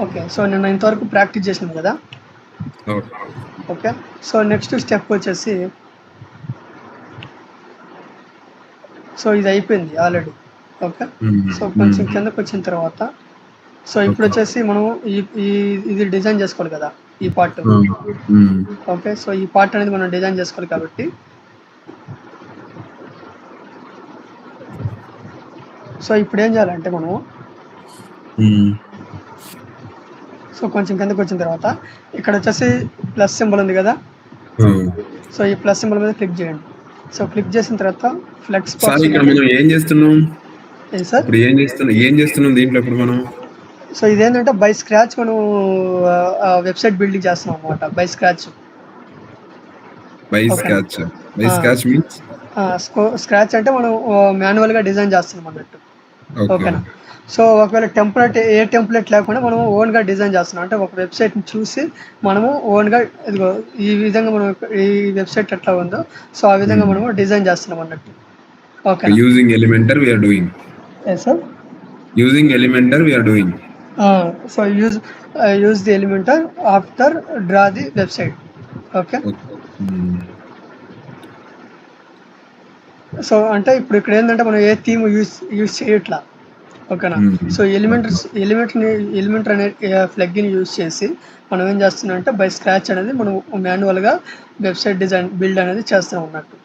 Okay. So నేను ఇంతవరకు practice చేసినాం కదా! Okay. Okay. So next step వచ్చేసి సో ఇది అయిపోయింది ఆల్రెడీ. ఓకే. సో కొంచెం కిందకొచ్చిన తర్వాత సో ఇప్పుడొచ్చేసి మనం ఈ ఈ ఇది డిజైన్ చేసుకోవాలి కదా! ఈ పార్ట్. ఓకే. సో ఈ పార్ట్ అనేది మనం డిజైన్ చేసుకోవాలి కాబట్టి సో ఇప్పుడేం చేయాలంటే మనము సో కొంచెం కిందకొచ్చిన తర్వాత ఇక్కడొచ్చేసి ప్లస్ సింబల్ ఉంది కదా! సో ఈ ప్లస్ సింబల్ మీద క్లిక్ చేయండి. సో క్లిక్ చేసిన తర్వాత ఫ్లెక్స్ సార్ బాక్స్ ఇక్కడ మనం ఏం చేస్తున్నాం? ఏంటి సార్? ఇప్పుడు ఏం చేస్తున్నాం దీంట్లో ఇప్పుడు మనం? సో ఇదేంటంటే బై స్క్రాచ్ మనం వెబ్సైట్ బిల్డింగ్ చేస్తున్నాం అన్నమాట. By scratch. By scratch means scratch అంటే మనం మాన్యువల్‌గా డిజైన్ చేస్తున్నాం అన్నట్టు. ఓకేనా? సో ఒకవేళ ఏ టెంప్లేట్ లేకుండా మనం ఓన్‌గా డిజైన్ చేస్తున్నాం. అంటే ఒక వెబ్సైట్‌ని చూసి మనము ఓన్‌గా ఇదిగో ఈ విధంగా మనం ఈ వెబ్సైట్ ఎట్లా ఉందో సో ఆ విధంగా మనము డిజైన్ చేస్తున్నాం అన్నట్టు. ఓకేనా? Using Elementor we are doing. yes sir. Using Elementor we are doing. So use the Elementor after draw the website. Okay. So అంటే ఇప్పుడు ఇక్కడ ఏంటంటే మనం ఏ థీమ్ యూజ్ చేయట్లా. ఓకేనా? సో ఎలిమెంటర్ అనే ప్లగ్గిన్ యూజ్ చేసి మనం ఏం చేస్తున్నాం అంటే బై స్క్రాచ్ అనేది మనం మాన్యువల్‌గా వెబ్సైట్ డిజైన్ బిల్డ్ అనేది చేస్తాం అన్నట్టు.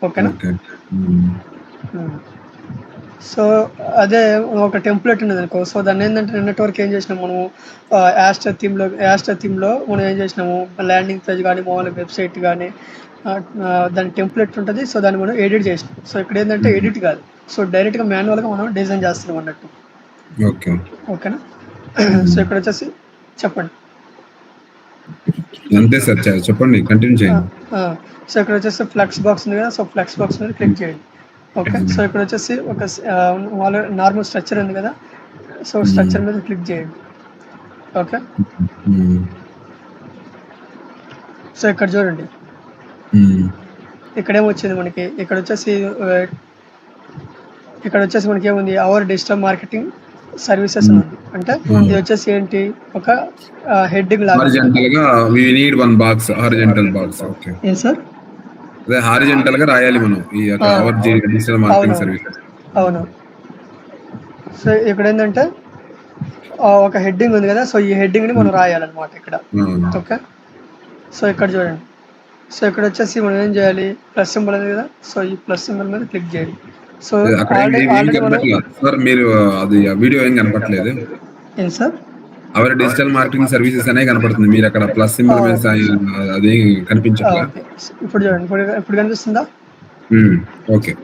ఓకేనా? సో అదే ఒక టెంప్లెట్ ఉన్నదనుకో సో దాన్ని ఏంటంటే నిన్నటి వరకు ఏం చేసినాం మనము యాస్టర్ థీమ్లో మనం ఏం చేసినాము ల్యాండింగ్ పేజ్ కానీ మామూలుగా వెబ్సైట్ కానీ దాని టెంప్లెట్ ఉంటుంది. సో దాన్ని మనం ఎడిట్ చేసినాం. సో ఇక్కడ ఏంటంటే ఎడిట్ కాదు. సో డైరెక్ట్గా మాన్యువల్గా మనం డిజైన్ చేస్తున్నాం అన్నట్టు. ఓకేనా? సో ఇక్కడ వచ్చేసి చెప్పండి. అంతే సార్, చెప్పండి, కంటిన్యూ చేయండి. సో ఇక్కడ వచ్చేసి ఫ్లెక్స్ బాక్స్ ఉంది కదా! సో ఫ్లెక్స్ బాక్స్ మీద క్లిక్ చేయండి. ఓకే. సో ఇక్కడ వచ్చేసి ఒక నార్మల్ స్ట్రక్చర్ ఉంది కదా! సో స్ట్రక్చర్ మీద క్లిక్ చేయండి. ఓకే. సో ఇక్కడ చూడండి, ఇక్కడేమొచ్చింది మనకి, ఇక్కడ వచ్చేసి మనకి ఏముంది అవర్ డిజిటల్ మార్కెటింగ్ సర్వీసెస్ అని ఉంది. అంటే ఇది వచ్చేసి ఏంటి ఒక హెడ్డింగ్ లాగా. హారిజాంటల్ గా we need one box, horizontal box. Okay. yes sir. అదే హారిజాంటల్ గా రాయాలి మనం ఈ అవర్ డిజిటల్ మార్కెటింగ్ సర్వీసెస్. అవును. సో ఇక్కడ ఏంటంటే ఒక హెడ్డింగ్ ఉంది కదా! సో ఈ హెడ్డింగ్ ని మనం రాయాలన్నమాట ఇక్కడ. ఓకే. సో ఇక్కడ చూడండి, సో ఇక్కడ వచ్చేసి మనం ఏం చేయాలి, ప్లస్ సింబల్ ఉంది కదా! సో ఈ ప్లస్ సింబల్ మీద క్లిక్ చేయండి. సో సార్ మీరు అది వీడియో ఏం కనపడట్లేదు. ఏంటి sir? Our digital marketing services అనే కనపడుతుంది. మీరు అక్కడ ప్లస్ సింబల్ మీద అది కనిపించట్లా. ఇప్పుడు చూడండి, ఇప్పుడు కనిపిస్తుందా? ఓకే.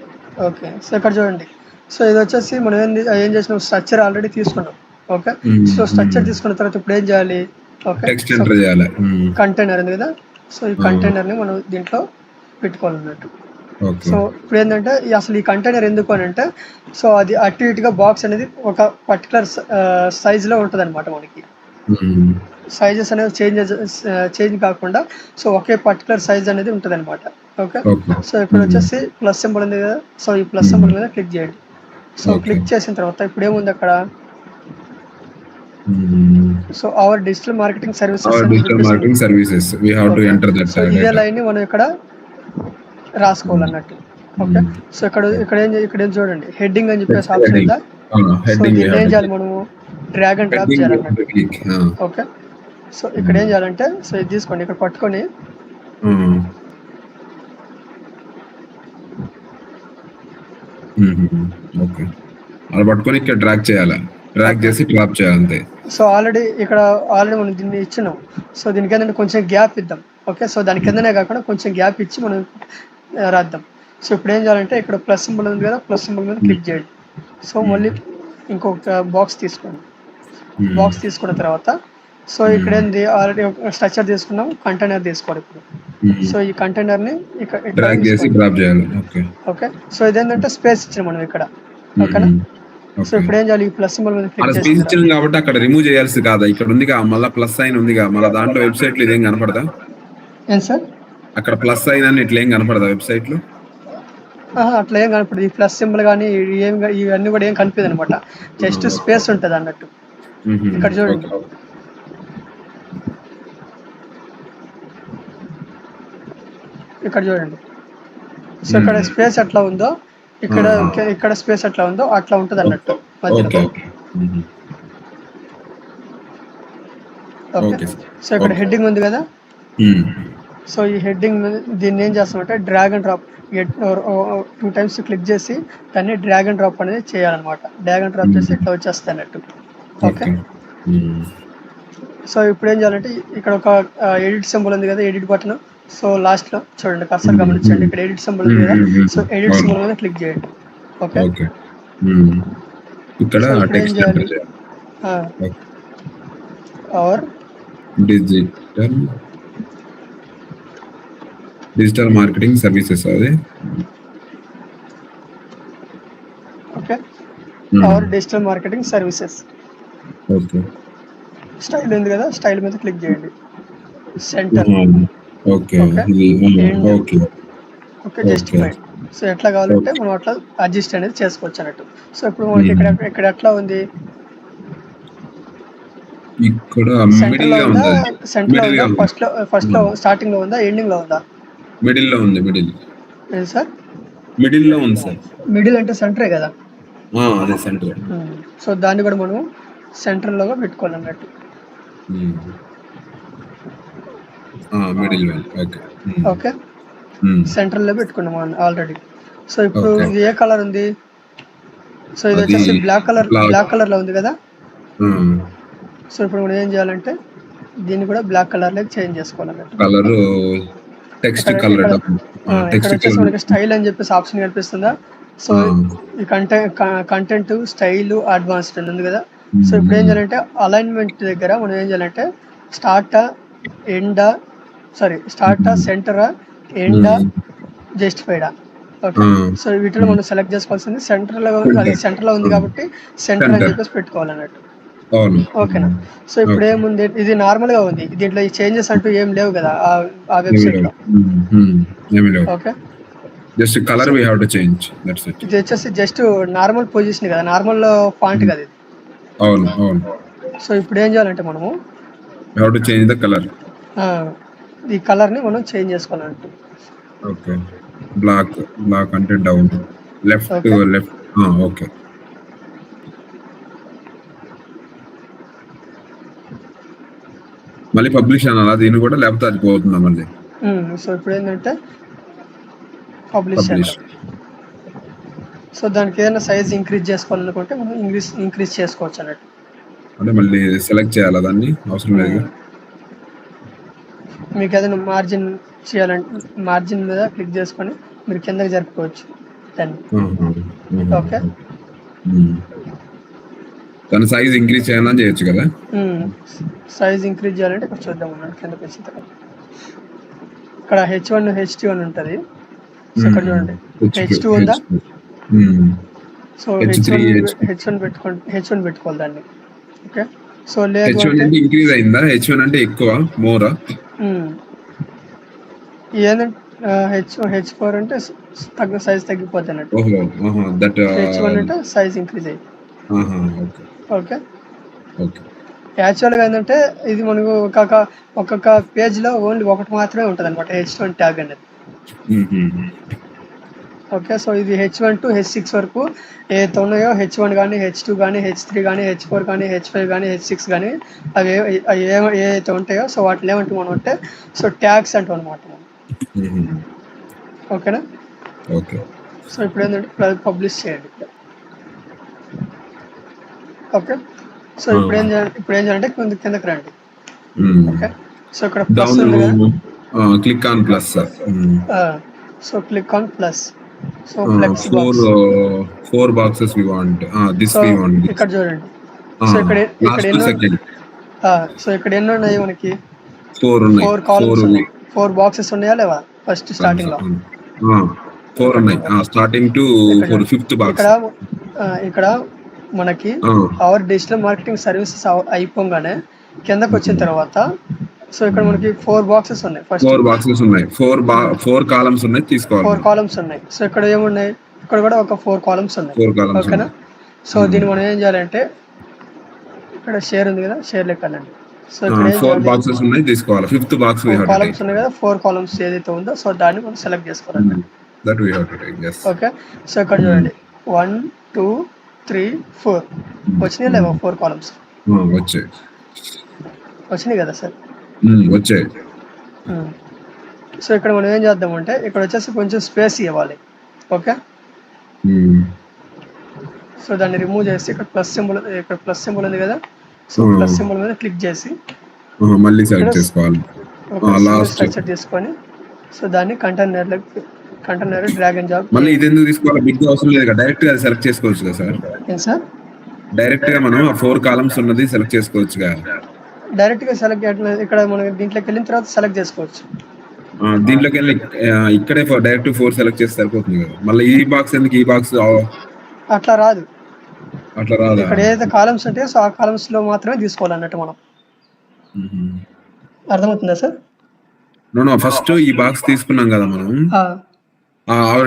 ఓకే. సో ఇక్కడ చూడండి, సో ఇది వచ్చేసి మనం ఏం చేసినాం, స్ట్రక్చర్ ఆల్రెడీ తీసుకున్నాం. ఓకే. సో స్ట్రక్చర్ తీసుకున్న తర్వాత ఇప్పుడు ఏం చేయాలి, ఓకే, టెక్స్ట్ ఎంటర్ చేయాలి. కంటైనర్ ఉంది కదా! సో ఈ కంటైనర్ ని మనం దీంట్లో పెట్టుకోవాలన్నట్టు. సో ఇప్పుడు ఏంటంటే అసలు ఈ కంటైనర్ ఎందుకు అని అంటే సో అది అటు ఇటుగా బాక్స్ అనేది ఒక పర్టికులర్ సైజులో ఉంటుంది అనమాట. మనకి సైజెస్ అనేవి చేంజ్ కాకుండా సో ఒకే పర్టికులర్ సైజ్ అనేది ఉంటుంది అనమాట. ఓకే. సో ఇప్పుడు వచ్చేసి ప్లస్ సింబల్ ఉంది కదా! సో ఈ ప్లస్ సింబల్ మీద క్లిక్ చేయండి. సో క్లిక్ చేసిన తర్వాత ఇప్పుడు ఏముంది అక్కడ, so our digital marketing services ఇదే లైన్ ని మనం ఇక్కడ రాసుకోవాలన్నట్టు. ఓకే. సో ఇక్కడ ఏం చూడండి, హెడ్డింగ్ అని చెప్పేసి ఆప్షన్ ఉందా? సో దీన్ని ఏం చేయాలి, మనము డ్రాగ్ అండ్ డ్రాప్ చేయాలన్నట్టు. ఓకే. సో ఇక్కడ ఏం చేయాలంటే సో ఇది తీసుకోండి, ఇక్కడ పట్టుకొని ఓకే అలా పట్టుకొని ఇక్కడ డ్రాగ్ చేయాలి, డ్రాగ్ చేసి డ్రాప్ చేయాలి అంతే. సో ఆల్రెడీ మనం దీన్ని ఇచ్చినాం. సో దీనికి ఏంటంటే కొంచెం గ్యాప్ ఇద్దాం. ఓకే. సో దాని కిందనే కాకుండా కొంచెం గ్యాప్ ఇచ్చి మనం రాద్దాం. సో ఇప్పుడు ఏం చేయాలంటే ఇక్కడ ప్లస్ సింబల్ ఉంది కదా! ప్లస్ సింబల్ మీద క్లిక్ చేయండి. సో మళ్ళీ ఇంకొక బాక్స్ తీసుకోండి. బాక్స్ తీసుకున్న తర్వాత సో ఇక్కడ ఏంది ఆల్రెడీ స్ట్రక్చర్ తీసుకున్నాం, కంటైనర్ తీసుకోవాలి ఇప్పుడు. సో ఈ కంటైనర్ ని డ్రాగ్ చేసి డ్రాప్ చేయాలి. ఓకే. సో ఇదేంటంటే స్పేస్ ఇచ్చాం మనం ఇక్కడ. ఓకేనా? సో ఇప్పుడు ఏం చేయాలి, ఈ ప్లస్ సింబల్ మీద క్లిక్ చేసి ఇచ్చాం కాబట్టి అక్కడ రిమూవ్ చేయాల్సి కాదా, ఇక్కడ ఉందిగా మళ్ళీ ప్లస్ సైన్ ఉందిగా, మళ్ళీ దాంట్లో వెబ్సైట్ లో ఇదేం కనపడదా? ఏం సార్? అక్కడ ప్లస్ సైన్ అని ఇట్లా ఏం కనపడదా వెబ్సైట్ లో? అట్లా ఏం కనపడదు. ఈ ప్లస్ సింబల్ కానీ ఇవన్నీ కూడా ఏం కనిపించదు అనమాట. జస్ట్ స్పేస్ ఉంటుంది అన్నట్టు. ఇక్కడ చూడండి, ఇక్కడ చూడండి. సో ఇక్కడ స్పేస్ ఎట్లా ఉందో ఇక్కడ ఇక్కడ స్పేస్ ఎట్లా ఉందో అట్లా ఉంటుంది అన్నట్టు మధ్యలో. ఓకే. సో ఇక్కడ హెడ్డింగ్ ఉంది కదా. సో ఈ హెడ్డింగ్ దీన్ని ఏం చేస్తామంటే drag and drop 2 times click చేసి దాన్ని డ్రాగ్ అండ్ డ్రాప్ అనేది చేయాలన్నమాట. డ్రాగ్ అండ్ డ్రాప్ చేసి ఇట్లా వచ్చేస్తాయి అన్నట్టు. ఓకే. సో ఇప్పుడు ఏం చేయాలంటే ఇక్కడ ఒక ఎడిట్ సింబల్ ఉంది కదా, ఎడిట్ బటన్. సో లాస్ట్ లో చూడండి, కర్సర్ గమనించండి, ఇక్కడ ఎడిట్ సింబల్ ఉంది కదా. సో ఎడిట్ సింబల్ మీద క్లిక్ చేయండి. ఓకే. ఇక్కడ టెక్స్ట్ ఎంటర్ చేయాలి. ఆర్ డిజిటల్ మార్కెటింగ్ సర్వీసెస్ అది. Okay. Our digital marketing services. Okay. Style ఉంది కదా, స్టైల్ మీద క్లిక్ చేయండి. Centre. Okay. Okay. Okay. Justified. So ఎట్లా కావాలంటే మనం అట్లా అడ్జస్ట్ అనేది చేసుకోవచ్చు అన్నట్టు. సో ఇప్పుడు మనకి ఇక్కడ ఎట్లా ఉంది, ఇక్కడ సెంటర్ లో ఉందా, ఫస్ట్ లో స్టార్టింగ్ లో ఉందా, ఎండింగ్ లో ఉందా? మిడిల్ లో ఉంది. మిడిల్ సార్, మిడిల్ లో ఉంది సార్. మిడిల్ అంటే సెంటరే కదా. అదే సెంటర్. సో దాన్ని కూడా మనం సెంటర్ లోగా పెట్టుకోవాలన్నట్టు. మిడిల్. ఓకే. ఓకే. సెంటర్ లో పెట్టుకున్నాం ఆల్రెడీ. సో ఇప్పుడు ఇది ఏ కలర్ ఉంది? సో ఇది వచ్చేసి బ్లాక్ కలర్ లో ఉంది కదా. సో ఇప్పుడు మనం ఏం చేయాలంటే దీన్ని కూడా బ్లాక్ కలర్ లోకి చేంజ్ చేసుకోవాలన్నట్టు. Colour text colour. ఇక్కడ వచ్చేసి మనకి స్టైల్ అని చెప్పేసి ఆప్షన్ కనిపిస్తుందా? సో ఈ కంటెంట్, స్టైల్, అడ్వాన్స్డ్ ఉంది కదా. సో ఇప్పుడు ఏం చేయాలంటే అలైన్మెంట్ దగ్గర మనం ఏం చేయాలంటే స్టార్టా, సెంటరా, ఎండా, జస్టిఫైడా. ఓకే. సో వీటిలో మనం సెలెక్ట్ చేసుకోవాల్సింది సెంటర్ లో ఉంది కాబట్టి సెంటర్ అని చెప్పేసి పెట్టుకోవాలన్నట్టు. ఓకేనా. సో ఇప్పుడు ఏముంది, ఇది నార్మల్ గా ఉంది, దీంట్లో ఈ చేంజెస్ అంటూ ఏం లేవు కదా ఆ వెబ్సైట్ లో. Okay. Just colour we have to change, that's it. ఇది వచ్చేసి జస్ట్ నార్మల్ పొజిషన్ కదా, నార్మల్ ఫాంట్ కదా ఇది. అవును. సో ఇప్పుడు ఏం చేయాలంటే మనము we have to change the colour. ఈ కలర్ ని మనం చేంజ్ చేసుకోవాలంటే ఓకే. బ్లాక్ అంటే డౌన్, లెఫ్ట్. ఓకే. మళ్ళీ పబ్లిష్ అనాలా దీన్ని కూడా, లేకపోతే అది పోతుందా మళ్ళీ? సో ఇప్పుడు ఏంటంటే పబ్లిష్. సో దానికి ఏదైనా సైజ్ ఇంక్రీజ్ చేసుకోవాలనుకుంటే మనం ఇంక్రీజ్ చేసుకోవచ్చు అన్నట్టు. అంటే మళ్ళీ సెలెక్ట్ చేయాలా దాన్ని? అవసరం లేదు. మీకు ఏదైనా మార్జిన్ చేయాలంటే మార్జిన్ మీద క్లిక్ చేసుకొని మీరు కిందకి జరుపుకోవచ్చు దాన్ని. ఓకే. దాని సైజ్ ఇంక్రీజ్ చేయాలని చేయొచ్చు కదా. సైజ్ ఇంక్రీజ్ చేయాలంటే ఇక్కడ చూద్దాం అన్నాడు, కిందకి వచ్చిన తర్వాత ఇక్కడ H1, H2 అని ఉంటుంది. సో ఇక్కడ చూడండి, H2 ఉందా. సో H1 పెట్టుకోవాలి దాన్ని. ఓకే. సో లేదు అంటే ఇంక్రీజ్ అయిందా? H1 అంటే ఎక్కువ, మోరా? ఏంటంటే H4 అంటే సైజ్ తగ్గిపోతుంది అన్నట్టు. H1 అంటే సైజ్ ఇంక్రీజ్ అయ్యి. ఓకే. యాక్చువల్గా ఏంటంటే ఇది మనకు ఒక్కొక్క పేజ్ లో ఓన్లీ ఒకటి మాత్రమే ఉంటుంది అనమాట, H1 ట్యాగ్ అనేది. ఓకే. సో ఇది H1 to H6 వరకు ఏదైతే ఉన్నాయో, H1 కానీ, H2 కానీ, H3 కానీ, H4 కానీ, H5 కానీ, H6 కానీ, అవి ఏదైతే ఉంటాయో సో వాటిని ఏమంటాం మనం అంటే సో ట్యాగ్స్ అంటాం అనమాట. ఓకేనా. ఓకే. సో ఇప్పుడు ఏంటంటే పబ్లిష్ చేయండి. ఓకే. సో ఇప్పుడు ఏం చేయాలంటే కిందకి రండి. ఓకే. సో ఇక్కడ ప్లస్ ఉంది కదా, click on plus. So click on plus. So flex box, 4 boxes we want. This we want. ఇక్కడ చూడండి. సో ఇక్కడ ఎన్ని ఉన్నాయి మనకి? 4 కాలమ్స్ ఉన్నాయి. 4 బాక్సెస్ ఉన్నాయా లేవా? ఫస్ట్ స్టార్టింగ్ లో 4 ఉన్నాయి. Starting to 5th box. ఇక్కడ మనకి అవర్ డిజిటల్ మార్కెటింగ్ సర్వీసెస్ అయిపోగానే కిందకి వచ్చిన తర్వాత సో ఇక్కడ మనకి 4 బాక్సెస్ ఉన్నాయి. ఫస్ట్ 4 బాక్సెస్ ఉన్నాయి. 4 కాలమ్స్ ఉన్నాయి, తీసుకోవాలి. 4 కాలమ్స్ ఉన్నాయి. సో ఇక్కడ ఏమున్నాయి? ఇక్కడ కూడా ఒక 4 కాలమ్స్ ఉన్నాయి. ఓకేనా. సో దీన్ని మనం ఏం చేయాలంటే ఇక్కడ షేర్ ఉంది కదా, షేర్ లెక్కాలండి. సో ఇక్కడ ఏం 4 చేయాలి, బాక్సెస్ ఉన్నాయి తీసుకోవాలి. 5th box we 4 have to columns take. ఉన్నాయి కదా, 4 కాలమ్స్ ఏదైతే ఉందో సో దాన్ని మనం సెలెక్ట్ చేసుకోవాలి. That we have to take. yes. Okay. So ఇక్కడ చూడండి 1 2 3 4 వచ్చినాయి లేవా, 4 కాలమ్స్ వచ్చాయి. వచ్చినాయి కదా సార్. వచ్చాయి. సో ఇక్కడ మనం ఏం చేద్దామంటే ఇక్కడ వచ్చేసి కొంచెం స్పేస్ ఇవ్వాలి. ఓకే. సో దాన్ని రిమూవ్ చేసి ఇక్కడ ప్లస్ సింబల్ ఉంది కదా, సో ప్లస్ సింబల్ మీద క్లిక్ చేసి మళ్ళీ సెలెక్ట్ చేసుకోవాలి. స్ట్రక్చర్ తీసుకొని సో దాన్ని కంటైనర్ డ్రాగ్ అండ్ డ్రాప్. మళ్ళీ ఇది ఎందుకు తీసుకోవాలి, బిగ్ అవసరం లేదు కదా, డైరెక్ట్ గా సెలెక్ట్ చేసుకోవచ్చు కదా సార్. ఏం సార్, డైరెక్ట్ గా మనం ఆ 4 కాలమ్స్ ఉన్నది సెలెక్ట్ చేసుకోవచ్చు కదా. డైరెక్ట్ గా సెలెక్ట్ ఇక్కడ మనం దీంట్లోకి వెళ్ళిన తర్వాత సెలెక్ట్ చేసుకోవచ్చు. దీంట్లోకి వెళ్ళి ఇక్కడే డైరెక్ట్ 4 సెలెక్ట్ చేస్తే సరిపోతుంది కదా. మళ్ళీ ఈ బాక్స్ ఎందుకు, ఈ బాక్స్ అట్లా రాదు. రాదు. ఇక్కడ ఏదైతే కాలమ్స్ ఉంటాయో సో ఆ కాలమ్స్ లో మాత్రమే తీసుకోవాలన్నట్టు మనం. అర్థమవుతుందా సార్? నో ఫస్ట్ ఈ బాక్స్ తీసుకున్నాం కదా మనం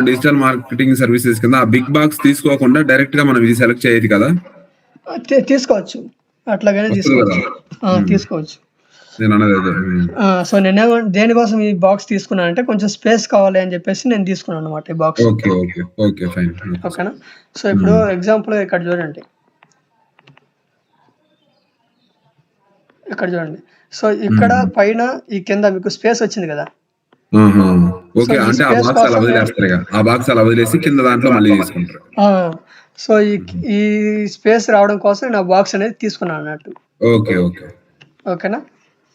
డిజిటల్ మార్కెటింగ్ సర్వీసెస్ కింద, ఆ బిగ్ బాక్స్ తీసుకోకుండా డైరెక్ట్ గా మనం ఇది సెలెక్ట్ చేయదు కదా. తీసుకోవచ్చు, అట్లాగనే తీసుకోవచ్చు. నేను అన్నది అదే. సో నేను దేనికోసం ఈ బాక్స్ తీసుకున్నాను అంటే కొంచెం స్పేస్ కావాలి అని చెప్పేసి నేను తీసుకున్నాను అనమాట ఈ బాక్స్. Okay fine. ఓకేనా. సో ఇప్పుడు ఎగ్జాంపుల్ ఇక్కడ చూడండి, సో ఇక్కడ పైన ఈ కింద మీకు స్పేస్ వచ్చింది కదా. ఓకే, అంటే ఆ బాక్స్ అలా వదిలేస్తారు కదా, ఆ బాక్స్ అలా వదిలేసి కింద దాంట్లో మళ్ళీ తీసుకుంటారు. సో ఈ స్పేస్ రావడం కోసం నేను ఆ బాక్స్ అనేది తీసుకున్నాను అన్నట్టు. ఓకేనా.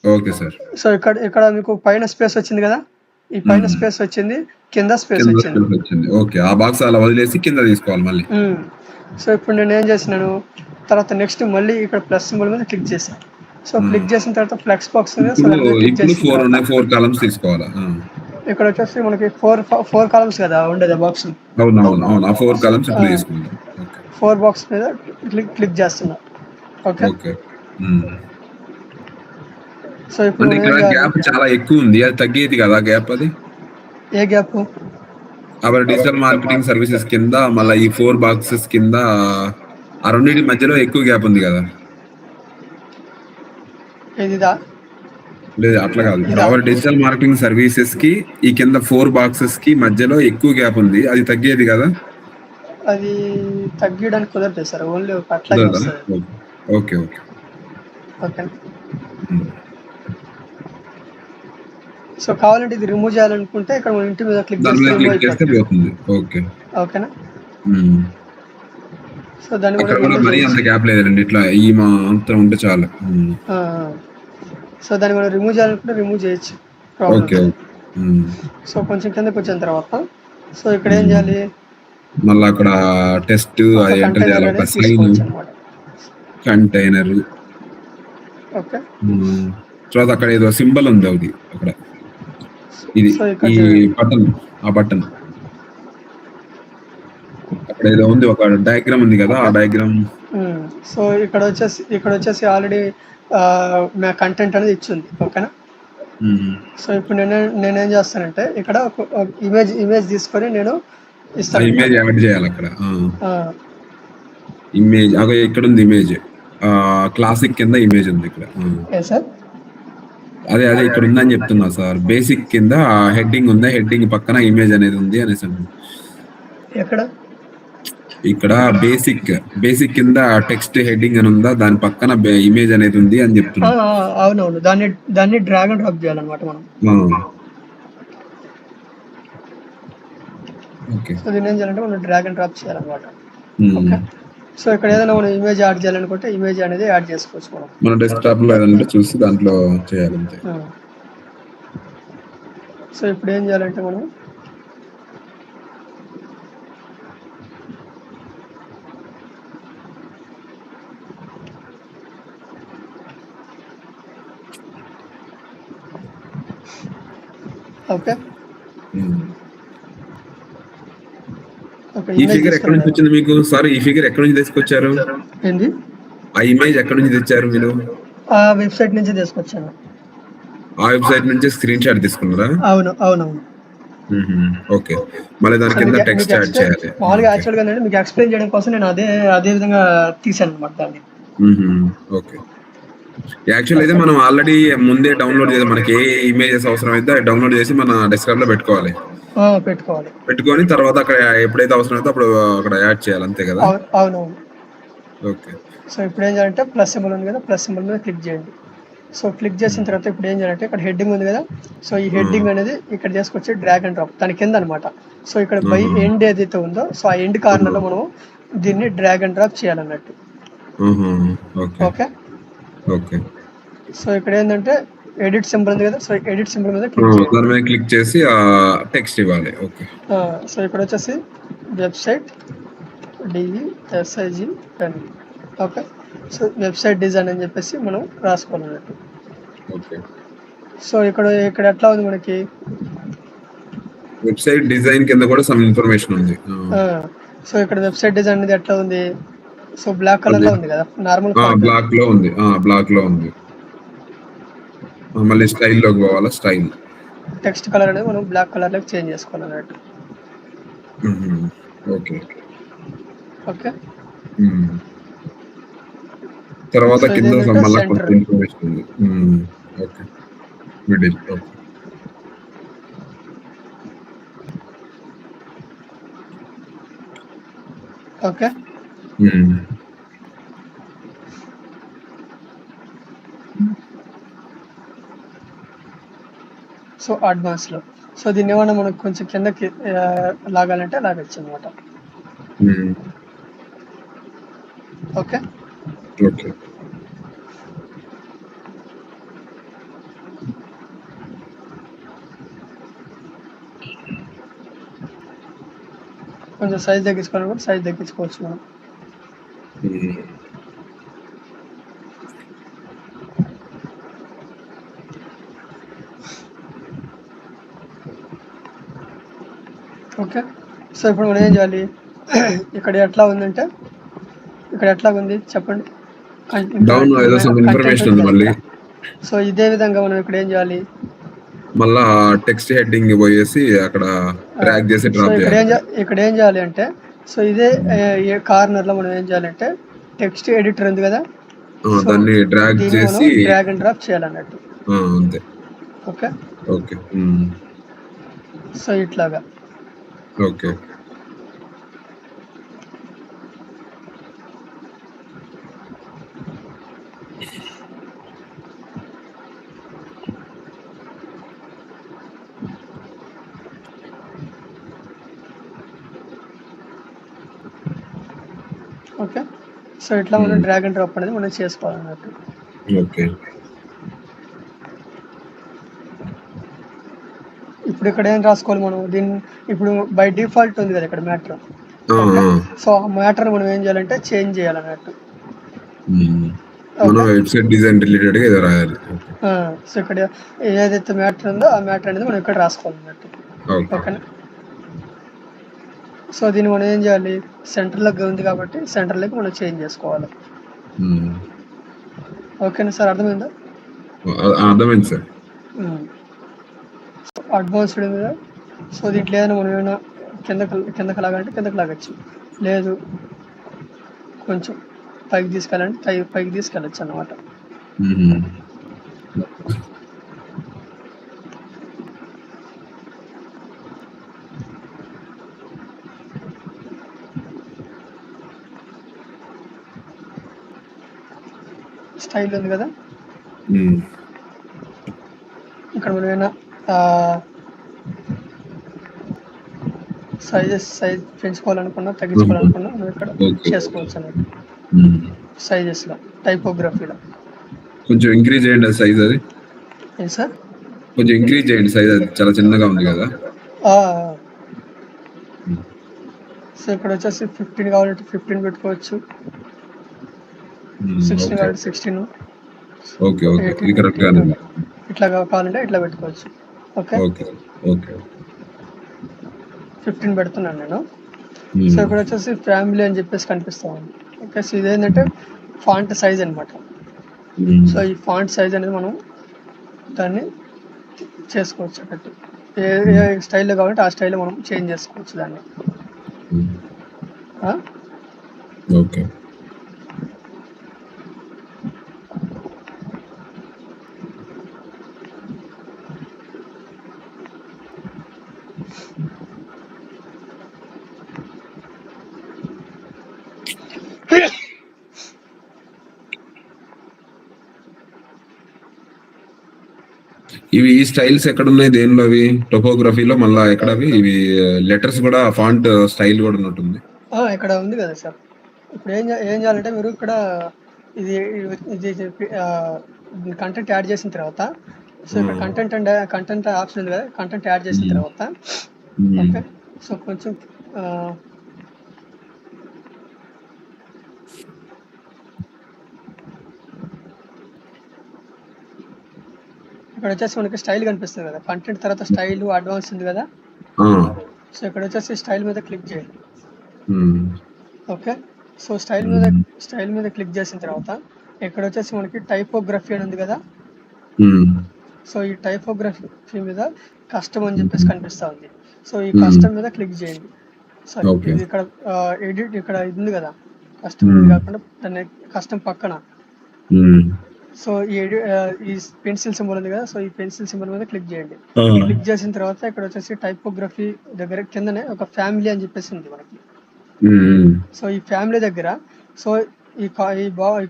Okay sir. సో ఇక్కడ మీకు పైన స్పేస్ వచ్చింది కదా, ఈ పైన స్పేస్ వచ్చింది, కింద స్పేస్ వచ్చింది. ఓకే, ఆ బాక్స్ అలా వదిలేసి కింద తీసుకోవాలి మళ్ళీ. సో ఇప్పుడు నేను ఏం చేసినాను, తర్వాత నెక్స్ట్ మళ్ళీ ఇక్కడ ప్లస్ సింబల్ మీద క్లిక్ చేశాను. సో క్లిక్ చేసిన తర్వాత ఫ్లెక్స్ బాక్స్ మీద 4 కాలమ్స్ తీసుకోవాలా. ఇక్కడ వచ్చేసి మనకి 4 కాలమ్స్ కదా ఉండేది బాక్స్. అవును, ఆ 4 కాలమ్స్ ఇప్పుడు తీసుకుందాం. 4 బాక్స్ మీద క్లిక్ చేస్తున్నా. ఓకే. సో ఇప్పుడు ఇక్కడ గ్యాప్ చాలా ఎక్కువ ఉంది, అది తగ్గేది కదా గ్యాప్. అది ఏ gap? Our digital marketing services కింద మళ్ళీ ఈ 4 బాక్సెస్ కింద ఆ రెండింటి మధ్యలో ఎక్కువ గ్యాప్ ఉంది కదా. లేదు అట్లా కాదు, అవర్ డిజిటల్ మార్కెటింగ్ సర్వీసెస్ కి ఈ కింద 4 బాక్సెస్ కి మధ్యలో ఎక్కువ గ్యాప్ ఉంది, అది తగ్గేది కదా. అది తగ్గడానికి కుదరదు సార్, ఓన్లీ అట్లా. ఓకే. సో కావాలంటే ఇది రిమూవ్ చేయాలనుకుంటే ఇక్కడ మన ఇంటి మీద క్లిక్ చేస్తే పోతుంది. ఓకేనా. సో దాని మరి అంత గ్యాప్ లేదండి, ఇట్లా ఈ మా అంత ఉంటే చాలు. సో దాన్ని మనం రిమూవ్ చేయాలనుకుంటే రిమూవ్ చేయొచ్చు. సో కొంచెం కిందకి వచ్చిన తర్వాత సో ఇక్కడ ఏం చేయాలి, మళ్ళీ అక్కడ టెస్ట్ ఎంటర్ చేయాలి, ఒక సైన్, కంటైనర్. ఓకే. తర్వాత అక్కడ ఏదో సింబల్ ఉంది, అది అక్కడ ఇది ఈ బటన్, ఆ బటన్ అక్కడ ఏదో ఉంది, ఒక డయాగ్రామ్ ఉంది కదా, ఆ డయాగ్రామ్. సో ఇక్కడ వచ్చేసి ఆల్రెడీ కంటెంట్ అనేది ఇచ్చింది. ఓకేనా. సో ఇప్పుడు నేనేం చేస్తానంటే ఇక్కడ ఇమేజ్ తీసుకొని నేను ఇస్తాను. ఇమేజ్ యాడ్ చేయాలి అక్కడ. ఇమేజ్ ఇక్కడ ఉంది, ఇమేజ్ క్లాసిక్ కింద ఇమేజ్ ఉంది ఇక్కడ. అదే ఇక్కడ ఉందని చెప్తున్నా సార్. బేసిక్ కింద హెడ్డింగ్ ఉందా, హెడ్డింగ్ పక్కన ఇమేజ్ అనేది ఉంది అనేసి. ఇక్కడ బేసిక్ కింద టెక్స్ట్ హెడ్డింగ్ అని ఉందా, దాని పక్కన ఇమేజ్ అనేది ఉంది అని చెప్తున్నా. అవునవును, దాన్ని డ్రాగ్ అండ్ డ్రాప్ చేయాలన్నమాట మనం. సో దీన్ని ఏం చేయాలంటే మనం డ్రాగ్ అండ్ డ్రాప్ చేయాలన్నమాట. ఓకే. సో ఇక్కడ ఏదైనా మనం ఇమేజ్ యాడ్ చేయాలనుకుంటే ఇమేజ్ అనేది యాడ్ చేసుకోవచ్చు మనం. మన డెస్క్టాప్ లో ఏదంటే చూసి దాంట్లో చేయాలంతే. సో ఇప్పుడు ఏం చేయాలంటే మనం ఓకే. ఈ ఫిగర్ ఎక్కడి నుంచి వచ్చింది మీకు? సారీ, ఈ ఫిగర్ ఎక్కడి నుంచి తీసుకొచ్చారు? ఏంది? ఆ ఇమేజ్ ఎక్కడి నుంచి తెచ్చారు మీరు? ఆ వెబ్సైట్ నుంచి తీసుకొచ్చాను. ఆ వెబ్సైట్ నుంచి స్క్రీన్ షాట్ తీసుకున్నారా? అవును. ఓకే. మళ్ళీ దాని కింద టెక్స్ట్ యాడ్ చేయాలి. మామూలుగా యాక్చువల్ గా మీకు ఎక్స్ప్లెయిన్ చేయడం కోసం నేను అదే విధంగా తీసాను అన్నమాట దాన్ని. ఓకే. యాక్చువల్ అయితే మనం ఆల్రెడీ ముందే డౌన్లోడ్ చేసి మనకి ఏ ఇమేజెస్ అవసరం అయితే డౌన్లోడ్ చేసి మన డెస్క్టాప్ లో పెట్టుకోవాలి. పెట్టుకోవాలి. పెట్టుకొని తర్వాత అక్కడ ఎప్పుడైతే అవసరం అయితే అప్పుడు అక్కడ యాడ్ చేయాలి, అంతే కదా? అవునవును. ఓకే. సో ఇప్పుడు ఏం చేయాలంటే ప్లస్ సింబల్ ఉంది కదా, ప్లస్ సింబల్ మీద క్లిక్ చేయండి. సో క్లిక్ చేసిన తర్వాత ఇప్పుడు ఏం చేయాలంటే ఇక్కడ హెడ్డింగ్ ఉంది కదా, సో ఈ హెడ్డింగ్ అనేది ఇక్కడ తీసుకొచ్చి డ్రాగ్ అండ్ డ్రాప్ దాని కింద అనమాట. సో ఇక్కడ బై ఎండ్ ఏదైతే ఉందో సో ఆ ఎండ్ కార్నర్లో మనం దీన్ని డ్రాగ్ అండ్ డ్రాప్ చేయాలన్నట్టు. ఓకే. సో ఇక్కడ ఏంటంటే ఎడిట్ సింబల్ ఉంది కదా, సో ఎడిట్ సింబల్ మీద క్లిక్ చేయండి. దాని మీద క్లిక్ చేసి టెక్స్ట్ ఇవ్వాలి. ఓకే. సో ఇక్కడ వచ్చేసి website DESIG pen. Okay. So website design అని చెప్పేసి మనం రాసుకోవాలన్నట్టు. ఓకే. సో ఇక్కడ ఎట్లా ఉంది మనకి వెబ్సైట్ డిజైన్ కింద కూడా సమ్ ఇన్ఫర్మేషన్ ఉంది. సో ఇక్కడ వెబ్సైట్ డిజైన్ అనేది ఎట్లా ఉంది, సో బ్లాక్ కలర్ లో ఉంది కదా, నార్మల్ బ్లాక్ లో ఉంది. బ్లాక్ లో ఉంది. మళ్ళీ స్టైల్ లోకి పోవాలా? స్టైల్ టెక్స్ట్ కలర్ అనేది మనం బ్లాక్ కలర్ లోకి చేంజ్ చేసుకోవాలన్నట్టు. ఓకే. ఓకే. తర్వాత కింద మళ్ళీ కొంచెం ఇన్ఫర్మేషన్ ఉంది. Okay. Middle. Okay. So advance లో సో దీన్ని ఏమన్నా మనకు కొంచెం కిందకి లాగాలంటే లాగచ్చు అనమాట. ఓకే. ఓకే. కొంచెం సైజ్ తగ్గించుకోవాలి కూడా సైజ్ తగ్గించుకోవచ్చు మనం. ఓకే. సో ఇప్పుడు మనం ఏం చేయాలి, ఇక్కడ ఎట్లా ఉందంటే ఇక్కడ ఎట్లా ఉంది చెప్పండి. సో ఇదే విధంగా మనం ఇక్కడ ఏం చేయాలి, మళ్ళా టెక్స్ట్ హెడ్డింగ్ పోయేసి అక్కడ డ్రాగ్ చేసి డ్రాప్ చేయాలి. ఇక్కడ ఏం చేయాలి అంటే సో ఇదే కార్నర్ లో మనం ఏం చేయాలంటే టెక్స్ట్ ఎడిటర్ ఉంది కదా, దాన్ని డ్రాగ్ చేసి డ్రాగ్ అండ్ డ్రాప్ చేయాలన్నట్టు. అంతే. ఓకే. ఓకే. సో ఇట్లాగా. ఓకే. ఓకే. సో ఇట్లా మనం డ్రాగ్ అండ్ డ్రాప్ అనేది మనం చేసుకోవాలన్నట్టు. ఓకే. ఇప్పుడు ఇక్కడ ఏం రాసుకోవాలి మనం, దీన్ని ఇప్పుడు బై డిఫాల్ట్ ఉంది కదా ఇక్కడ మ్యాటర్. సో ఆ మ్యాటర్ మనం ఏం చేయాలంటే చేంజ్ చేయాలన్నట్టు. వెబ్సైట్ డిజైన్ రిలేటెడ్ గా ఏదో రాయాలి. సో ఇక్కడ ఏదైతే మ్యాటర్ ఉందో ఆ మ్యాటర్ అనేది మనం ఇక్కడ రాసుకోవాలన్నట్టు. ఓకేనా. సో దీన్ని మనం ఏం చేయాలి, సెంటర్లోకి ఉంది కాబట్టి సెంటర్లోకి మనం చేంజ్ చేసుకోవాలి. ఓకేనా సార్, అర్థమైందా? అర్థమైంది సార్. అడ్వాన్స్డ్ ఉంది కదా, సో దీంట్లో ఏదైనా మనం ఏమైనా కిందకి లాగంటే కిందకి లాగచ్చు, లేదు కొంచెం పైకి తీసుకెళ్ళాలంటే పైకి తీసుకెళ్ళచ్చు అన్నమాట. స్టైల్ ఉంది కదా, ఇక్కడ మనం ఏమైనా సైజ్ పెంచుకోవాలనుకున్నా తగ్గించుకోవాలనుకున్నా మనం ఇక్కడ చేసుకోవచ్చు అన్నట్టు. సైజెస్ లో టైపోగ్రఫీలో కొంచెం ఇంక్రీజ్ చేయండి సైజ్. అది ఏంటి సార్? కొంచెం ఇంక్రీజ్ చేయండి సైజ్, అది చాలా చిన్నగా ఉంది కదా. సో ఇక్కడ వచ్చేసి 15 కావాలంటే 15 పెట్టుకోవచ్చు, 16 కావాలంటే 16, ఓకే ఓకే, ఇది కరెక్ట్ గానే ఉంది. ఇట్లా కావాలంటే ఇట్లా పెట్టుకోవచ్చు. ఓకే ఓకే ఓకే, 15 పెడుతున్నాను నేను. సో ఇక్కడ వచ్చేసి ఫ్యామిలీ అని చెప్పేసి కనిపిస్తా ఉంది. ఓకే. సో ఇదేంటంటే ఫాంట్ సైజ్ అనమాట. సో ఈ ఫాంట్ సైజ్ అనేది మనం దాన్ని చేసుకోవచ్చు అన్నట్టు. ఏ స్టైల్లో కావాలంటే ఆ స్టైల్లో మనం చేంజ్ చేసుకోవచ్చు దాన్ని. ఓకే. ఇవి ఈ స్టైల్స్ ఎక్కడ ఉన్నాయి దేనిలో అవి టోపోగ్రఫీలో మళ్ళా ఎక్కడ అవి ఇవి లెటర్స్ కూడా ఫాంట్ స్టైల్ కూడా ఉన్నట్టుంది. ఇక్కడ ఉంది కదా సార్. ఇప్పుడు ఏం చేయాలంటే మీరు ఇక్కడ ఇది ఇది కంటెంట్ యాడ్ చేసిన తర్వాత సో ఇక్కడ కంటెంట్ ఆప్షన్ ఉంది కదా, కంటెంట్ యాడ్ చేసిన తర్వాత ఓకే. సో కొంచెం ఇక్కడ వచ్చేసి మనకి స్టైల్ కనిపిస్తుంది కదా, కంటెంట్ తర్వాత స్టైల్ అడ్వాన్స్ ఉంది కదా. సో ఇక్కడ వచ్చేసి స్టైల్ మీద క్లిక్ చేయండి. ఓకే. సో స్టైల్ మీద క్లిక్ చేసిన తర్వాత ఇక్కడ వచ్చేసి మనకి టైపోగ్రఫీ అని ఉంది కదా. సో ఈ టైపోగ్రఫీ మీద కస్టమ్ అని చెప్పేసి కనిపిస్తా ఉంది. సో ఈ కస్టమ్ మీద క్లిక్ చేయండి. సారీ, ఇది ఇక్కడ ఎడిట్ ఇక్కడ ఇది ఉంది కదా, కస్టమ్ కాకుండా దాన్ని కస్టమ్ పక్కన సో ఈ పెన్సిల్ సింబల్ ఉంది కదా. సో ఈ పెన్సిల్ సింబల్ మీద క్లిక్ చేయండి. క్లిక్ చేసిన తర్వాత ఇక్కడ వచ్చేసి టైపోగ్రఫీ దగ్గర కిందనే ఒక ఫ్యామిలీ అని చెప్పేసి ఉంది మనకి. సో ఈ ఫ్యామిలీ దగ్గర సో ఈ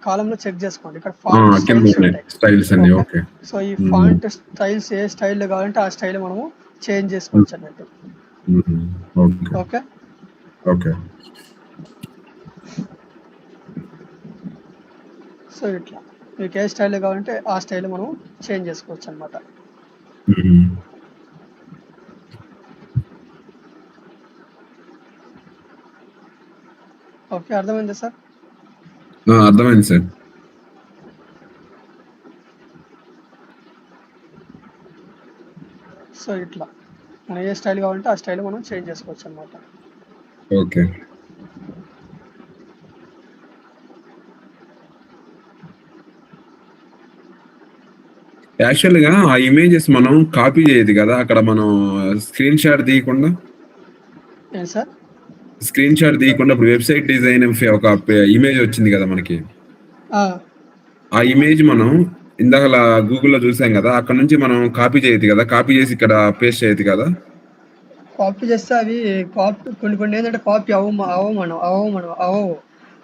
కాలం లో చెక్ చేసుకోండి. ఇక్కడ ఫాంట్ స్టైల్స్ ఉంటాయి. సో ఈ ఫాంట్ స్టైల్స్ ఏ స్టైల్ కావాలంటే ఆ స్టైల్ మనము చేంజ్ చేసుకోవచ్చు అన్నట్టు. ఓకే. సో ఇట్లా మీకు ఏ స్టైల్ కావాలంటే ఆ స్టైల్ మనం చేంజ్ చేసుకోవచ్చు అనమాట. ఓకే, అర్థమైందా సార్? అర్థమైంది సార్. సో ఇట్లా మనం ఏ స్టైల్ కావాలంటే ఆ స్టైల్ మనం చేంజ్ చేసుకోవచ్చు అనమాట. ఓకే. యాక్చువల్ గా ఆ ఇమేజెస్ మనం కాపీ చేయదు కదా, అక్కడ మనం స్క్రీన్ షాట్ తీయకుండా ఇప్పుడు వెబ్సైట్ డిజైన్ ఒక ఇమేజ్ వచ్చింది కదా మనకి, ఆ ఇమేజ్ మనం ఇందాక గూగుల్లో చూసాం కదా, అక్కడ నుంచి మనం కాపీ చేయదు కదా, కాపీ చేసి ఇక్కడ పేస్ట్ చేయదు కదా. కాపీ చేస్తే అవి కొన్ని ఏంటంటే కాపీ అవ్వవు.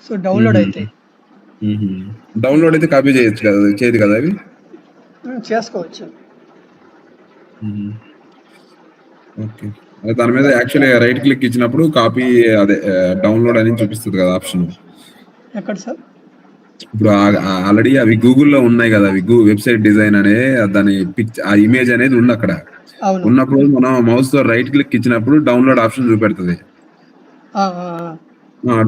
సో డౌన్లోడ్ అవుతాయి. డౌన్లోడ్ అయితే కాపీ చేయొచ్చు కదా, చేయదు కదా అవి చేసుకోవచ్చు. ఓకే. దాని మీద యాక్చువల్లీ రైట్ క్లిక్ ఇచ్చినప్పుడు కాపీ అదే డౌన్లోడ్ అని చూపిస్తుంది కదా ఆప్షన్. ఎక్కడ సార్? ఇప్పుడు ఆల్రెడీ అవి గూగుల్లో ఉన్నాయి కదా, అవి వెబ్సైట్ డిజైన్ అనే దాని ఆ ఇమేజ్ అనేది ఉంది అక్కడ. ఉన్నప్పుడు మనం మౌస్ తో రైట్ క్లిక్ ఇచ్చినప్పుడు డౌన్లోడ్ ఆప్షన్ చూపెడుతుంది.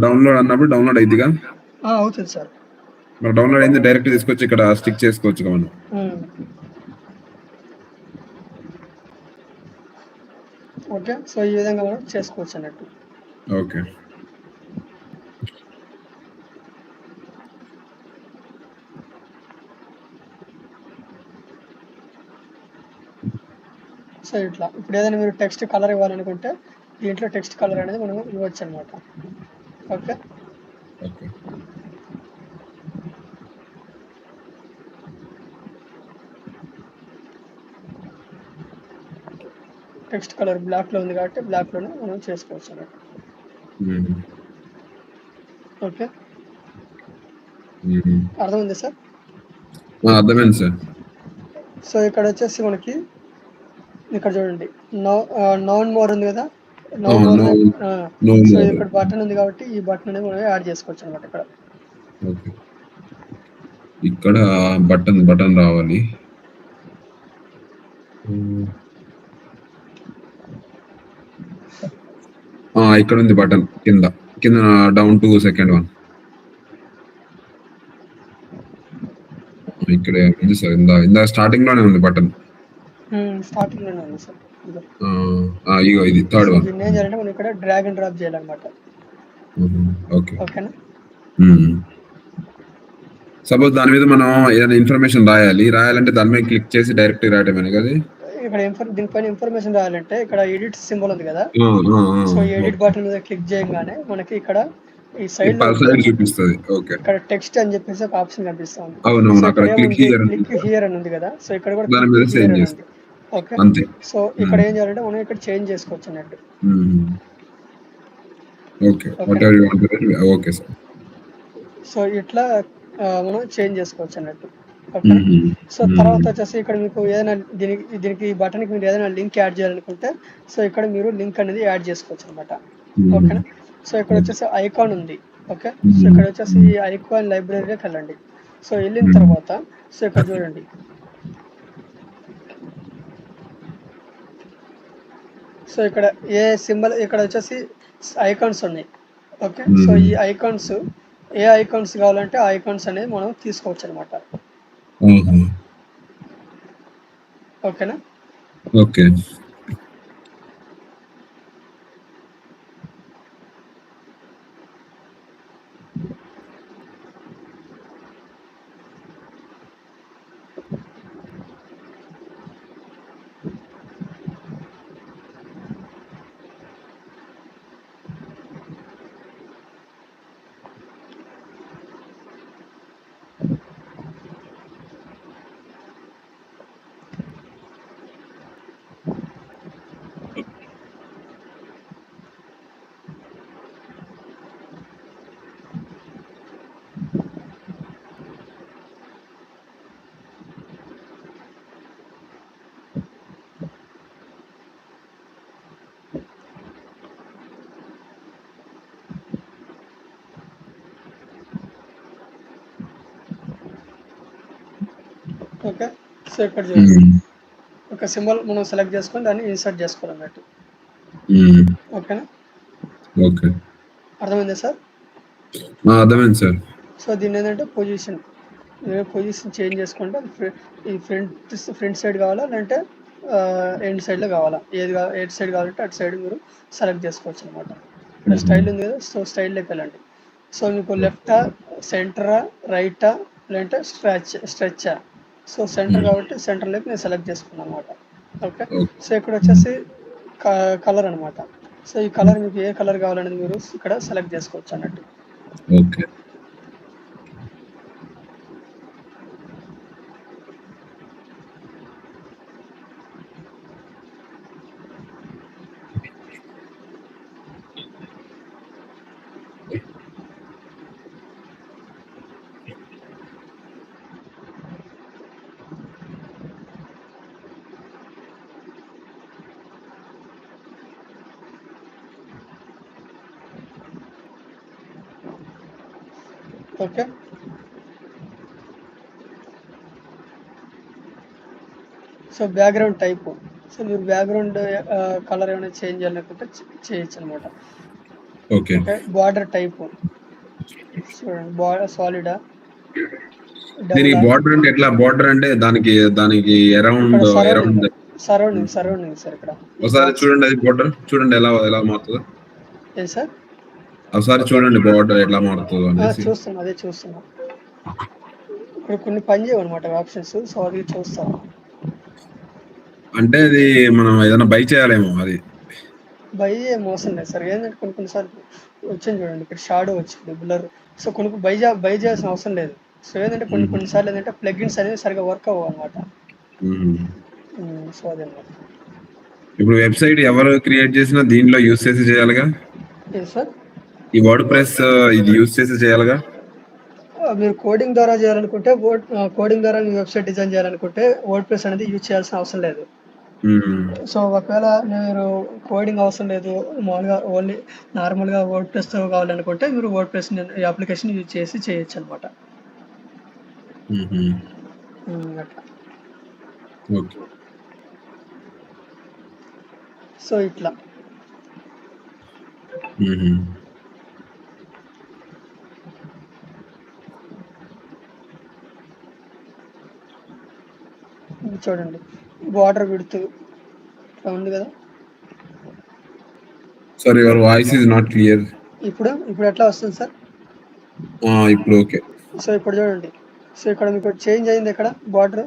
డౌన్లోడ్ అన్నప్పుడు డౌన్లోడ్ అయిద్దిగా. అవుతుంది సార్. మరి డౌన్లోడ్ అయింది డైరెక్ట్ తీసుకొచ్చి ఇక్కడ స్టిక్ చేసుకోవచ్చు మనం. ఓకే. సో ఈ విధంగా మనం చేసుకోవచ్చు అన్నట్టు. ఓకే. సో ఇట్లా ఇప్పుడు ఏదైనా మీరు టెక్స్ట్ కలర్ ఇవ్వాలనుకుంటే దీంట్లో టెక్స్ట్ కలర్ అనేది మనం ఇవ్వచ్చు అనమాట. ఓకే. టెక్స్ట్ కలర్ బ్లాక్ లో ఉంది కాబట్టి బ్లాక్ లోనే మనం చేసుకోవచ్చు అన్నట్టు. ఓకే, అర్థమైంది సార్? అర్థమైంది సార్. సో ఇక్కడ వచ్చేసి మనకి ఇక్కడ చూడండి నౌన్ మోర్ ఉంది కదా, సో ఇక్కడ బటన్ ఉంది కాబట్టి ఈ బటన్ అనేది మనం యాడ్ చేసుకోవచ్చు అనమాట. ఇక్కడ బటన్ రావాలి. ఇక్కడ ఉంది బటన్ కింద డౌన్ టు సెకండ్ వన్. ఇక్కడ ఉంది సార్, ఇందా స్టార్టింగ్ లోనే ఉంది బటన్. స్టార్టింగ్ లోనే ఉంది సార్. ఇగో ఇది థర్డ్ వన్. దీన్ని ఏం చేయాలంటే మనం ఇక్కడ డ్రాగ్ అండ్ డ్రాప్ చేయాలన్నమాట. ఓకేనా? సపోజ్ దాని మీద మనం ఏదైనా ఇన్ఫర్మేషన్ రాయాలంటే దాని మీద క్లిక్ చేసి డైరెక్ట్ రాయడమే కదా. ఇక్కడ దీనిపైన ఇన్ఫర్మేషన్ రాయాలంటే ఇక్కడ ఎడిట్ సింబల్ ఉంది కదా, సో ఎడిట్ బటన్ మీద క్లిక్ చేయగానే మనకి ఇక్కడ ఈ సైడ్ చూపిస్తుంది. ఓకే. ఇక్కడ టెక్స్ట్ అని చెప్పేసి ఒక ఆప్షన్ కనిపిస్తుంది. అవునవును, అక్కడ క్లిక్ హియర్ అని ఉంది కదా, సో ఇక్కడ కూడా దాని మీద చేంజ్ చేస్తాం. ఓకే. సో ఇక్కడ ఏం చేయాలంటే మనం ఇక్కడ చేంజ్ చేసుకోవచ్చు అన్నట్టు. Okay, whatever you want to. Okay sir. So ఇట్లా మనం చేంజ్ చేసుకోవచ్చు అన్నట్టు. ఓకే. సో తర్వాత వచ్చేసి ఇక్కడ మీకు ఏదైనా దీనికి ఈ బటన్కి మీరు ఏదైనా లింక్ యాడ్ చేయాలనుకుంటే సో ఇక్కడ మీరు లింక్ అనేది యాడ్ చేసుకోవచ్చు అనమాట. ఓకేనా. సో ఇక్కడ వచ్చేసి ఐకాన్ ఉంది. ఓకే. సో ఇక్కడ వచ్చేసి ఈ ఐకాన్ లైబ్రరీలోకి వెళ్ళండి. సో వెళ్ళిన తర్వాత సో ఇక్కడ చూడండి, సో ఇక్కడ ఏ సింబల్ ఇక్కడ వచ్చేసి ఐకాన్స్ ఉన్నాయి. ఓకే. సో ఈ ఐకాన్స్ ఏ ఐకాన్స్ కావాలంటే ఆ ఐకాన్స్ అనేది మనం తీసుకోవచ్చు అనమాట. ఓకేనా. ఓకే. ఓకే. సో ఇక్కడ చూడండి, ఒక సింబల్ మనం సెలెక్ట్ చేసుకొని దాన్ని ఇన్సర్ట్ చేసుకోవాలన్నట్టు. ఓకేనా. ఓకే. అర్థమైందా సార్? అర్థమైంది సార్. సో దీన్ని ఏంటంటే పొజిషన్ చేంజ్ చేసుకుంటే ఈ ఫ్రంట్ సైడ్ కావాలా లేదంటే ఎండ్ సైడ్లో కావాలా, ఎటు సైడ్ కావాలంటే అటు సైడ్ మీరు సెలెక్ట్ చేసుకోవచ్చు అనమాట. ఇక్కడ స్టైల్ ఉంది కదా, సో స్టైల్లోకి వెళ్ళండి. సో మీకు లెఫ్టా, సెంటరా, రైటా లేదంటే స్ట్రెచ్చా. సో సెంటర్ కాబట్టి సెంటర్లోకి నేను సెలెక్ట్ చేసుకున్నాను అనమాట. ఓకే. సో ఇక్కడ వచ్చేసి కలర్ అనమాట. సో ఈ కలర్ మీకు ఏ కలర్ కావాలనేది మీరు ఇక్కడ సెలెక్ట్ చేసుకోవచ్చు అన్నట్టు. Okay. Okay. So background type, so మీరు బ్యాక్గ్రౌండ్ కలర్ ఏమైనా చేంజ్ చేయాలనుకుంటే చేయొచ్చు అనమాట. ఓకే. బార్డర్ టైప్ చూడండి, సాలిడా, దీనికి బార్డర్ అంటే ఎట్లా? బార్డర్ అంటే దానికి అరౌండ్ సరౌండింగ్ సార్. ఇక్కడ ఒకసారి చూడండి, అది బార్డర్ చూడండి ఎలా మారుతుందో. ఏ సార్? ఒకసారి చూడండి బార్డర్ ఎట్లా మారుతుందో. చూస్తున్నా. ఇక్కడ కొన్ని పని చేయమన్నమాట ఆప్షన్స్, సో అది చూస్తాం. అంటే అది మనం ఏదైనా బై చేయాలేమో. అది బై మోసం లేదు సార్. ఏంటంటే కొన్నిసార్లు వచ్చింది చూడండి, ఇక్కడ షాడో వచ్చింది, బ్లర్. సో కొన్ని బై చేయాల్సిన అవసరం లేదు. సో ఏంటంటే కొన్నిసార్లు ఏంటంటే ప్లగిన్స్ అనేది సరిగా వర్క్ అవ్వవు అనమాట. సో అదనమాట. ఇప్పుడు వెబ్సైట్ ఎవరు క్రియేట్ చేసినా దీనిలో యూస్ చేసి చేయాలిగా సార్. ఈ వర్డ్ ప్రెస్ ఇది యూస్ చేసి చేయాలిగా. మీరు కోడింగ్ ద్వారా చేయాలనుకుంటే కోడింగ్ ద్వారా మీ వెబ్సైట్ డిజైన్ చేయాలనుకుంటే వర్డ్ ప్రెస్ అనేది యూజ్ చేయాల్సిన అవసరం లేదు. సో ఒకవేళ మీరు కోడింగ్ అవసరం లేదు, మామూలుగా ఓన్లీ నార్మల్గా వర్డ్ ప్రెస్ కావాలనుకుంటే మీరు వర్డ్ ప్రెస్ అప్లికేషన్ యూజ్ చేసి చేయొచ్చు అనమాట. అట్లా. సో ఇట్లా చూడండి, బార్డర్ విడ్త్ ఉంది కదా. Sir your voice is not clear. ఇప్పుడు ఎట్లా వస్తుంది సార్? ఇప్పుడు ఓకే. సో ఇప్పుడు చూడండి, సో ఇక్కడ మీకు చేంజ్ అయింది. ఇక్కడ బార్డర్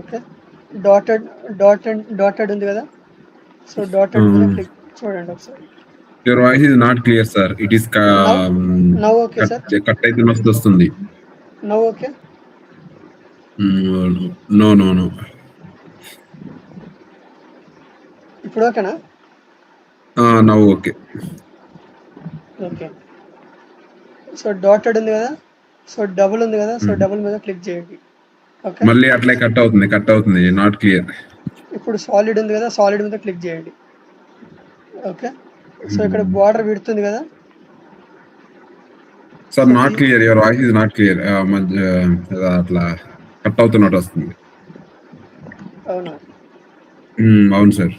ఓకే, డాటెడ్ ఉంది కదా. సో డాటెడ్ చూడండి ఒకసారి. Your voice is not clear sir. It is now okay sir. Cut అయితే వస్తుంది. Now okay. నో. ఇప్పుడు ఓకేనా? Now okay. Okay. So dotted ఉంది కదా, సో డబుల్ ఉంది కదా, సో డబుల్ మీద క్లిక్ చేయండి. ఓకే, మళ్ళీ అట్లే కట్ అవుతుంది నాట్ క్లియర్. ఇప్పుడు సాలిడ్ ఉంది కదా, సాలిడ్ మీద క్లిక్ చేయండి. ఓకే, సో ఇక్కడ బార్డర్ విడుతుంది కదా sir, not clear, your voice is not clear, అట్లా కట్ అవుతున్నట్టు వస్తుంది. అవునా? అవును సార్.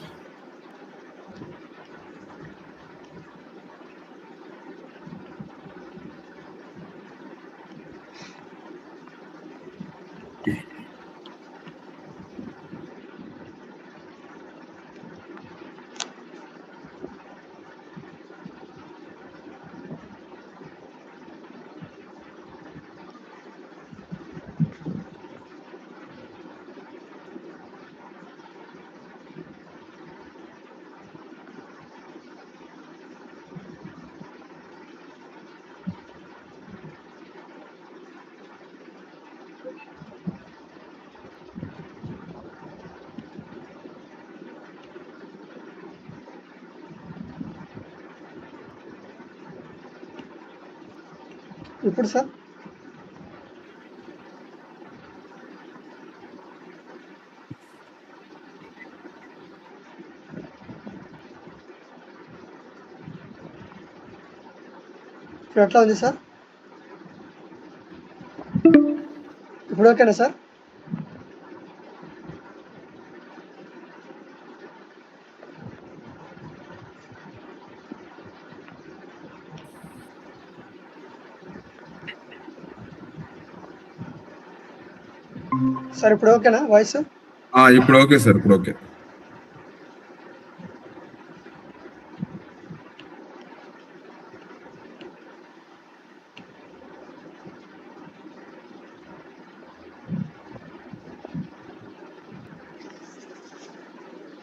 ఇప్పుడు సార్ ఇప్పుడు ఎట్లా ఉంది సార్? ఇప్పుడు ఓకేనా సార్? సార్ ఇప్పుడు ఓకేనా వాయిస్? ఇప్పుడు ఓకే సార్, ఇప్పుడు ఓకే.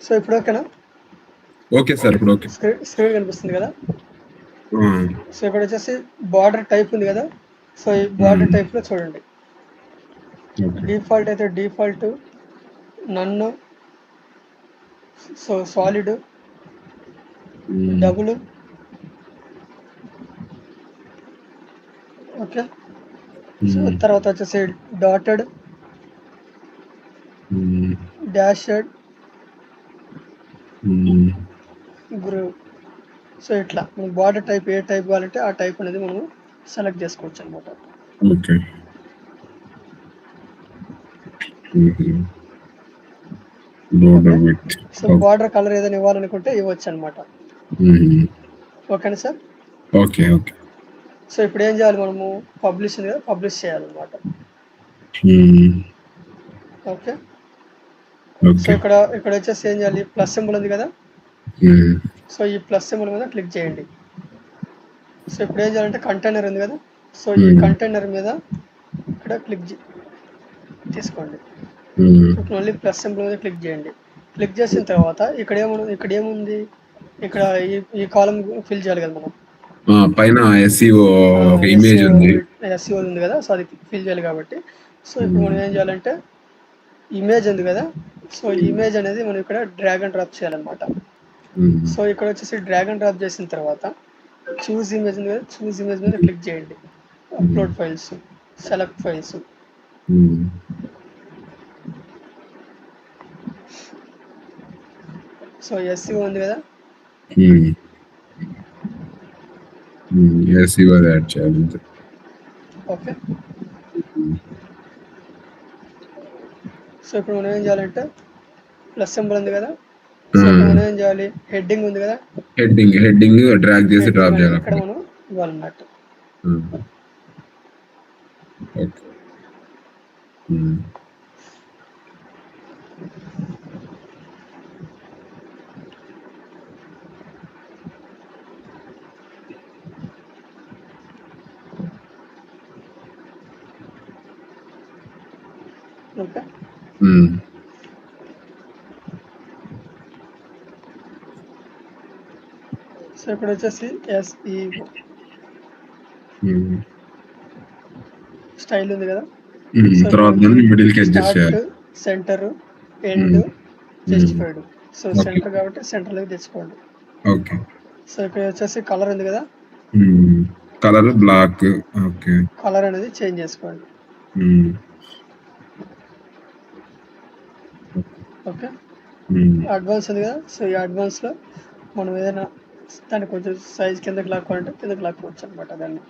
సో ఇప్పుడు ఓకేనా? ఓకే సార్, ఇప్పుడు ఓకే. స్క్రీన్ కనిపిస్తుంది కదా? సో ఇక్కడ వచ్చేసి బార్డర్ టైప్ ఉంది కదా, సో ఈ బార్డర్ టైప్లో చూడండి. డిఫాల్ట్ అయితే డిఫాల్ట్, నన్ను, so solid, double. Okay, so తర్వాత వచ్చేసి డాటెడ్, డాషెడ్, గ్రూవ్. సో ఇట్లా మనం బార్డర్ టైప్ ఏ టైప్ కావాలంటే ఆ టైప్ అనేది మనం సెలెక్ట్ చేసుకోవచ్చు అనమాట. ఓకే. సో బార్డర్ కలర్ ఏదైనా ఇవ్వాలనుకుంటే ఇవ్వచ్చు అనమాట. ఓకేనా సార్? Okay okay. సో ఇప్పుడు ఏం చేయాలి, మనము పబ్లిష్ ఉంది కదా, పబ్లిష్ చేయాలన్నమాట. ఓకే, సో ఇక్కడ వచ్చేసి ఏం చేయాలి, ప్లస్ సింబల్ ఉంది కదా, సో ఈ ప్లస్ సింబల్ మీద క్లిక్ చేయండి. సో ఇప్పుడు ఏం చేయాలంటే కంటైనర్ ఉంది కదా, సో ఈ కంటైనర్ మీద ఇక్కడ క్లిక్ తీసుకోండి. మళ్ళీ ప్లస్ సింబల్ మీద క్లిక్ చేయండి. క్లిక్ చేసిన తర్వాత ఇక్కడ ఏముంది, ఇక్కడ ఈ కాలం ఫిల్ చేయాలి కదా మనం. పైన ఎస్ఈఓ ఇమేజ్ ఉంది, ఎస్ఈఓ ఉంది కదా, సో అది ఫిల్ చేయాలి కాబట్టి. సో ఇప్పుడు మనం ఏం చేయాలంటే ఇమేజ్ ఉంది కదా, సో ఇమేజ్ అనేది మనం ఇక్కడ డ్రాగ్ అండ్ డ్రాప్ చేయాలన్నమాట. సో ఇక్కడ వచ్చేసి డ్రాగ్ అండ్ డ్రాప్ చేసిన తర్వాత చూస్ ఇమేజ్ ఉంది కదా, చూస్ ఇమేజ్ మీద క్లిక్ చేయండి. Upload files, select files. So SEO ఉంది కదా, ఎస్ఈఓ యాడ్ చేయాలి. ఓకే, సో ఇప్పుడు మనం ఏం చేయాలంటే ప్లస్ సింబల్ ఉంది కదా, సో మనం ఏం చేయాలి, హెడ్డింగ్ ఉంది కదా, హెడ్డింగ్ డ్రాగ్ చేసి డ్రాప్ చేయాలి. ఇక్కడ మనం ఇవ్వాలన్నట్టు. ఓకే. ఓకే, సో ఇక్కడ వచ్చేసి ఎస్ఈఓ స్టైల్ ఉంది కదా, start, centre, end, justified. So centre కాబట్టి సెంటర్ లోకి తెచ్చుకోండి. ఓకే. సో ఇక్కడ వచ్చేసి కలర్ ఉంది కదా, కలర్ బ్లాక్. ఓకే. కలర్ అనేది చేంజ్ చేసుకోండి. ఓకే. అడ్వాన్స్ ఉంది కదా, సో ఈ అడ్వాన్స్లో మనం ఏదైనా దాన్ని కొంచెం సైజ్ కిందకి లాక్కోవాలంటే కిందకి లాక్కోవచ్చు అనమాట దాన్ని.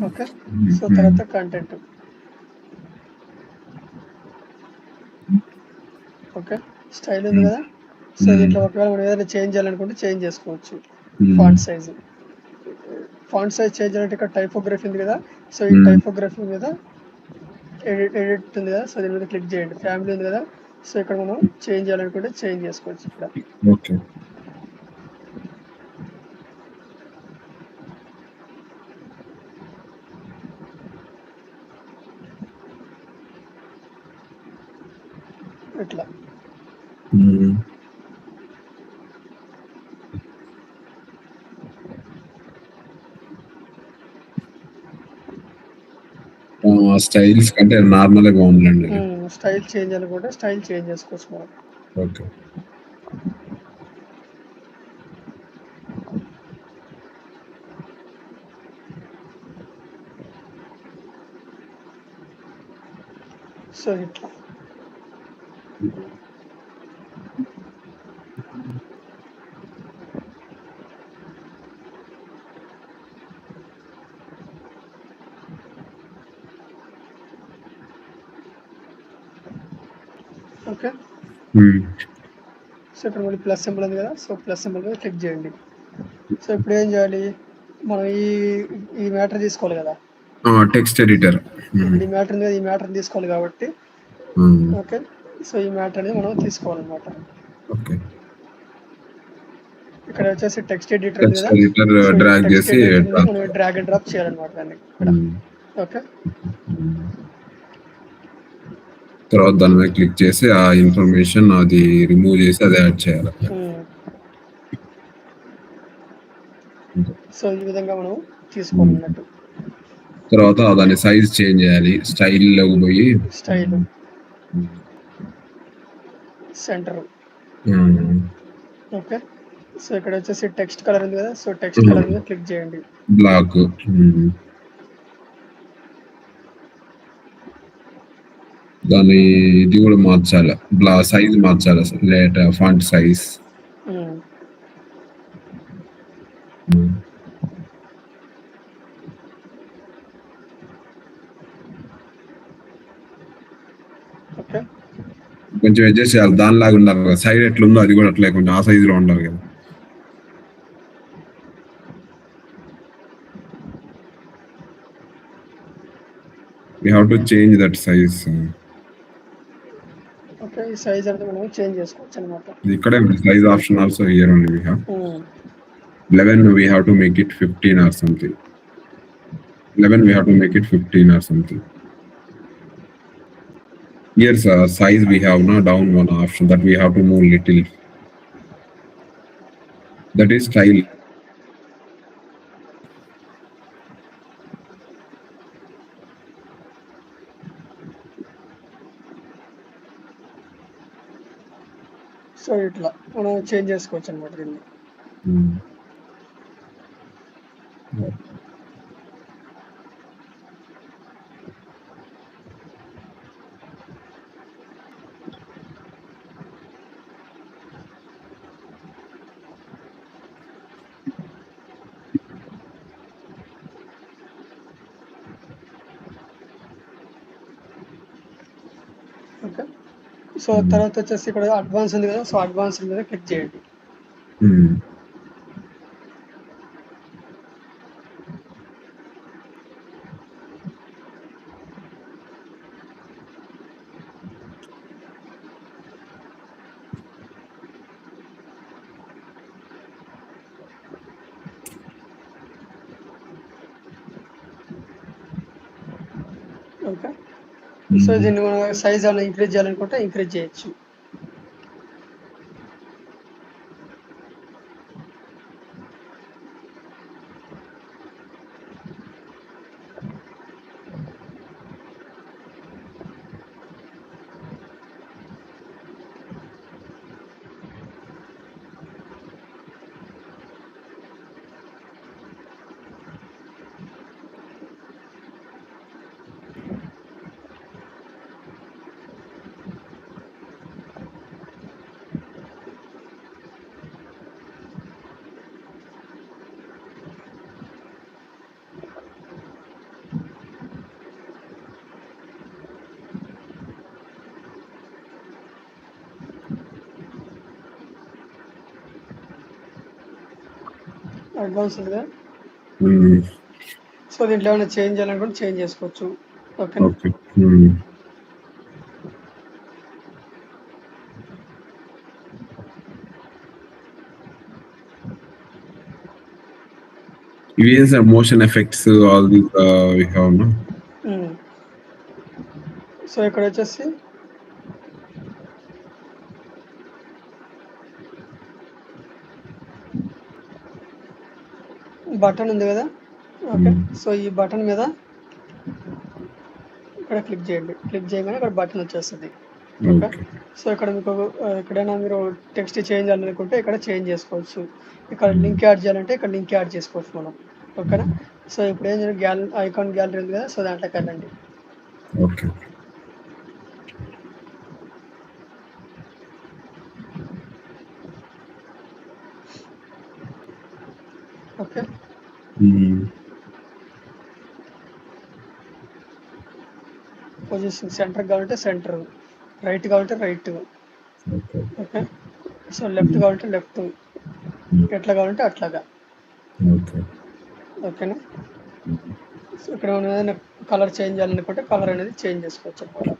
ఓకే. సో తర్వాత కంటెంట్. ఓకే. స్టైల్ ఉంది కదా, సో దీంట్లో ఒకవేళ మనం ఏదైనా చేంజ్ చేయాలనుకుంటే చేంజ్ చేసుకోవచ్చు. ఫాంట్ సైజ్ చేంజ్ చేయాలంటే ఇక్కడ టైపోగ్రఫీ ఉంది కదా, సో ఈ టైపోగ్రఫీ మీద ఎడిట్ ఉంది కదా, సో దీని మీద క్లిక్ చేయండి. ఫ్యామిలీ ఉంది కదా, సో ఇక్కడ మనం చేంజ్ చేయాలనుకుంటే చేంజ్ చేసుకోవచ్చు ఇక్కడ. ఓకే. ఇట్లా స్టైల్స్ కంటే నార్మల్ బాగుందండి. స్టైల్ చేంజ్ అనుకుంటే స్టైల్ చేంజ్ చేసుకోవచ్చు మనం. ఓకే. సో ఇట్లా ఓకే. సో ఇక్కడ మళ్ళీ ప్లస్ సింబల్ ఉంది కదా, సో ప్లస్ సింబల్ మీద క్లిక్ చేయండి. సో ఇప్పుడు ఏం చేయాలి, మనం ఈ మ్యాటర్ తీసుకోవాలి కదా, టెక్స్ట్ ఎడిటర్. ఈ మ్యాటర్ ఉంది కదా, ఈ మ్యాటర్ తీసుకోవాలి కాబట్టి ఓకే. సో ఈ మ్యాటర్ అనేది మనం తీసుకోవాలన్నమాట. ఓకే. ఇక్కడ వచ్చేసి టెక్స్ట్ ఎడిటర్ ఉంది కదా, డ్రాగ్ చేసి మనం డ్రాగ్ అండ్ డ్రాప్ చేయాలన్నమాట దాన్ని ఇక్కడ. ఓకే. తర్వాత దాని మీద క్లిక్ చేసి ఆ ఇన్ఫర్మేషన్ అది రిమూవ్ చేసి అది యాడ్ చేయాలి. సో ఈ విధంగా మనం తీసుకోవాలన్నట్టు. తర్వాత దాని సైజ్ చేంజ్ చేయాలి. స్టైల్లోకి పోయి స్టైల్ సెంటర్. ఓకే. సో ఇక్కడ వచ్చేసి టెక్స్ట్ కలర్ ఉంది కదా, సో టెక్స్ట్ కలర్ మీద క్లిక్ చేయండి. బ్లాక్. దాని ఇది కూడా మార్చాలి, సైజ్ మార్చాలి, ఫాంట్ సైజ్. ఓకే. కొంచెం అడ్జస్ట్ చేయాలి, దానిలాగా ఉండాలి కదా, సైడ్ ఎట్లుందో అది కూడా అట్లే కొంచెం ఆ సైజులో ఉండాలి కదా. We have to change that size. Okay, size అంటే మనం చేంజ్ చేసుకోవచ్చు అన్నమాట. ఇక్కడే size option also here only we have. 11 we have to make it 15 or something. 11 we have to make it 15 or something. Here's size we have now down one option that we have to move little. That is style. So ఇట్లా మనం change చేసుకోవచ్చు అన్నమాట దీన్ని. Okay. So తర్వాత వచ్చేసి ఇక్కడ advance ఉంది కదా, సో అడ్వాన్స్ మీద క్లిక్ చేయండి. ఓకే. సో దీన్ని మనం సైజ్ అలా ఇంక్రీజ్ చేయాలనుకుంటే ఇంక్రీజ్ చేయొచ్చు. అడ్వాన్స్ ఉందిగా. ఉమ్, సో దీంట్లో ఏమైనా చేంజ్ చేయాలనుకుంటే చేంజ్ చేసుకోవచ్చు. ఓకేనా. ఓకే. ఉమ్. ఇవి ఏం sir motion effects all these we have no. So ఇక్కడ వచ్చేసి బటన్ ఉంది కదా. ఓకే. సో ఈ బటన్ మీద ఇక్కడ క్లిక్ చేయండి. క్లిక్ చేయగానే ఇక్కడ బటన్ వచ్చేస్తుంది. ఓకే. ఓకే. సో ఇక్కడ మీకు ఎక్కడైనా మీరు టెక్స్ట్ చేంజ్ చేయాలనుకుంటే ఇక్కడ చేంజ్ చేసుకోవచ్చు. ఇక్కడ లింక్ యాడ్ చేయాలంటే ఇక్కడ లింక్ యాడ్ చేసుకోవచ్చు మనం. ఓకేనా. సో ఇప్పుడు ఏం చేయాలి, ఐకాన్ గ్యాలరీ ఉంది కదా, సో దాంట్లోకి వెళ్ళండి. ఓకే. ఓకే. పొజిషన్ సెంటర్ కావాలంటే సెంటర్, రైట్ కావాలంటే రైట్. ఓకే. సో లెఫ్ట్ కావాలంటే లెఫ్ట్, ఎట్లా కావాలంటే అట్లాగా. ఓకేనా. సో ఇక్కడ మనం ఏదైనా కలర్ చేంజ్ చేయాలనుకుంటే కలర్ అనేది చేంజ్ చేసుకోవచ్చు అన్నమాట.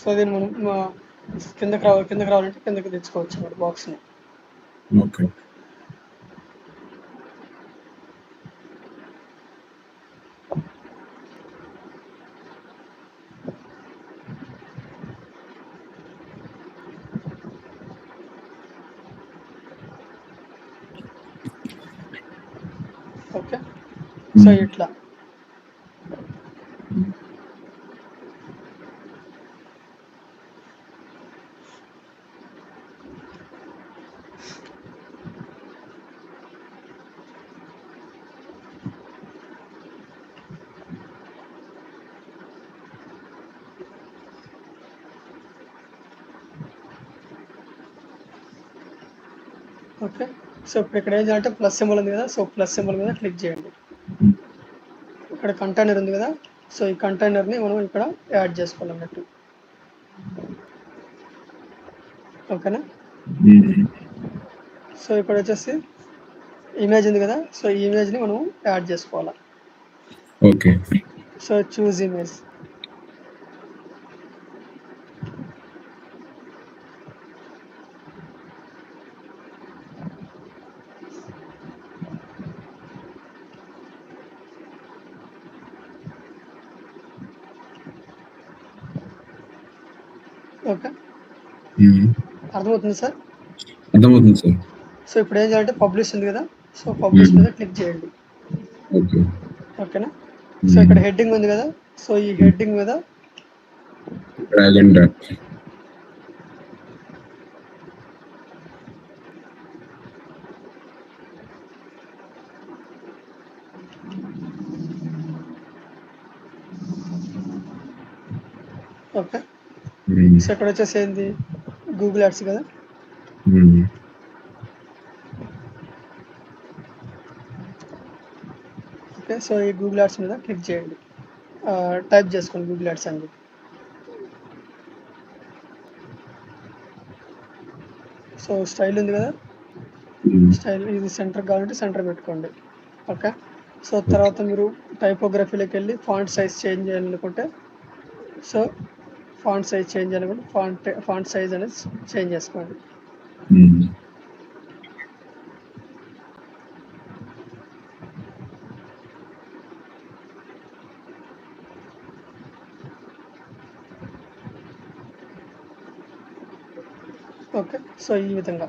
సో దీన్ని మనం కిందకి రావాలంటే కిందకి తెచ్చుకోవచ్చు అన్నమాట బాక్స్ని. ఓకే. ఓకే. సో ఇట్లా ఓకే. సో ఇప్పుడు ఇక్కడ ఏం చేయాలంటే ప్లస్ సింబల్ ఉంది కదా, సో ప్లస్ సింబల్ మీద క్లిక్ చేయండి. ఇక్కడ కంటైనర్ ఉంది కదా, సో ఈ కంటైనర్ని మనం ఇక్కడ యాడ్ చేసుకోవాలన్నట్టు. ఓకేనా. సో ఇక్కడ వచ్చేసి ఇమేజ్ ఉంది కదా, సో ఈ ఇమేజ్ని మనం యాడ్ చేసుకోవాలి. Okay. So choose image. Okay. అర్థమవుతుంది సార్. అర్థమవుతుంది సార్. సో ఇప్పుడు ఏం చేయాలంటే పబ్లిష్ ఉంది కదా, సో పబ్లిష్ మీద క్లిక్ చేయండి. ఓకే. ఓకేనా. సో ఇక్కడ హెడ్డింగ్ ఉంది కదా, సో ఈ హెడ్డింగ్ మీద drag and drop. Okay. So ఇక్కడ వచ్చేసి ఏంది గూగుల్ యాడ్స్ కదా. ఓకే. సో ఈ గూగుల్ యాడ్స్ మీద క్లిక్ చేయండి, టైప్ చేసుకోండి గూగుల్ యాడ్స్ అని. సో స్టైల్ ఉంది కదా, స్టైల్ ఇది సెంటర్ కావాలంటే సెంటర్ పెట్టుకోండి. ఓకే. సో తర్వాత మీరు టైపోగ్రఫీలోకి వెళ్ళి ఫాంట్ సైజ్ చేంజ్ చేయాలనుకుంటే, సో ఫాంట్ సైజ్ చేంజ్ చేయాలనుకుంటే ఫాంట్ సైజ్ అనేది చేంజ్ చేసుకోండి. ఓకే. సో ఈ విధంగా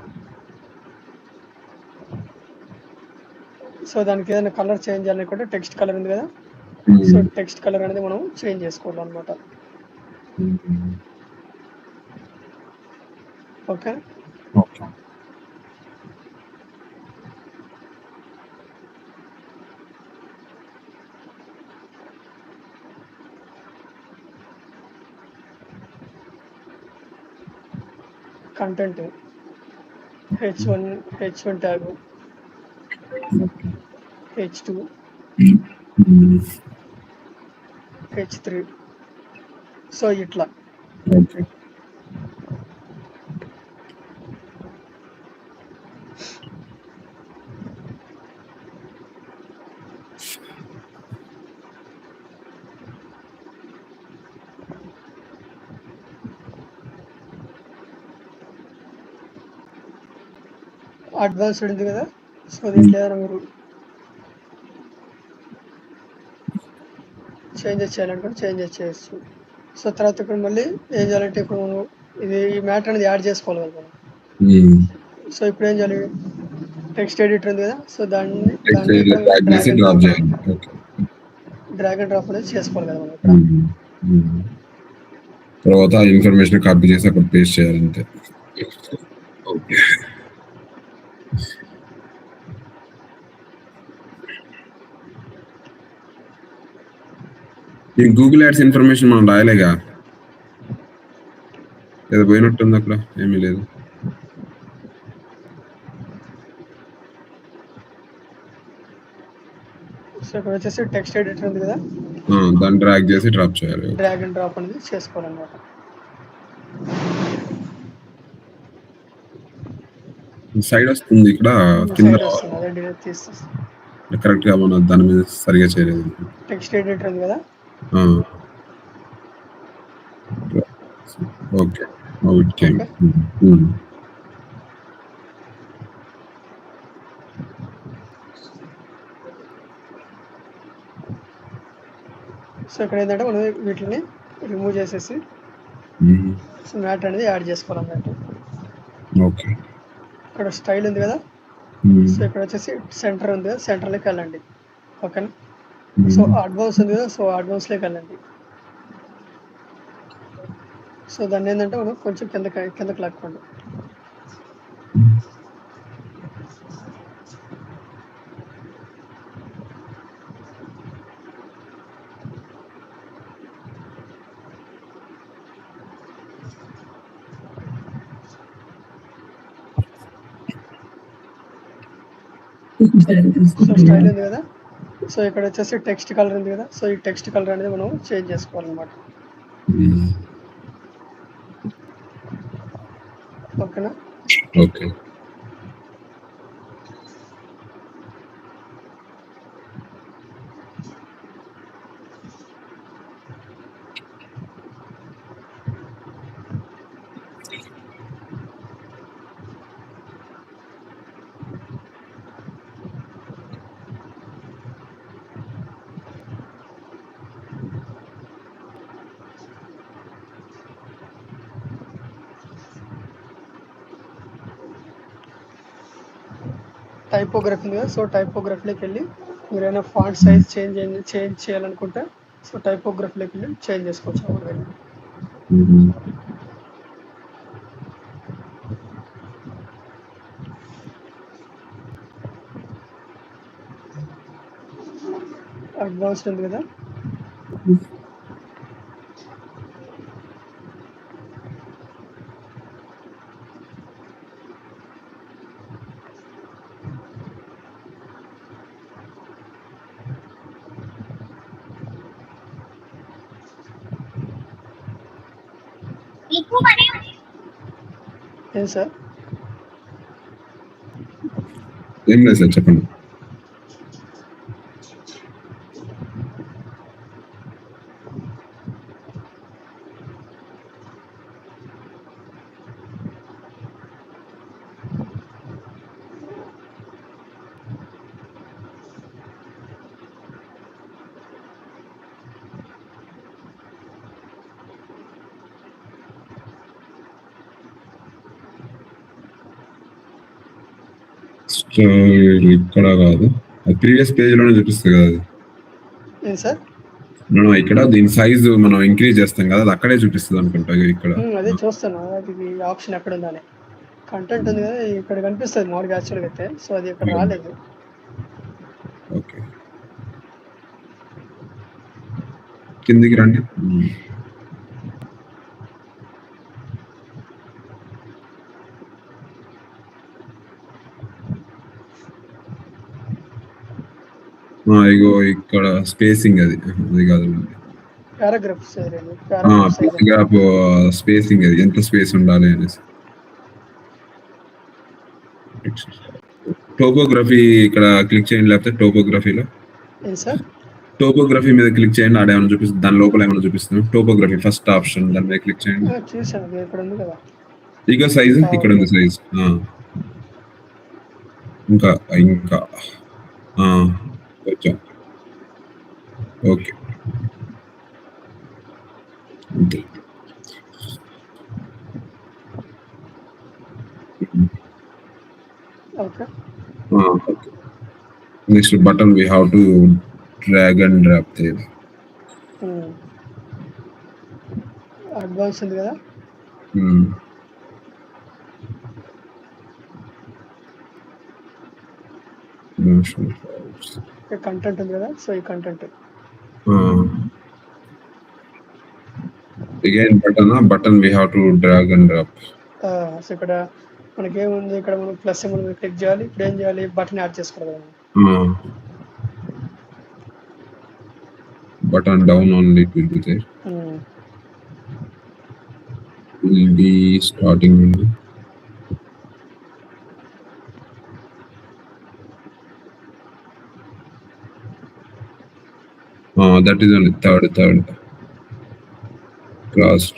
సో దానికి ఏదైనా కలర్ చేంజ్ చేయాలనుకుంటే టెక్స్ట్ కలర్ ఉంది కదా, సో టెక్స్ట్ కలర్ అనేది మనం చేంజ్ చేసుకోవాలన్నమాట. Okay. Content H1 tag, H2, H3, so ఇట్లా. అడ్వాన్స్డ్ ఉంది కదా, సో దీంట్లో ఏదైనా మీరు చేంజెస్ చేయాలనుకుంటే చేంజెస్ చేయొచ్చు. సో తర్వాత ఇక్కడ మళ్ళీ ఏం చేయాలంటే ఇప్పుడు మనం ఈ మ్యాటర్ అనేది యాడ్ చేసుకోవాలి కదా మనం. సో ఇప్పుడు ఏం చేయాలి, టెక్స్ట్ ఎడిటర్ ఉంది కదా, సో దాన్ని డ్రాగ్ అండ్ డ్రాప్ అనేది చేసుకోవాలి కదా మనం ఇక్కడ. తర్వాత ఇన్ఫర్మేషన్ కాపీ చేసి అక్కడ పేస్ట్ చేయాలంటే. ఈ గూగుల్ యాడ్స్ ఇన్ఫర్మేషన్ మనం రాయలేగా, ఏదో పోయినట్టుంది అక్కడ, ఏమీ లేదు. సో ఇక్కడ వచ్చేసి టెక్స్ట్ ఎడిటర్ ఉంది కదా, దాన్ని డ్రాగ్ చేసి డ్రాప్ చేయాలి. డ్రాగ్ అండ్ డ్రాప్ అనేది చేసుకోవాలన్నమాట. సైడ్ వస్తుంది ఇక్కడ కింద, అదే డిలీట్ చేసేసి కరెక్ట్ గా మనం దాని మీద సరిగా చేయలేదు. టెక్స్ట్ ఎడిటర్ ఉంది కదా, ఓకే. సో ఇక్కడ ఏంటంటే మనం వీటిని రిమూవ్ చేసేసి సో మ్యాట్ అనేది యాడ్ చేసుకోవాలన్నట్టు. ఓకే. ఇక్కడ స్టైల్ ఉంది కదా, సో ఇక్కడ వచ్చేసి సెంటర్ ఉంది కదా, సెంటర్లోకి వెళ్ళండి. ఓకేనా. సో అడ్వాన్స్ ఉంది కదా, సో అడ్వాన్స్లోకి వెళ్ళండి. సో దాన్ని ఏంటంటే మనం కొంచెం కిందకి లాక్కోండి. సో స్టైల్ ఉంది కదా, సో ఇక్కడ వచ్చేసి టెక్స్ట్ కలర్ ఉంది కదా, సో ఈ టెక్స్ట్ కలర్ అనేది మనం చేంజ్ చేసుకోవాలన్నమాట. ఓకేనా. ఓకే. టైపోగ్రఫీ ఉంది కదా, సో టైపోగ్రఫీలోకి వెళ్ళి మీరు ఏమైనా ఫాంట్ సైజ్ చేంజ్ చేయాలనుకుంటే సో టైపోగ్రఫీలోకి వెళ్ళి చేంజ్ చేసుకోవచ్చు. అడ్వాన్స్డ్ ఉంది కదా, ఏం సార్? ఏం లేదు సార్, చెప్పండి. ఇక్కడ కాదు, ప్రీవియస్ పేజ్ లోనే చూపిస్తుంది కదా అది. ఏంటి సార్? మనం ఇక్కడ దీని సైజు మనం ఇంక్రీజ్ చేస్తాం కదా, అది అక్కడే చూపిస్తుంది అనుకుంటా ఇక్కడ. అదే చూస్తాను, అది ఆప్షన్ ఎక్కడ ఉందని. కంటెంట్ ఉంది కదా ఇక్కడ కనిపిస్తుంది మామూలుగా యాక్చువల్గా అయితే, సో అది ఇక్కడ రాలేదు. ఓకే, కిందికి రండి. ఇగో ఇక్కడ స్పేసింగ్ అది కాదు, పారాగ్రాఫ్ స్పేసింగ్ అది ఎంత స్పేస్ ఉండాలి అనేసి. టోపోగ్రఫీ ఇక్కడ క్లిక్ చేయండి, లేకపోతే టోపోగ్రఫీలో టోపోగ్రఫీ మీద క్లిక్ చేయండి. ఆడ ఏమైనా చూపిస్తుంది, దాని లోపల ఏమైనా చూపిస్తుంది. టోపోగ్రఫీ ఫస్ట్ ఆప్షన్, దాని మీద క్లిక్ చేయండి. ఇక సైజు ఇక్కడ ఉంది, సైజ్ ఇంకా ఇంకా కొంచెం ఓకే అంతే. Next button we have to drag and drop there. Advance ఉంది కదా. కంటెంట్ ఉంది కదా, సో ఈ content again button we have to drag and drop. So ఇక్కడ మనకి ఏముంది, ఇక్కడ మనం ప్లస్ సింబల్ మీద క్లిక్ చేయాలి. ఇప్పుడు ఏం చేయాలి, బటన్ యాడ్ చేసుకోవాలి. Button down only it will be there. Will be starting only. That is only third crossed.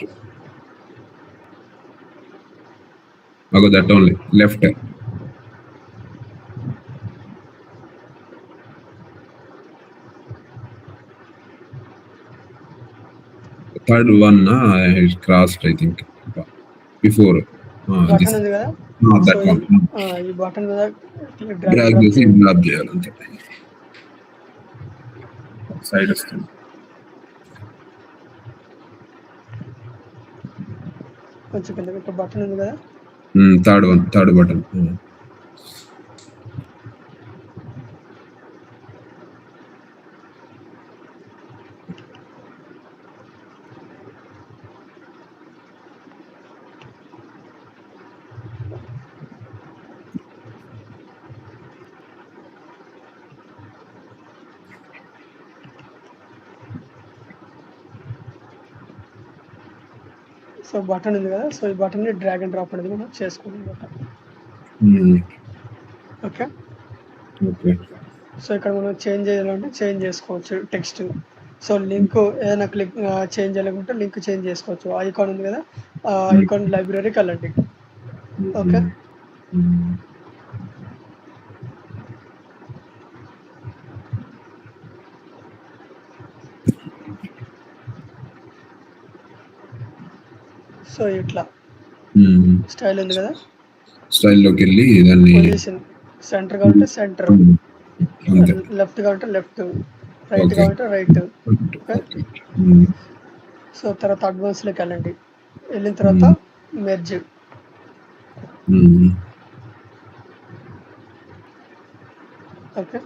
Ago that only left. Third one is crossed, I think, before. Button ఉంది కదా, that one. ఈ button మీద drag చేసి drop చేయాలి అంతే. Side వస్తుంది. కొంచెం కింద ఇక్కడ బటన్ ఉంది కదా, థర్డ్ బటన్. సో బటన్ ఉంది కదా, సో ఈ బటన్ ని డ్రాగ్ అండ్ డ్రాప్ అనేది మనం చేసుకోవాలి. ఓకే, సో ఇక్కడ మనం చేంజ్ చేయాలంటే చేంజ్ చేసుకోవచ్చు టెక్స్ట్. సో లింక్ ఏదైనా క్లిక్ చేంజ్ చేయాలనుకుంటే లింక్ చేంజ్ చేసుకోవచ్చు. ఐకాన్ ఉంది కదా, ఐకాన్ లైబ్రరీకి వెళ్ళండి. ఓకే, సో ఇట్లా స్టైల్ ఉంది కదా, స్టైల్లోకి వెళ్ళి దాన్ని పొజిషన్ సెంటర్ కావాలంటే సెంటర్, లెఫ్ట్ కావాలంటే లెఫ్ట్, రైట్ కావాలంటే రైట్. సో తర్వాత అడ్వాన్స్లోకి వెళ్ళండి. వెళ్ళిన తర్వాత మెర్జ్. ఓకే,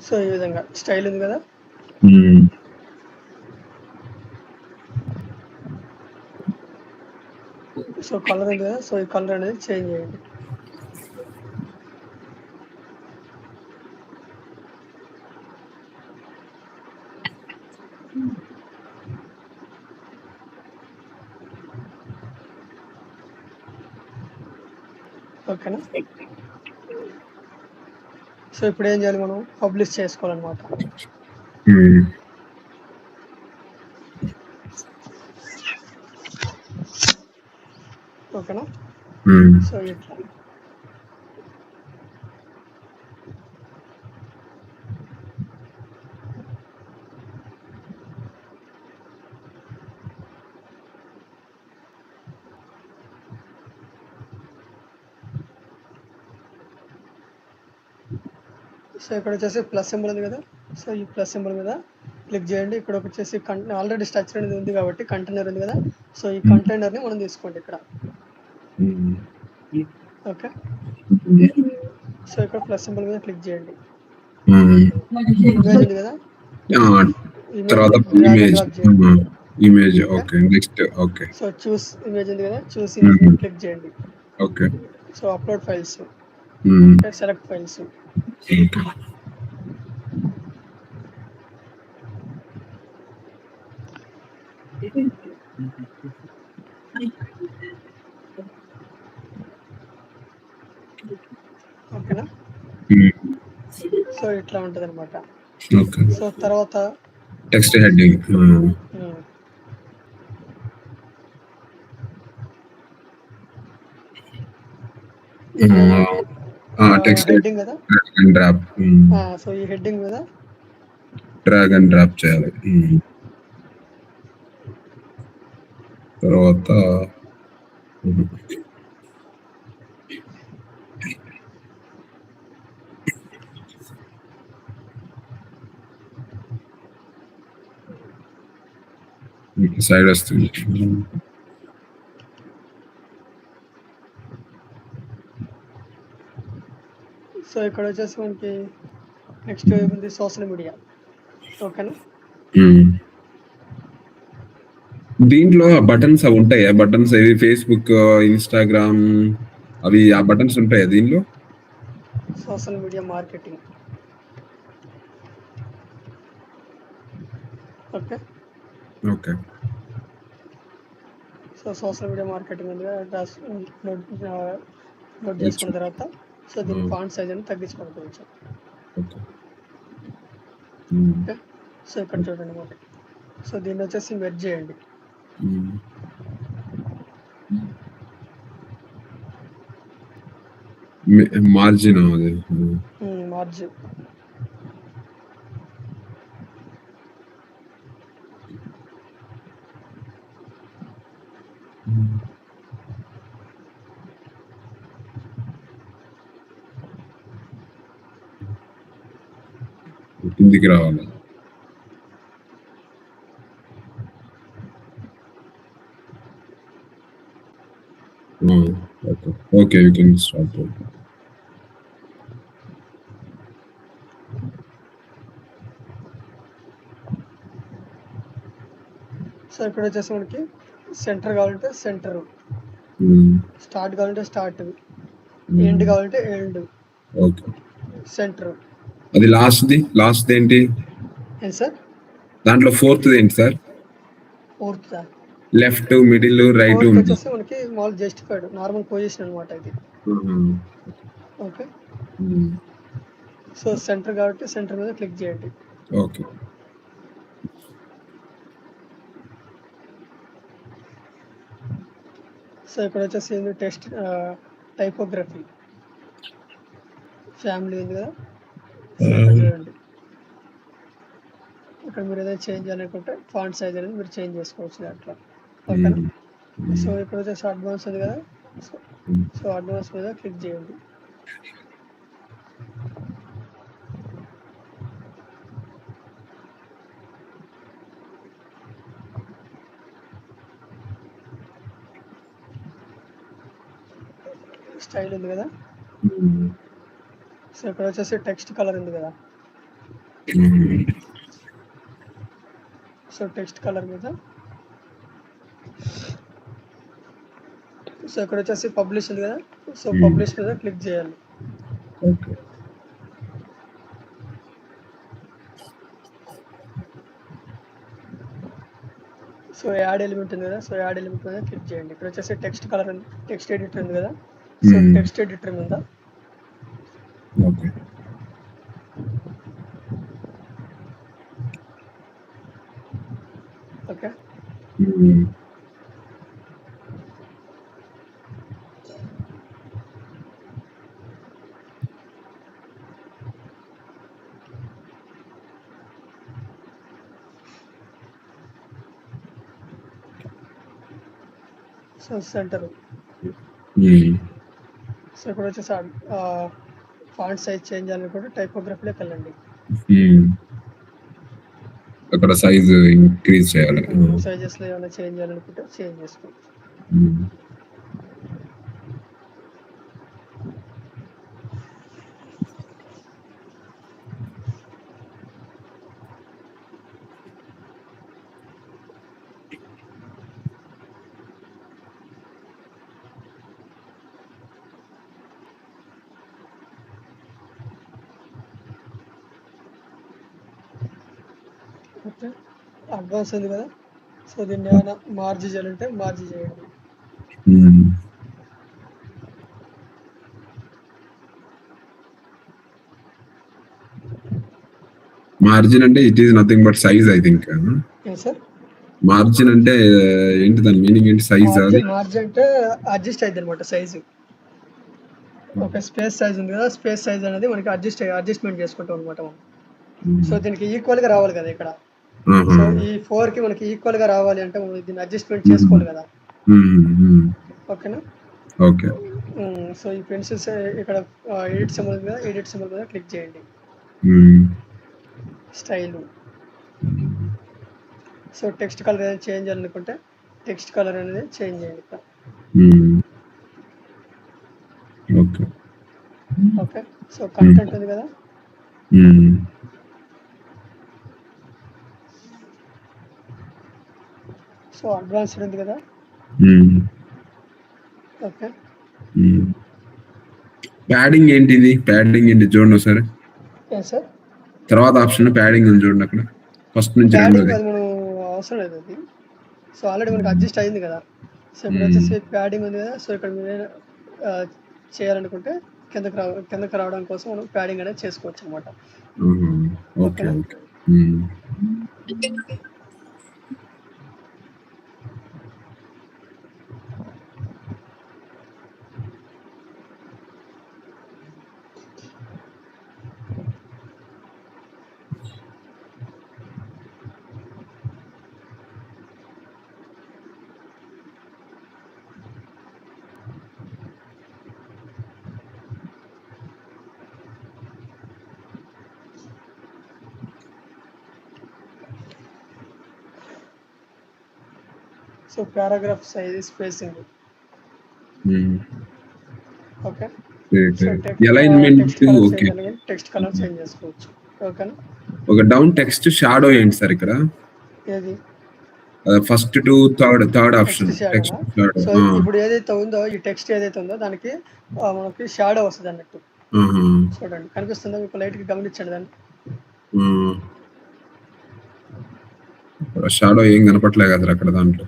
సో ఈ విధంగా స్టైల్ ఉంది కదా. సో కలర్ ఉంది కదా, సో ఈ కలర్ అనేది చేంజ్ చేయండి. ఓకేనా. సో ఇప్పుడు ఏం చేయాలి, మనం పబ్లిష్ చేసుకోవాలన్నమాట. ఓకేనా. సో ఇట్లా సో ఇక్కడ వచ్చేసి ప్లస్ సింబల్ ఉంది కదా, సో ఈ ప్లస్ సింబల్ మీద క్లిక్ చేయండి. ఇక్కడ వచ్చేసి ఆల్రెడీ స్ట్రక్చర్ అనేది ఉంది కాబట్టి కంటైనర్ ఉంది కదా, సో ఈ కంటైనర్ని మనం తీసుకోండి ఇక్కడ. ఓకే, సో ఇక్కడ ప్లస్ సింబల్ మీద క్లిక్ చేయండి. ఇమేజ్ ఉంది కదా, తర్వాత image. Okay, next. Okay, so choose image ఉంది కదా, చూస్ ఇమేజ్ మీద క్లిక్ చేయండి. Okay, so upload files, select files. ఓకేనా, సో ఇట్లా ఉంటుంది అనమాట. సో తర్వాత టెక్స్ట్ హెడ్డింగ్, టెక్స్ట్ హెడ్డింగ్ కదా, డ్రాప్. సో ఈ హెడ్డింగ్ మీద డ్రాగ్ అండ్ డ్రాప్ చేయాలి. తర్వాత సైడ్ వస్తుంది. సో ఇక్కడ వచ్చేసి మనకి నెక్స్ట్ ఉంది సోషల్ మీడియా. ఓకేనా, దీంట్లో బటన్స్ అవి ఉంటాయా? బటన్స్ ఇవి ఫేస్బుక్, ఇన్స్టాగ్రామ్ అవి ఆ బటన్స్ ఉంటాయా దీనిలో? Social media marketing. Okay, okay, so social media marketing ఉంది నోట్ చేసుకున్న తర్వాత సో దీని ఫాంట్ సైజ్ అని తగ్గించుకోవాలి కొంచెం. ఓకే, సో ఇక్కడ చూడండి మరి. సో దీన్ని వచ్చేసి మెర్జ్ చేయండి. Margin margin. కిందికి రావాలి. Okay, you can start. So ఇక్కడ వచ్చేసి మనకి సెంటర్ కావాలంటే సెంటర్, స్టార్ట్ కావాలంటే స్టార్ట్, ఎండ్ కావాలంటే ఎండ్, సెంటర్. అది లాస్ట్ ఏంటి సార్? దాంట్లో ఫోర్త్ ఏంటి sir? Fourth left, middle, right వచ్చేసి మనకి మాల్ జస్టిఫైడ్ నార్మల్ పొజిషన్ అనమాట ఇది. ఓకే, సో సెంటర్ కాబట్టి సెంటర్ మీద క్లిక్ చేయండి. ఓకే, సో ఇక్కడ వచ్చేసి టెక్స్ట్ టైపోగ్రఫీ ఫ్యామిలీ ఉంది కదా, చూడండి. ఇక్కడ మీరు ఏదైనా చేంజ్ చేయాలనుకుంటే ఫాంట్ సైజ్ అనేది మీరు చేంజ్ చేసుకోవచ్చు అట్లా. ఓకే, సో ఇక్కడ వచ్చేసి అడ్వాన్స్ ఉంది కదా, సో అడ్వాన్స్ మీద క్లిక్ చేయండి. స్టైల్ ఉంది కదా, సో ఇక్కడ వచ్చేసి టెక్స్ట్ కలర్ ఉంది కదా, సో టెక్స్ట్ కలర్ మీద సో ఇక్కడ వచ్చేసి పబ్లిష్ ఉంది కదా, సో పబ్లిష్ మీద క్లిక్ చేయాలి. సో యాడ్ ఎలిమెంట్ ఉంది కదా, సో యాడ్ ఎలిమెంట్ మీద క్లిక్ చేయండి. ఇక్కడ వచ్చేసి టెక్స్ట్ కలర్ టెక్స్ట్ ఎడిటర్ ఉంది కదా, సో టెక్స్ట్ ఎడిటర్ మీద ఓకే, సో సెంటర్. సో ఇక్కడ వచ్చేసి ఫాంట్ సైజ్ చేంజ్ చేయాలనుకుంటే టైపోగ్రఫీలోకి వెళ్ళండి. అక్కడ సైజ్ ఇంక్రీజ్ చేయాలి. సైజెస్లో ఏమైనా చేంజ్ చేయాలనుకుంటే చేంజ్ చేసుకోవచ్చు. ఓకే, అడ్వాన్స్ ఉంది కదా, సో దీన్ని ఏమైనా మార్జీ చేయాలంటే మార్జీ చేయండి. మార్జిన్ అంటే it is nothing but size I think. Sir margin అంటే ఏంటి, దాని మీనింగ్ ఏంటి? సైజ్ అది మార్జిన్ అంటే అడ్జస్ట్ అయింది అనమాట సైజు. ఒక స్పేస్ సైజ్ ఉంది కదా, స్పేస్ సైజ్ అనేది మనకి అడ్జస్ట్మెంట్ చేసుకుంటాం అనమాట. సో దీనికి ఈక్వల్ గా రావాలి కదా ఇక్కడ. సో ఈ 4 కి మనకి ఈక్వల్ గా రావాలి అంటే మనం దీన్ని అడ్జస్ట్మెంట్ చేసుకోవాలి కదా. ఓకేనా? ఓకే. సో ఈ పెన్సిల్స్ ఇక్కడ ఎడిట్ సింబల్ మీద క్లిక్ చేయండి. స్టైల్. సో టెక్స్ట్ కలర్ అనేది చేంజ్ చేయాలనుకుంటే టెక్స్ట్ కలర్ అనేది చేంజ్ చేయండి ఇక్కడ. ఓకే. ఓకే, సో కంటెంట్ ఉంది కదా, సో అడ్వాన్స్డ్ ఉంది కదా. ఓకే, ప్యాడింగ్ ఏంటిది? ప్యాడింగ్ ఏంటి చూడండి ఒకసారి. సార్ తర్వాత ఆప్షన్ ప్యాడింగ్ ఉంది చూడండి అక్కడ, ఫస్ట్ నుంచి రెండోది. అది మనం అవసరం లేదు అది. సో ఆల్రెడీ మనకి అడ్జస్ట్ అయింది కదా. సో ఇప్పుడు వచ్చేసి ప్యాడింగ్ ఉంది కదా. సో ఇక్కడ మీరు చేయాలనుకుంటే కిందకి రావడం కోసం మనం ప్యాడింగ్ అనేది చేసుకోవచ్చు అనమాట. Okay. So paragraph size spacing. Okay, alignment. Okay, text colour change చేసుకోవచ్చు. ఓకేనా? ఒక డౌన్ టెక్స్ట్ షాడో ఏంటి సార్ ఇక్కడ? ఏది? First to third option text shadow. So ఇప్పుడు ఏదైతే ఉందో ఈ టెక్స్ట్ ఏదైతే ఉందో దానికి మనకి షాడో వస్తుంది అన్నట్టు. చూడండి, కనిపిస్తుందా మీకు? లైట్ గా గమనించండి దాన్ని. షాడో ఏం కనపట్లే కదా అక్కడ, దాంట్లో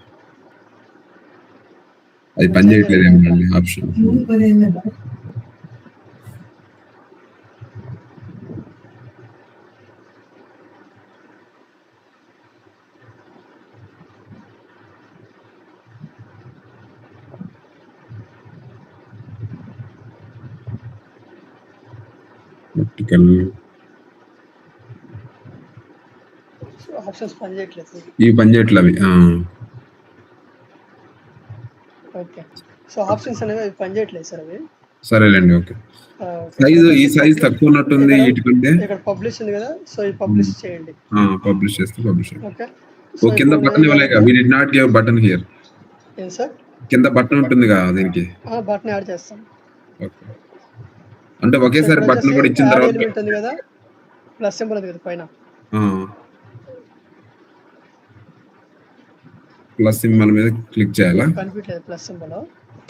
అది పని చేయట్లేదు ఏమో ఆప్షన్. ఆప్షన్స్ పని చేయట్లేదు, ఇవి పని చేయట్లేదు అవి. ఓకే, సో ఆప్షన్స్ అనేవి పని చేయట్లేదు సార్ అవి. సరేలేండి. ఓకే, సైజ్ ఈ సైజ్ తక్కువ ఉన్నట్టుంది వీటికంటే. ఇక్కడ పబ్లిష్ ఉంది కదా, సో ఈ పబ్లిష్ చేయండి. పబ్లిష్ చేస్తే పబ్లిష్. ఓకే, ఓ కింద బటన్ ఇవ్వలేక we did not give button here. ఏం సార్? కింద బటన్ ఉంటుంది కదా దీనికి. బటన్ యాడ్ చేస్తాం. ఓకే, అంటే ఒకేసారి బటన్ కూడా ఇచ్చిన తర్వాత ఎలిమెంట్ ఉంది కదా, ప్లస్ సింబల్ ఉంది కదా పైన. ప్లస్ సింబల్ మీద క్లిక్ చేయాలా? కనిపించలేదు ప్లస్ సింబల్.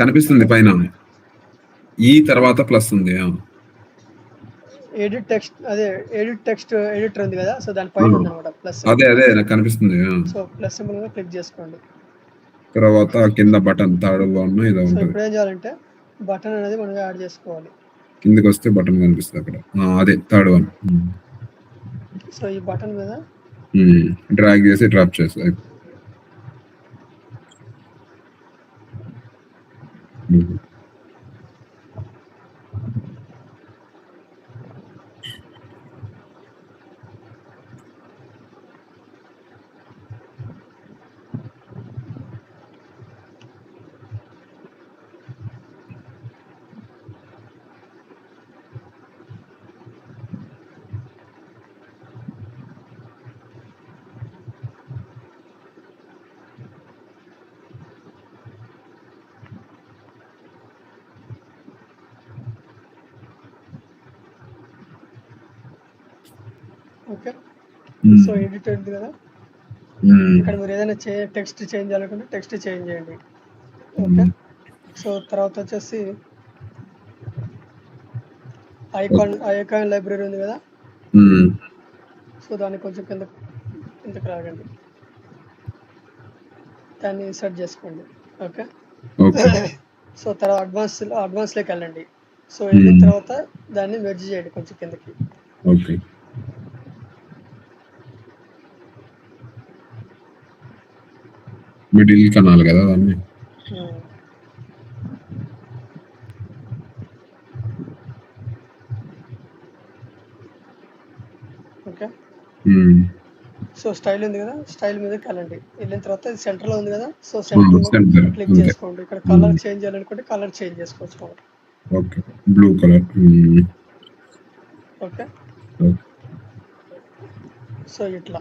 కనిపిస్తుంది పైన, ఈ తర్వాత ప్లస్ ఉంది. ఎడిట్ టెక్స్ట్, అదే ఎడిట్ టెక్స్ట్ ఎడిటర్ ఉంది కదా, సో దాని పైన ఉంది అన్నమాట ప్లస్. అదే నాకు కనిపిస్తుంది. సో ప్లస్ సింబల్ మీద క్లిక్ చేసుకోండి. తర్వాత కింద బటన్ థర్డ్ వన్ ఏదో ఉంటుంది. ఇప్పుడు ఏం చేయాలంటే బటన్ అనేది మనం యాడ్ చేసుకోవాలి. కిందకి వస్తే బటన్ కనిపిస్తుంది అక్కడ, అదే థర్డ్ వన్. సో ఈ బటన్ మీద డ్రాగ్ చేసి డ్రాప్ చేస్తాయి. ఓకే. ఉమ్, సో ఎడిట్ ఉంది కదా, ఉమ్, ఇక్కడ మీరు ఏదైనా టెక్స్ట్ చేంజ్ చేయాలనుకుంటే టెక్స్ట్ చేంజ్ చేయండి. ఓకే. ఉమ్, సో తర్వాత వచ్చేసి ఓకే. ఐకాన్ లైబ్రరీ ఉంది కదా, ఉమ్, సో దాన్ని కొంచెం కిందకి రాగండి, దాన్ని సెట్ చేసుకోండి. ఓకే. ఓకే. సో తర్వాత అడ్వాన్స్లోకి వెళ్ళండి. సో వెళ్ళిన ఉమ్, తర్వాత దాన్ని మెర్జ్ చేయండి కొంచెం కిందకి. ఓకే. మిడిల్ కనాలి కదా దాన్ని. ఉమ్. ఓకే. ఉమ్, సో స్టైల్ ఉంది కదా, స్టైల్ మీదకి వెళ్ళండి. వెళ్ళిన తర్వాత ఇది సెంటర్లో ఉంది కదా, సో సెంటర్ సెంటర్ క్లిక్ అంతే. చేసుకోండి. ఇక్కడ కలర్ చేంజ్ చేయాలనుకుంటే కలర్ చేంజ్ చేసుకోవచ్చు మనం. Okay. Blue colour. Okay. So ఇట్లా.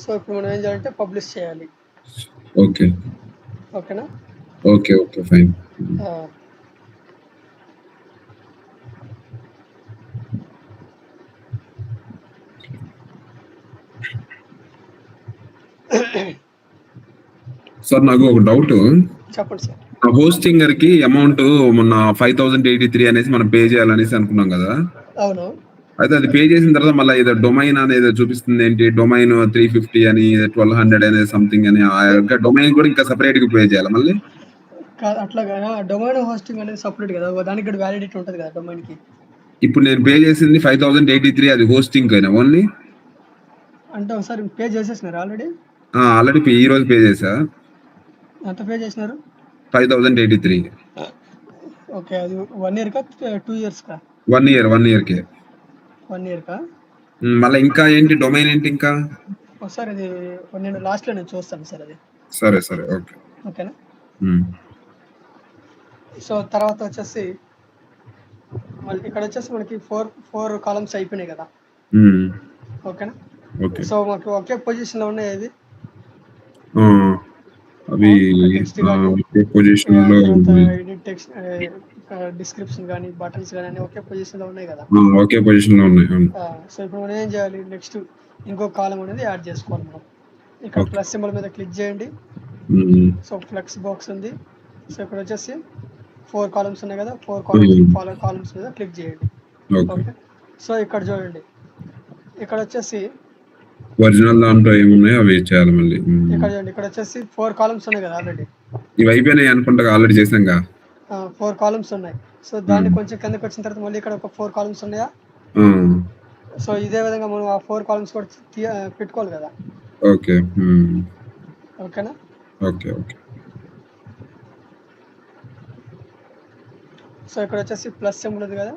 సో ఇప్పుడు మనం ఏం చేయాలంటే పబ్లిష్ చేయాలి. ఓకే. ఓకేనా. ఓకే. ఓకే. ఫైన్. ఆ, సార్ నాకు ఒక డౌట్. చెప్పండి సార్. హోస్టింగర్ కి అమౌంట్ మొన్న 5083 అనేసి మనం పే చేయాలనేసి అనుకున్నాం కదా. అవును. అయితే అది పే చేసిన తర్వాత మళ్ళీ ఏదో డొమైన్ అనేది చూపిస్తుంది. ఏంటి డొమైన్ 350 అని 1200 అనేది సంథింగ్ అని, ఆ యొక్క డొమైన్ కూడా ఇంకా సెపరేట్ గా పే చేయాలి మళ్ళీ. అట్లాగా డొమైన్ హోస్టింగ్ అనేది సపరేట్ కదా, దానికి కూడా వ్యాలిడిటీ ఉంటుంది కదా డొమైన్ కి. ఇప్పుడు నేను పే చేసింది 5083, అది హోస్టింగ్ అయినా ఓన్లీ. అంటే ఒకసారి పే చేసేసినారు ఆల్రెడీ. ఆల్రెడీ ఈ రోజు పే చేసా. ఎంత పే చేసినారు? 5083. ఓకే. అది 1 year కా 2 years కా? 1 year. 1 year కే. 1 year కా? మళ్ళీ ఇంకా ఏంటి డొమైన్ ఏంటి ఇంకా? ఒకసారి అది నేను లాస్ట్లో నేను చూస్తాను సార్ అది. సరే. సరే. ఓకే. ఓకేనా. సో తర్వాత వచ్చేసి మళ్ళీ ఇక్కడ వచ్చేసి మనకి ఫోర్ కాలమ్స్ అయిపోయినాయి కదా. ఓకేనా. ఓకే. సో మనకి ఒకే పొజిషన్లో ఉన్నాయి అవి. అవి టెక్స్ట్ కానీ పొజిషన్ లో ఎడిట్ టెక్స్ట్ డిస్క్రిప్షన్ కానీ బటన్స్ కానీ అన్ని ఒకే పొజిషన్లో ఉన్నాయి కదా. ఒకే పొజిషన్ లో ఉన్నాయి. సో ఇప్పుడు మనం ఏం చేయాలి, నెక్స్ట్ ఇంకో కాలం అనేది యాడ్ చేసుకోవాలి మనం. ఇక్కడ ప్లస్ సింబల్ మీద క్లిక్ చేయండి. సో ఫ్లెక్స్ బాక్స్ ఉంది. సో ఇక్కడ వచ్చేసి 4 కాలమ్స్ ఉన్నాయి కదా, 4 కాలమ్స్ మీద క్లిక్ చేయండి. ఓకే. సో ఇక్కడ చూడండి, ఇక్కడ వచ్చేసి ఒరిజినల్ దాంట్లో ఏమున్నాయో అవి చేయాలి మళ్ళీ. ఇక్కడ చూడండి, ఇక్కడ వచ్చేసి 4 కాలమ్స్ ఉన్నాయి కదా ఆల్రెడీ. ఇవి అయిపోయినాయి అనుకుంటా, ఆల్రెడీ చేసాంగా. 4 కాలమ్స్ ఉన్నాయి. సో దాన్ని కొంచెం కిందకి వచ్చిన తర్వాత మళ్ళీ ఇక్కడ ఒక 4 కాలమ్స్ ఉన్నాయా. సో ఇదే విధంగా మనం ఆ 4 కాలమ్స్ కూడా పెట్టుకోవాలి కదా. ఓకే. ఓకేనా. ఓకే. ఓకే. సో ఇక్కడ వచ్చేసి ప్లస్ సింబల్ ఉంది కదా,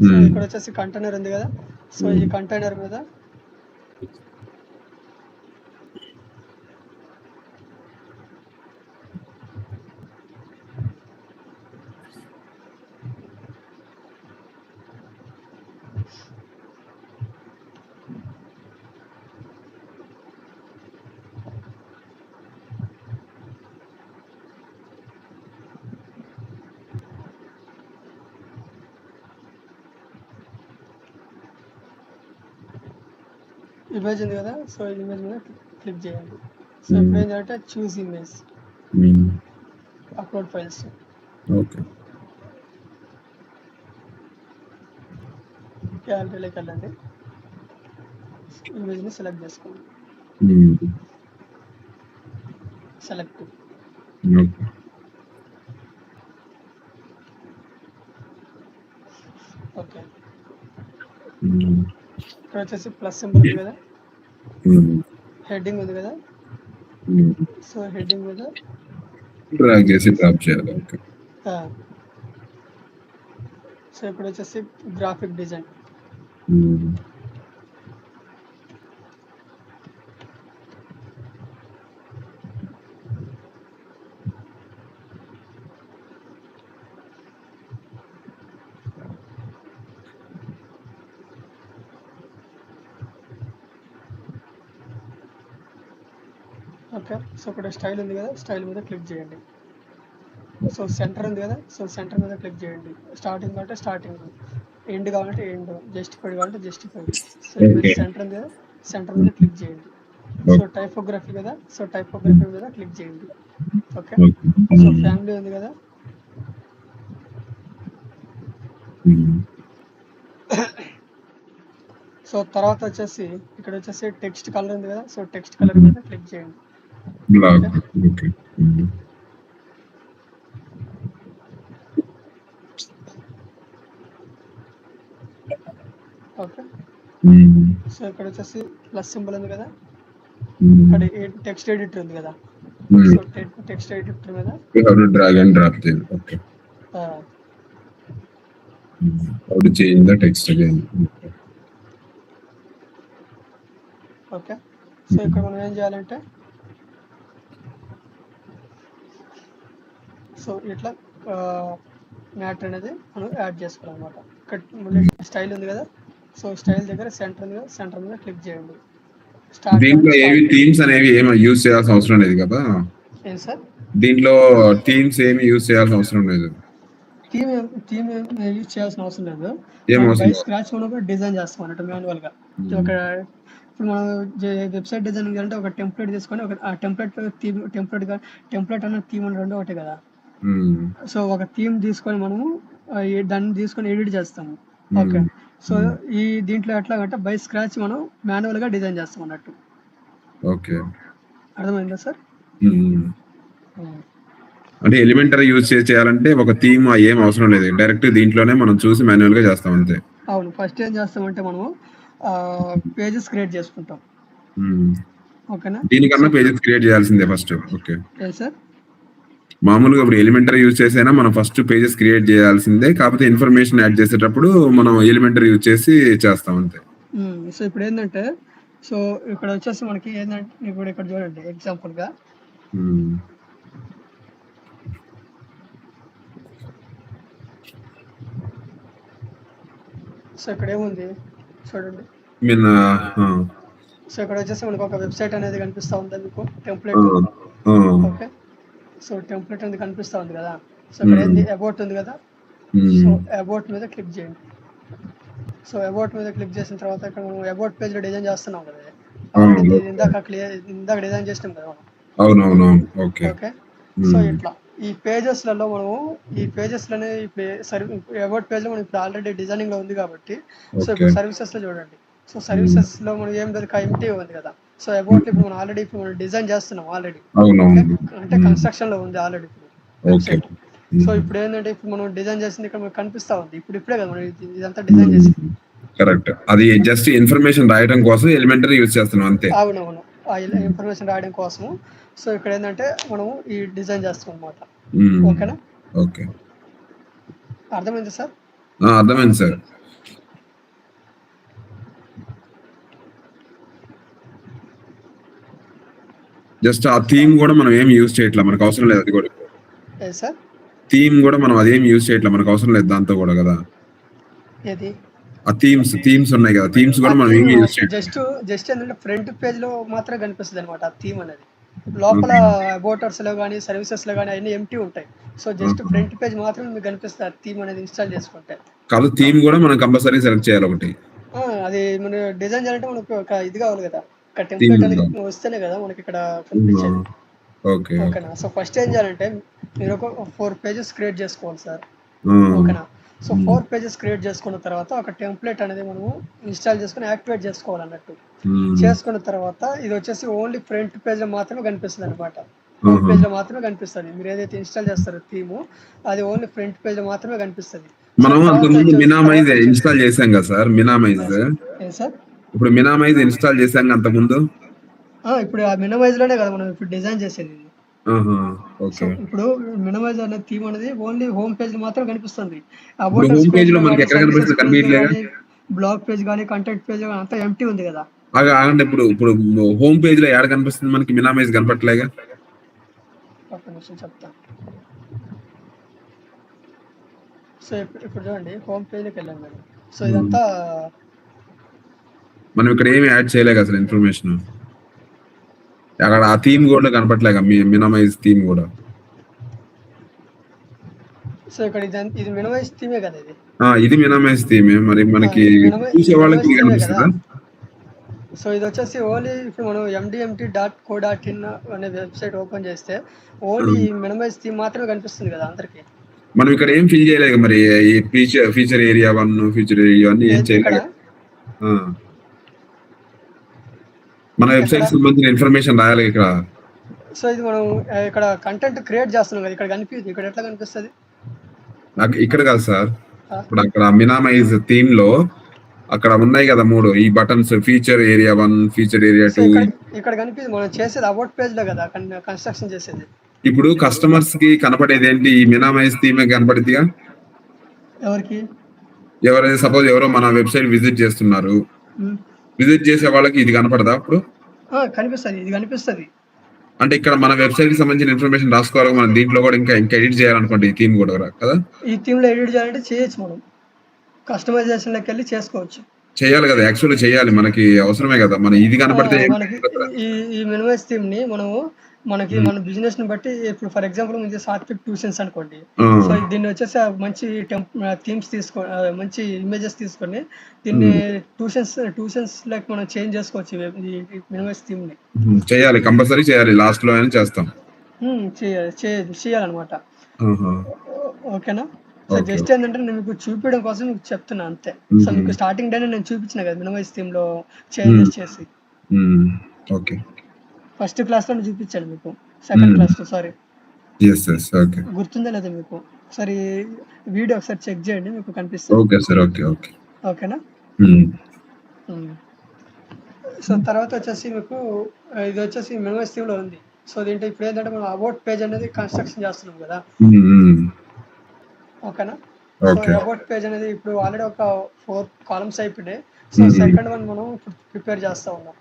సో ఇక్కడ వచ్చేసి కంటైనర్ ఉంది కదా. సో ఈ కంటైనర్ మీద ఇమేజ్ ఉంది కదా, సో ఇమేజ్ మీద క్లిక్ చేయండి. సో ఇప్పుడు ఏం చేయాలంటే చూస్ ఇమేజ్, అప్లోడ్ ఫైల్స్. ఓకే. గ్యాలరీలోకి వెళ్ళండి, ఇమేజ్ని సెలెక్ట్ చేసుకోండి. సెలెక్ట్. ఓకే. ఇక్కడ వచ్చేసి ప్లస్ సింబల్ ఉంది కదా, హెడ్డింగ్ ఉంది కదా. సో హెడ్డింగ్ మీద డ్రాగ్ చేసి డ్రాప్ చేయాలి. ఓకే. సో ఇక్కడ వచ్చేసి గ్రాఫిక్ డిజైన్. ఓకే. సో ఇక్కడ స్టైల్ ఉంది కదా, స్టైల్ మీద క్లిక్ చేయండి. సో సెంటర్ ఉంది కదా, సో సెంటర్ మీద క్లిక్ చేయండి. స్టార్టింగ్ అంటే స్టార్టింగ్, ఎండ్ కావాలంటే ఎండ్, జస్టిఫైడ్ కావాలంటే జస్టిఫైడ్. సో ఇక్కడ సెంటర్ ఉంది కదా, సెంటర్ మీద క్లిక్ చేయండి. సో టైపోగ్రఫీ కదా, సో టైపోగ్రఫీ మీద క్లిక్ చేయండి. ఓకే, సో ఫ్యామిలీ ఉంది కదా, సో తర్వాత వచ్చేసి ఇక్కడ వచ్చేసి టెక్స్ట్ కలర్ ఉంది కదా, సో టెక్స్ట్ కలర్ మీద క్లిక్ చేయండి. ఓకే, సో ఇక్కడ వచ్చేసి ప్లస్ సింబల్ ఉంది కదా, ఇక్కడ టెక్స్ట్ ఎడిటర్ ఉంది కదా, సో టెక్స్ట్ ఎడిటర్ మీద డ్రాగ్ అండ్ డ్రాప్ చేయండి. Okay, how to change the text again. Okay, so ఇక్కడ మనం ఏం చేయాలంటే సో ఇట్లా మ్యాటర్ అనేది మనం యాడ్ చేసుకోవాలన్నమాట. ఇక్కడ స్టైల్ ఉంది కదా, సో స్టైల్ దగ్గర సెంటర్ ఉంది కదా, సెంటర్ మీద క్లిక్ చేయండి. దీంట్లో ఏవి థీమ్స్ అనేవి ఏమి యూజ్ చేయాల్సిన అవసరం లేదు కదా? ఏం సార్? దీంట్లో థీమ్స్ ఏమి యూజ్ చేయాల్సిన అవసరం లేదు. థీమ్ యూజ్ చేయాల్సిన అవసరం లేదు. స్క్రాచ్ మనం డిజైన్ చేస్తాం అన్నట్టు మాన్యువల్ గా. ఒక ఇప్పుడు మనం వెబ్సైట్ డిజైనింగ్ అంటే ఒక టెంప్లెట్ తీసుకొని ఒక ఆ టెంప్లెట్ థీమ్ టెంప్లెట్ అన్న థీమ్ అని రెండు ఒకటే కదా. సో ఒక థీమ్ తీసుకొని మనము దాన్ని తీసుకొని ఎడిట్ చేస్తాము. ఓకే, సో ఈ దీంట్లో ఎట్లా అంటే బై స్క్రాచ్ మనం మాన్యువల్ గా డిజైన్ చేస్తాం అన్నట్టు. ఓకే, అర్థమైందా సార్? అంటే ఎలిమెంటరీ యూజ్ చేయాలంటే ఒక థీమ్ ఏం అవసరం లేదు, డైరెక్ట్ దీంట్లోనే మనం చూసి మాన్యువల్ గా చేస్తాం అంతే. అవును, ఫస్ట్ ఏం చేస్తామంటే మనము పేజెస్ క్రియేట్ చేసుకుంటాం. ఓకేనా? దీనికన్నా పేజెస్ క్రియేట్ చేయాల్సిందే ఫస్ట్. ఓకే సార్, మామూలుగా ఇప్పుడు ఎలిమెంటరీ యూజ్ చేసైనా మనం ఫస్ట్ పేజెస్ క్రియేట్ చేయాల్సిందే, కాకపోతే ఇన్ఫర్మేషన్ యాడ్ చేసేటప్పుడు మనం ఎలిమెంటరీ యూజ్ చేసి చేస్తాం అంతే. సో ఇప్పుడు ఏంటంటే సో ఇక్కడ వచ్చేసి మనకి ఏంటంటే ఇప్పుడు ఇక్కడ చూడండి ఎగ్జాంపుల్ గా సో ఇక్కడ ఏముంది చూడండి. సో ఇక్కడ వచ్చేసి మనకు ఒక వెబ్సైట్ అనేది కనిపిస్తా ఉంది మీకు, టెంప్లెట్. ఓకే, సో టెంప్లెట్ అనేది కనిపిస్తా ఉంది కదా, సో ఇక్కడ ఏంది అబౌట్ ఉంది కదా, సో అబౌట్ మీద క్లిక్ చేయండి. సో అబౌట్ మీద క్లిక్ చేసిన తర్వాత ఇక్కడ మనం అబౌట్ పేజ్ లో డిజైన్ చేస్తున్నాం కదా, ఇందాక డిజైన్ చేసినాం కదా మనం. ఓకే, సో ఇట్లా ఈ పేజెస్ లలో మనము ఈ పేజెస్ లోనే ఇప్పుడు అబౌట్ పేజ్ లో మనం ఇప్పుడు ఆల్రెడీ డిజైనింగ్ లో ఉంది కాబట్టి, సో ఇప్పుడు సర్వీసెస్ లో చూడండి. సో సర్వీసెస్ లో మనం ఏం లేదు, ఎంటీ ఉంది కదా. సో అబౌట్ ఇప్పుడు మనం ఆల్రెడీ ఇప్పుడు మనం డిజైన్ చేస్తున్నాం ఆల్రెడీ, అంటే కన్స్ట్రక్షన్ లో ఉంది ఆల్రెడీ వెబ్సైట్. సో ఇప్పుడు ఏంటంటే ఇప్పుడు మనం డిజైన్ చేసింది ఇక్కడ మనకు కనిపిస్తా ఉంది, ఇప్పుడే కదా మనం ఇదంతా డిజైన్ చేసింది. కరెక్ట్, అది జస్ట్ ఇన్ఫర్మేషన్ రాయడం కోసం ఎలిమెంటరీ యూజ్ చేస్తున్నాం అంతే. అవునవును, ఆ ఇన్ఫర్మేషన్ రాయడం కోసము. సో ఇక్కడ ఏంటంటే మనం ఈ డిజైన్ చేస్తాం అన్నమాట. ఓకేనా? ఓకే, అర్థమైంది సార్? అర్థమైంది సార్. జస్ట్ ఆ థీమ్ కూడా మనం ఏం యూజ్ చేయట్లా, మనకు అవసరం లేదు. అది కూడా సార్ థీమ్ కూడా మనం అదేం యూజ్ చేయట్లా, మనకు అవసరం లేదు దాంతో కూడా కదా. ఏది ఆ థీమ్స్ ఉన్నాయి కదా, థీమ్స్ కూడా మనం ఏం యూజ్ చేయట్లా. జస్ట్ ఏంటంటే ఫ్రంట్ పేజ్ లో మాత్రమే కనిపిస్తుంది అనమాట ఆ థీమ్ అనేది. లోపల అబౌటర్స్ లో కానీ సర్వీసెస్ లో కానీ అన్ని ఎంటీ ఉంటాయి. సో జస్ట్ ఫ్రంట్ పేజ్ మాత్రమే మీకు కనిపిస్తుంది థీమ్ అనేది ఇన్స్టాల్ చేసుకుంటే. కాదు, థీమ్ కూడా మనం కంపల్సరీ సెలెక్ట్ చేయాలి ఒకటి. అది మన డిజైన్ చేయాలంటే మనకు ఒక ఇది కావాలి కదా, ఒక టెంప్లెట్ అనేది వస్తేనే కదా మనకి ఇక్కడ కనిపించేది. ఓకేనా? సో ఫస్ట్ ఏం చేయాలంటే మీరు ఒక 4 పేజెస్ క్రియేట్ చేసుకోవాలి సార్. ఓకేనా? సో 4 పేజెస్ క్రియేట్ చేసుకున్న తర్వాత ఒక టెంప్లెట్ అనేది మనము ఇన్స్టాల్ చేసుకుని యాక్టివేట్ చేసుకోవాలన్నట్టు. చేసుకున్న తర్వాత ఇది వచ్చేసి ఓన్లీ ఫ్రంట్ పేజ్ లో మాత్రమే కనిపిస్తుంది అనమాట. హోమ్ పేజ్ లో మాత్రమే కనిపిస్తుంది. మీరు ఏదైతే ఇన్స్టాల్ చేస్తారో థీమ్ అది ఓన్లీ ఫ్రంట్ పేజ్ లో మాత్రమే కనిపిస్తుంది. మనం అంతకుముందు మినామైజ్ ఇన్స్టాల్ చేసాం కదా సార్. మినామైజ్ సార్ ఇప్పుడు మినామైజ్ ఇన్స్టాల్ చేసాం అంతకుముందు. ఇప్పుడు ఆ మినామైజ్ లోనే కదా మనం ఇప్పుడు డిజైన్ చేసేది. ఇప్పుడు మినిమైజ్ అనే థీమ్ అనేది ఓన్లీ హోమ్ పేజ్ లో మాత్రం కనిపిస్తుంది. బ్లాగ్ పేజ్ కానీ కంటెంట్ పేజ్ కానీ అంతా ఎంటీ ఉంది కదా. ఇప్పుడు ఇప్పుడు హోమ్ పేజ్ లో యాడ్ కనిపిస్తుంది మనకి, మినిమైజ్ కనపట్లేగా. ఒక్క నిమిషం చెప్తాను. సో ఇప్పుడు చూడండి హోమ్ పేజ్ లోకి వెళ్ళాం మేడం. సో ఇదంతా మనం ఇక్కడ ఏమి యాడ్ చేయలేక అసలు ఇన్ఫర్మేషన్ అక్కడ ఆ థీమ్ కూడా కనపట్లేక, మినిమైజ్ థీమ్ కూడా. సో ఇక్కడ ఇది మినిమైజ్ థీమే కదా ఇది. ఇది మినిమైజ్ థీమే. మరి మనకి చూసే వాళ్ళకి ఇది కనిపిస్తుందా? సో ఇది వచ్చేసి ఓన్లీ ఇప్పుడు మనం mdmt.co.in అనే వెబ్సైట్ ఓపెన్ చేస్తే ఓన్లీ మినిమైజ్ థీమ్ మాత్రమే కనిపిస్తుంది కదా అందరికి. మనం ఇక్కడ ఏం ఫిల్ చేయలేదు మరి, ఈ ఫీచర్ ఏరియా 1 ఫీచర్ ఏరియా అన్ని ఏం చేయలేదు. మన వెబ్సైట్ సంబంధించిన ఇన్ఫర్మేషన్ రాయాలి ఇక్కడ. సో ఇది మనం ఇక్కడ కంటెంట్ క్రియేట్ చేస్తున్నాం కదా, ఇక్కడ కనిపిస్తుంది. ఇక్కడ ఎట్లా కనిపిస్తుంది? నాకు ఇక్కడ కాదు సార్, ఇప్పుడు అక్కడ మినిమైజ్ థీమ్ లో అక్కడ ఉన్నాయి కదా 3 ఈ buttons, feature area 1 feature area 2 ఇక్కడ కనిపిస్తుంది. మనం చేసేది అబౌట్ పేజ్ లో కదా కన్స్ట్రక్షన్ చేసేది. ఇప్పుడు కస్టమర్స్ కి కనపడేది ఏంటి? ఈ మినిమైజ్ థీమే కనపడిద్దిగా. ఎవరికి? ఎవరైతే సపోజ్ ఎవరో మన వెబ్సైట్ విజిట్ చేస్తున్నారు, విజిట్ చేసే వాళ్ళకి ఇది కనపడదా? అప్పుడు కనిపిస్తుంది, ఇది కనిపిస్తుంది. అంటే ఇక్కడ మన వెబ్సైట్ కి సంబంధించిన ఇన్ఫర్మేషన్ రాసుకోవాలి మనం. దీంట్లో కూడా ఇంకా ఎడిట్ చేయాలనుకోండి ఈ థీమ్ కూడా కదా. ఈ థీమ్ లో ఎడిట్ చేయాలంటే చేయొచ్చు, మనం కస్టమైజేషన్ లోకి వెళ్ళి చేసుకోవచ్చు. చేయాలి కదా, యాక్చువల్లీ చేయాలి, మనకి అవసరమే కదా. మన ఇది కనపడితే ఈ మినిమైజ్ థీమ్ ని మనకి మన బిజినెస్ ని బట్టి, ఇప్పుడు ఫర్ ఎగ్జాంపుల్ మంచి సాత్విక్ ట్యూషన్స్ అనుకోండి. సో దీన్ని వచ్చేసి మంచి థీమ్స్ మంచి ఇమేజెస్ తీసుకొని దీన్ని ట్యూషన్స్ లైక్ మనం చేంజ్ చేసుకోవచ్చు. మినిమైజ్ థీమ్ ని చేయాలి, కంపల్సరీ చేయాలి, లాస్ట్ లో అయినా చేస్తాం. చేయాలన్నమాట. ఓకేనా? సో జస్ట్ ఏంటంటే నేను మీకు చూపించడం కోసం మీకు చెప్తున్నా అంతే. సో మీకు స్టార్టింగ్ డే నేను చూపించిన కదా మినిమైజ్ థీమ్ లో చేంజెస్ చేసి. ఓకే, ఫస్ట్ క్లాస్ లో చూపించాను మీకు, సెకండ్ క్లాస్ లో సారీ. గుర్తుందా లేదా మీకు? ఒకసారి వీడియో ఒకసారి చెక్ చేయండి, మీకు కనిపిస్తుంది. ఓకేనా? సో తర్వాత వచ్చేసి మీకు ఇది వచ్చేసి మినిమైజ్ థీమ్ లో ఉంది. సో దీంట్లో ఇప్పుడు ఏంటంటే మనం అబౌట్ పేజ్ అనేది కన్స్ట్రక్షన్ చేస్తున్నాం కదా. ఓకేనా? సో అబౌట్ పేజ్ అనేది ఇప్పుడు ఆల్రెడీ ఒక 4 కాలమ్స్ అయిపోయినాయి. సో సెకండ్ వన్ మనం ఇప్పుడు ప్రిపేర్ చేస్తా ఉన్నాం.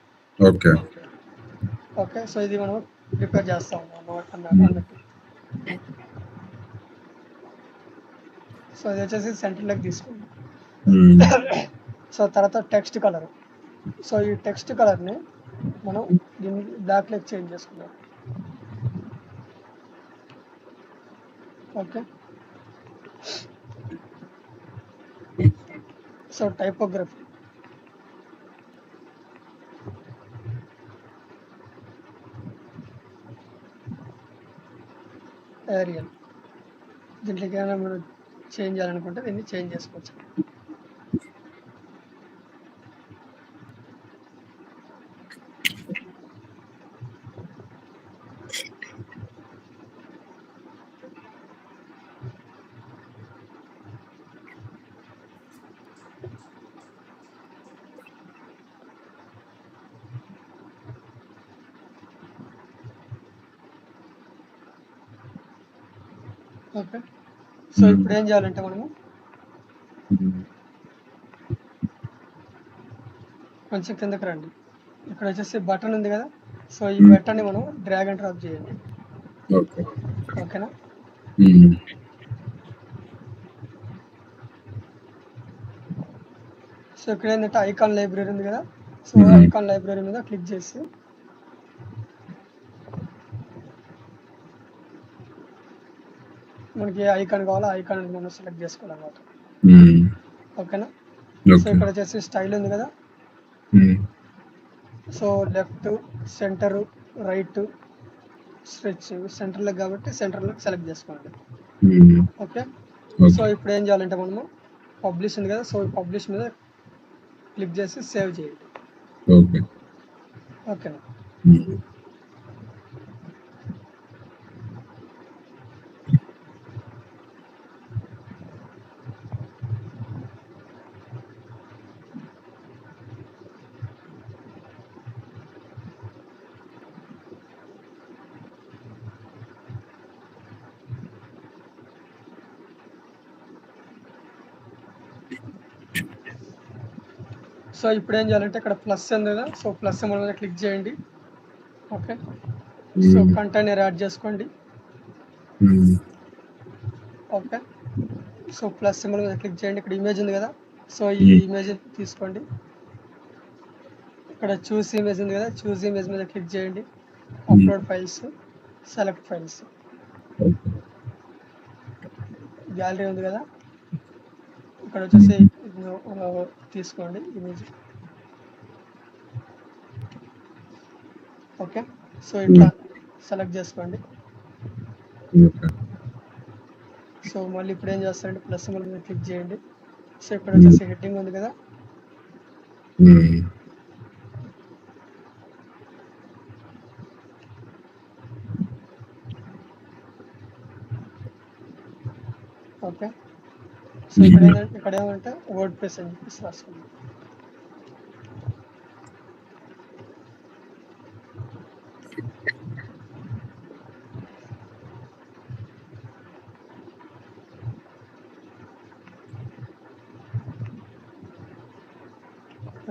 ఓకే, సో ఇది మనం ప్రిపేర్ చేస్తా ఉన్నాం అన్నట్టు. సో ఇది వచ్చేసి సెంటర్లోకి తీసుకుందాం. సో తర్వాత టెక్స్ట్ కలర్. సో ఈ టెక్స్ట్ కలర్ని మనం దీన్ని బ్లాక్లోకి చేంజ్ చేసుకుందాం. Okay, so typography. ఏరియల్. దీంట్లోకి ఏమైనా మనం చేంజ్ చేయాలనుకుంటే దీన్ని చేంజ్ చేసుకోవచ్చు. ఓకే, సో ఇప్పుడు ఏం చేయాలంటే మనము కొంచెం కిందకి రండి. ఇక్కడ వచ్చేసి బటన్ ఉంది కదా. సో ఈ బటన్ని మనం డ్రాగ్ అండ్ డ్రాప్ చేయండి. ఓకేనా? సో ఇక్కడ ఏంటంటే ఐకాన్ లైబ్రరీ ఉంది కదా. సో ఐకాన్ లైబ్రరీ మీద క్లిక్ చేసి మనకి ఐకాన్ కావాలో ఐకాన్ మనం సెలెక్ట్ చేసుకోవాలన్నమాట. ఓకేనా? సో ఇక్కడ వచ్చేసి స్టైల్ ఉంది కదా. So left, centre, right, stretch. సెంటర్లో కాబట్టి సెంటర్లో సెలెక్ట్ చేసుకోండి. ఓకే, సో ఇప్పుడు ఏం చేయాలంటే మనము పబ్లిష్ ఉంది కదా. సో పబ్లిష్ మీద క్లిక్ చేసి సేవ్ చేయండి. ఓకేనా? సో ఇప్పుడు ఏం చేయాలంటే ఇక్కడ ప్లస్ ఉంది కదా. సో ప్లస్ సింబల్ మీద క్లిక్ చేయండి. ఓకే, సో కంటైనర్ యాడ్ చేసుకోండి. ఓకే, సో ప్లస్ సింబల్ మీద క్లిక్ చేయండి. ఇక్కడ ఇమేజ్ ఉంది కదా. సో ఈ ఇమేజ్ తీసుకోండి. ఇక్కడ చూస్ ఇమేజ్ ఉంది కదా. చూస్ ఇమేజ్ మీద క్లిక్ చేయండి. Upload files, select files. Gallery ఉంది కదా, ఇక్కడ వచ్చేసి తీసుకోండి ఇమేజ్. ఓకే, సో ఇట్లా సెలెక్ట్ చేసుకోండి. సో మళ్ళీ ఇప్పుడు ఏం చేస్తారంటే ప్లస్ సింబల్ మీద క్లిక్ చేయండి. సో ఇక్కడ వచ్చేసి హెడ్డింగ్ ఉంది కదా, ఓకే. సో ఇక్కడ ఏమంటే వర్డ్ ప్రెస్ అని చెప్పేసి రాసుకోండి.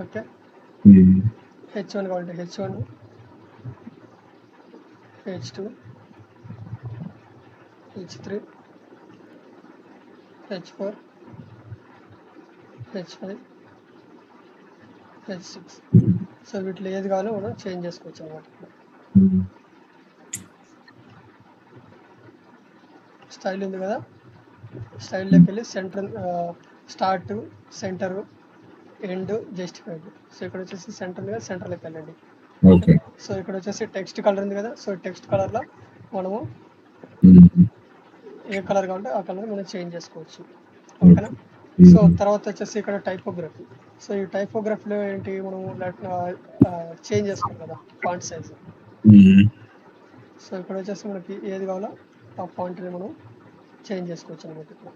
ఓకే, H1 కావాలంటే H1, H2, H3, H4, H5, H6. So వీటిలో ఏది కావాలో మనం చేంజ్ చేసుకోవచ్చు అనమాట. స్టైల్ ఉంది కదా, స్టైల్లోకి వెళ్ళి centre, start, centre, end, justified. So ఇక్కడ వచ్చేసి సెంటర్ ఉంది కదా, సెంటర్లోకి వెళ్ళండి. సో ఇక్కడ వచ్చేసి టెక్స్ట్ కలర్ ఉంది కదా, సో టెక్స్ట్ కలర్లో మనము ఏ కలర్ కావాలంటే ఆ కలర్ మనం చేంజ్ చేసుకోవచ్చు. ఓకేనా. సో తర్వాత వచ్చేసి ఇక్కడ టైపోగ్రఫీ. సో ఈ టైపోగ్రఫీలో ఏంటి, మనం చేంజ్ చేసుకోవాలి కదా ఫాంట్ సైజ్. సో ఇక్కడ వచ్చేసి మనకి ఏది కావాలో ఆ ఫాంట్ని మనం చేంజ్ చేసుకోవచ్చు అనమాట. ఇక్కడ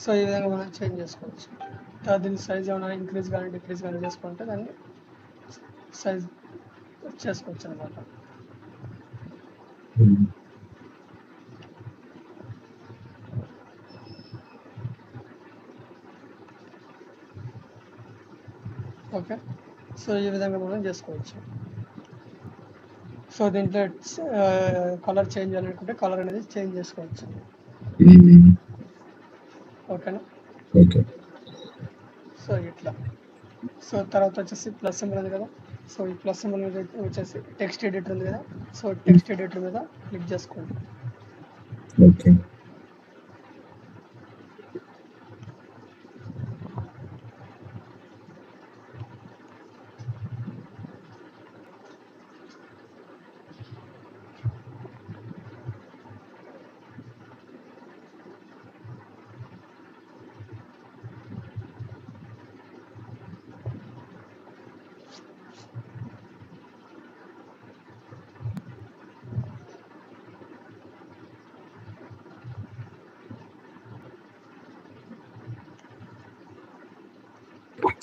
సో ఈ విధంగా మనం చేంజ్ చేసుకోవచ్చు. దీని సైజ్ ఏమైనా ఇంక్రీజ్ కానీ డిక్రీజ్ కానీ చేసుకుంటే దాన్ని సైజ్ చేసుకోవచ్చు అనమాట. ఓకే, సో ఈ విధంగా మనం చేసుకోవచ్చు. సో దీంట్లో కలర్ చేంజ్ చేయాలనుకుంటే కలర్ అనేది చేంజ్ చేసుకోవచ్చు. ఓకేనా. సో ఇట్లా. సో తర్వాత వచ్చేసి ప్లస్ సింబల్ ఉంది కదా, సో ఈ ప్లస్ సింబల్ మీద వచ్చేసి టెక్స్ట్ ఎడిటర్ ఉంది కదా, సో టెక్స్ట్ ఎడిటర్ మీద క్లిక్ చేసుకోండి.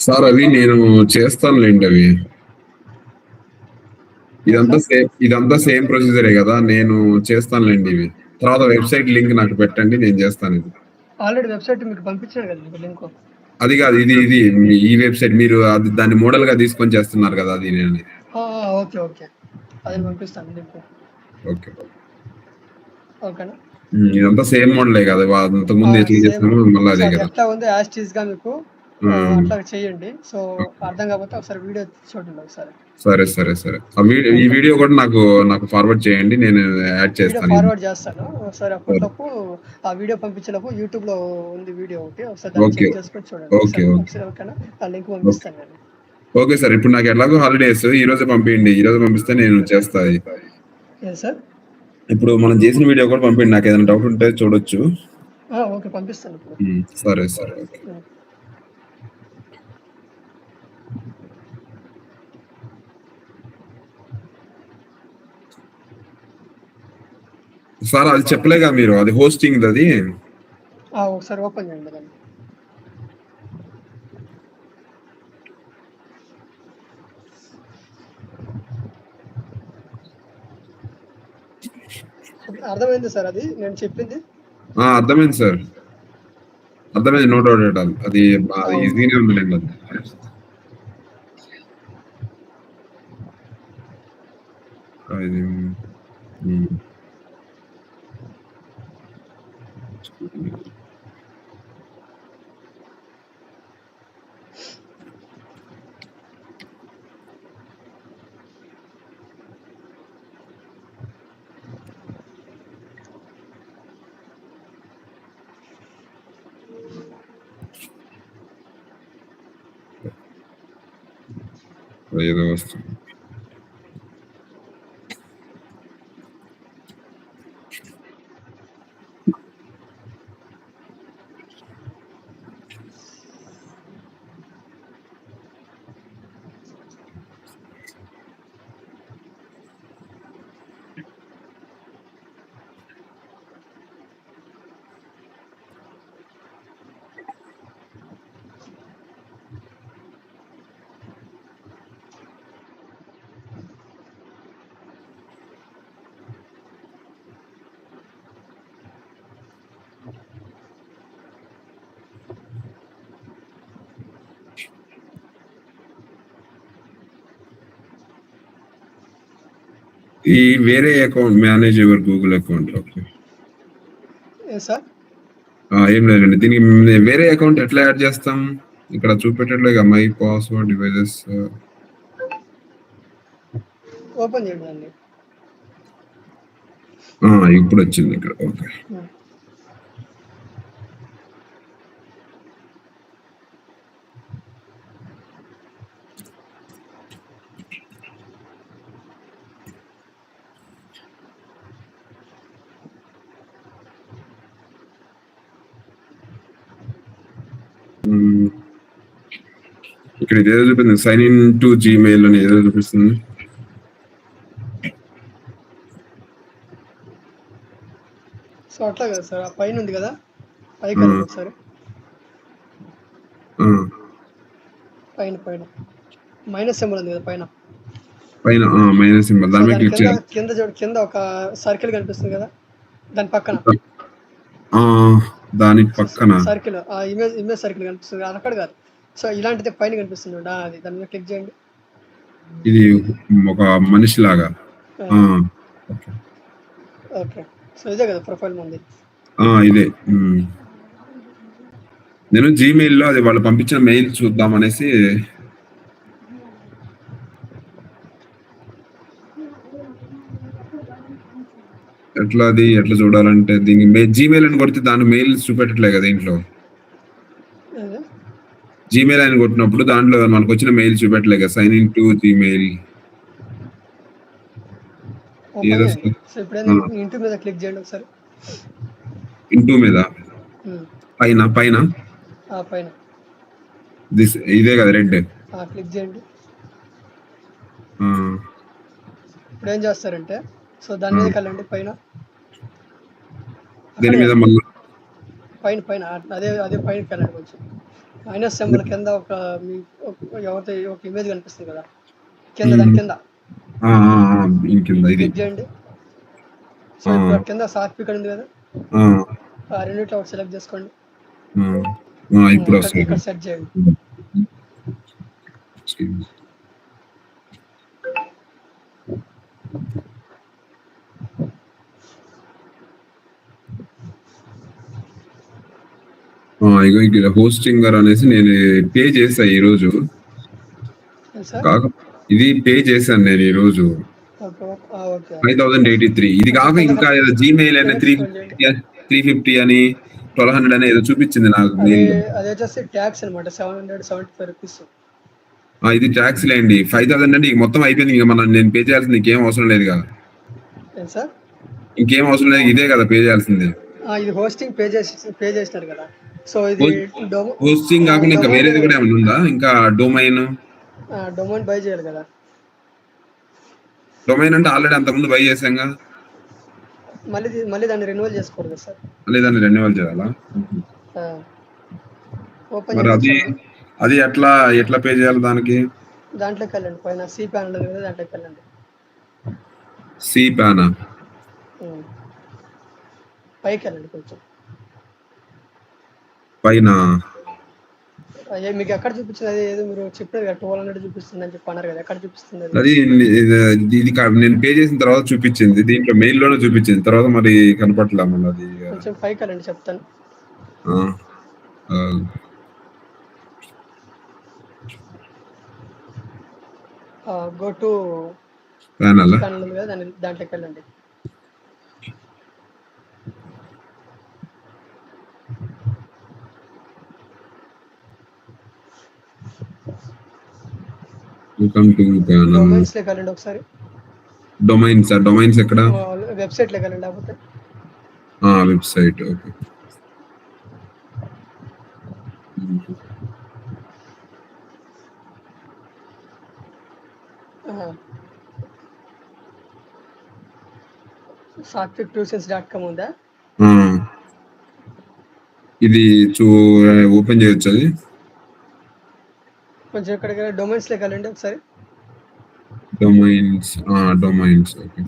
సార్ అవి నేను చేస్తానులేండి. అవి ఇదంతా సేమ్ ప్రొసీజరే కదా, నేను చేస్తానులేండి. ఇవి తర్వాత వెబ్సైట్ లింక్ నాకు పెట్టండి, నేను చేస్తాను. ఇది ఆల్రెడీ వెబ్సైట్ మీకు పంపించాను కదా మీకు లింక్. అది కాదు, ఇది ఈ వెబ్సైట్ మీరు దాన్ని మోడల్ గా తీసుకొని చేస్తున్నారు కదా, అది నేను. ఓకే ఓకే, అది పంపిస్తాను లింక్. ఓకే ఓకేనా. ఇదంతా సేమ్ మోడలే కదా, అంతకు ముందు ఎట్లా చేస్తామో మళ్ళీ అదే కదా. ఎట్లా ఉంది యాస్టీస్ గా మీకు అట్లా చేయండి. సో అర్థం కాకపోతే ఒకసారి వీడియో చూడండి ఒకసారి. సరే సరే సరే, ఈ వీడియో కూడా నాకు ఫార్వర్డ్ చేయండి, నేను యాడ్ చేస్తాను. ఫార్వర్డ్ చేస్తాను ఒకసారి. అప్పటిలోపు ఆ వీడియో పంపించేలోపు యూట్యూబ్ లో ఉంది వీడియో ఒకటి, ఒకసారి చెక్ చేసుకొని చూడండి. ఓకేనా, ఆ లింక్ పంపిస్తాను నేను. ఓకే సార్, ఇప్పుడు నాకు ఎలాగో హాలిడేస్, ఈ రోజు పంపించండి. ఈ రోజు పంపిస్తే నేను చేస్తాను. సార్ ఇప్పుడు మనం చేసిన వీడియో కూడా పంపించండి, నాకు ఏదైనా డౌట్ ఉంటే చూడొచ్చు. ఓకే పంపిస్తాను. సరే సరే. సార్ అది చెప్పలేగా మీరు, అది హోస్టింగ్ అది ఒకసారి ఓపెన్ చేయండి దాన్ని. అర్థమైంది సార్ అది నేను చెప్పింది? అర్థమైంది సార్, అర్థమైంది. No doubt at all. అది ఈజీగానే ఉందిలేండి అది. ఏదో వస్తుంది. ఈ వేరే account manage your Google account. Okay sir. ఏం లేదండి, దీనికి వేరే అకౌంట్ ఎట్లా యాడ్ చేస్తాం? ఇక్కడ చూపెట్టట్లేదు మై పాస్వర్డ్ డివైజెస్. ఓపెన్ చేయండి దాన్ని. ఇప్పుడు వచ్చింది ఇక్కడ. ఓకే ఇక్కడ ఇదేదో చూపిస్తుంది, సైన్ ఇన్ టు జీమెయిల్ అని ఏదో చూపిస్తుంది. సో అట్లా కదా సార్, ఆ పైన ఉంది కదా, పైకి ఒకసారి పైన పైన మైనస్ సింబల్ ఉంది కదా పైన పైన మైనస్ సింబల్, దాని మీద క్లిక్ చేయాలి. కింద చూడు, కింద ఒక సర్కిల్ కనిపిస్తుంది కదా, దాని పక్కన సర్కిల్, ఆ ఇమేజ్ సర్కిల్ కనిపిస్తుంది అక్కడ కాదు. సో ఇలాంటిది పైన కనిపిస్తుంది అది, దాని మీద క్లిక్ చేయండి. ఇది ఒక మనిషి లాగా. ఓకే, సో ఇదే కదా ప్రొఫైల్ మంది. ఇదే. నేను జీమెయిల్లో అది వాళ్ళు పంపించిన మెయిల్ చూద్దాం అనేసి. ఎట్లా చూడాలంటే దీనికి జీమెయిల్ అని కొడితే దాని మెయిల్ చూపెట్టట్లే కదా దీంట్లో. జీమెయిల్ అని కొట్టినప్పుడు దాంట్లో మనకు వచ్చిన మెయిల్ చూపెట్టలే కదా, sign in to Gmail. Into మీద క్లిక్ చేయండి ఒకసారి. ఇంటూ మీద పైన పైన పైన ఇదే కదా రెడ్, క్లిక్ చేయండి. ఇప్పుడు ఏం చేస్తారంటే, సో దాని మీద వెళ్ళండి, పైన దీని మీద పైన పైన అదే పైన వెళ్ళండి కొంచెం. మైనస్ సింబల్ కింద ఒక ఇమేజ్ కనిపిస్తుంది కదా, కింద దాని కింద క్లిక్ చేయండి. సో ఇప్పుడు కింద సార్టిఫికేట్ ఉంది కదా, రెండిట్లో ఒకటి సెలెక్ట్ చేసుకోండి. ఇప్పుడు ఇక్కడ సెట్ చేయండి. ఇక్కడ హోస్టింగర్ అనేసి నేను పే చేసా ఈ రోజు. ఇది పే చేశాను నేను ఈ రోజు 5083. ఇది కాక ఇంకా జీమెయిల్ అనే 350 అని 1200 అని ఏదో చూపించింది నాకు. ఇది ట్యాక్స్ లేండి. 5000 అంటే మొత్తం అయిపోయింది. ఇంకా నేను పే చేయాల్సింది ఇంకేం అవసరం లేదు కదా. ఇంకేం అవసరం లేదు, ఇదే కదా పే చేయాల్సింది. ఇది హోస్టింగ్ పే చేసినారు కదా. సో ఇది హోస్టింగ్ కాకుండా ఇంకా వేరేది కూడా ఏమైనా ఉందా? ఇంకా డొమైన్ బై చేయాలి కదా. డొమైన్ అంటే ఆల్రెడీ అంతకుముందు బై చేసాంగా. మళ్ళీ దాన్ని రెన్యువల్ చేసుకోరు కదా సార్. మళ్ళీ దాన్ని రెన్యువల్ చేయాలా? ఓపెన్ మరి అది చేసి అది ఎట్లా పే చేయాలి దానికి? దాంట్లోకి వెళ్ళండి, పైన సి ప్యానల్ ఉంది కదా, దాంట్లోకి వెళ్ళండి. సి ప్యానా? పైకి వెళ్ళండి కొంచెం పైన. మీకు ఎక్కడ చూపించింది? అది ఏదో మీరు చెప్పారు కదా 1200 చూపిస్తుంది అని చెప్పి అన్నారు కదా, ఎక్కడ చూపిస్తుంది అది? అది నేను పే చేసిన తర్వాత చూపించింది, దీంట్లో మెయిల్ లోనే చూపించింది, తర్వాత మరి కనపట్లా మళ్ళీ అది. కొంచెం పైకి వెళ్ళండి చెప్తాను. గో టు ప్యానల్ ఉంది కదా, దాంట్లోకి వెళ్ళండి. డొమైన్స్ లోకి వెళ్ళండి ఒకసారి. డొమైన్స్ ఎక్కడ? వెబ్సైట్ లోకి వెళ్ళండి. లేకపోతే వెబ్సైట్. ఓకే. satvik2cents.com ఉందా? ఇది ఓపెన్ చేయొచ్చు. అది కొంచెం ఇక్కడికి డొమైన్స్ లోకి వెళ్ళండి ఒకసారి. Domains okay.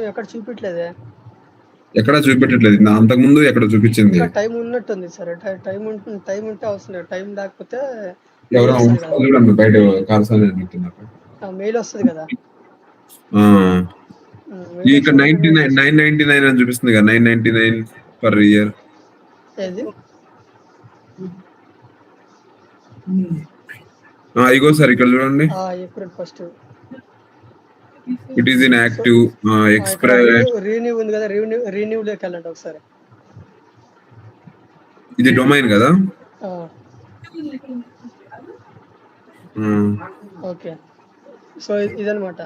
ఎక్కడ చూపించలేదే? ఎక్కడ చూపెట్టట్లేదు. అంతకుముందు ఎక్కడ చూపించింది? టైం ఉన్నట్టుంది సార్. టైం ఉంటే అవసరం, టైం లేకపోతే చూడండి బయట మెయిల్ వస్తుంది కదా. ఇక్కడ 999 అని చూపిస్తుంది కదా, 999 పర్ ఇయర్. ఏది? ఇగో సార్ ఇక్కడ చూడండి. April 1st it is in active. Renew ఉంది కదా, రీన్యూ లోకి వెళ్ళండి ఒకసారి. ఇది డొమైన్ కదా. ఓకే, సో ఇదనమాట.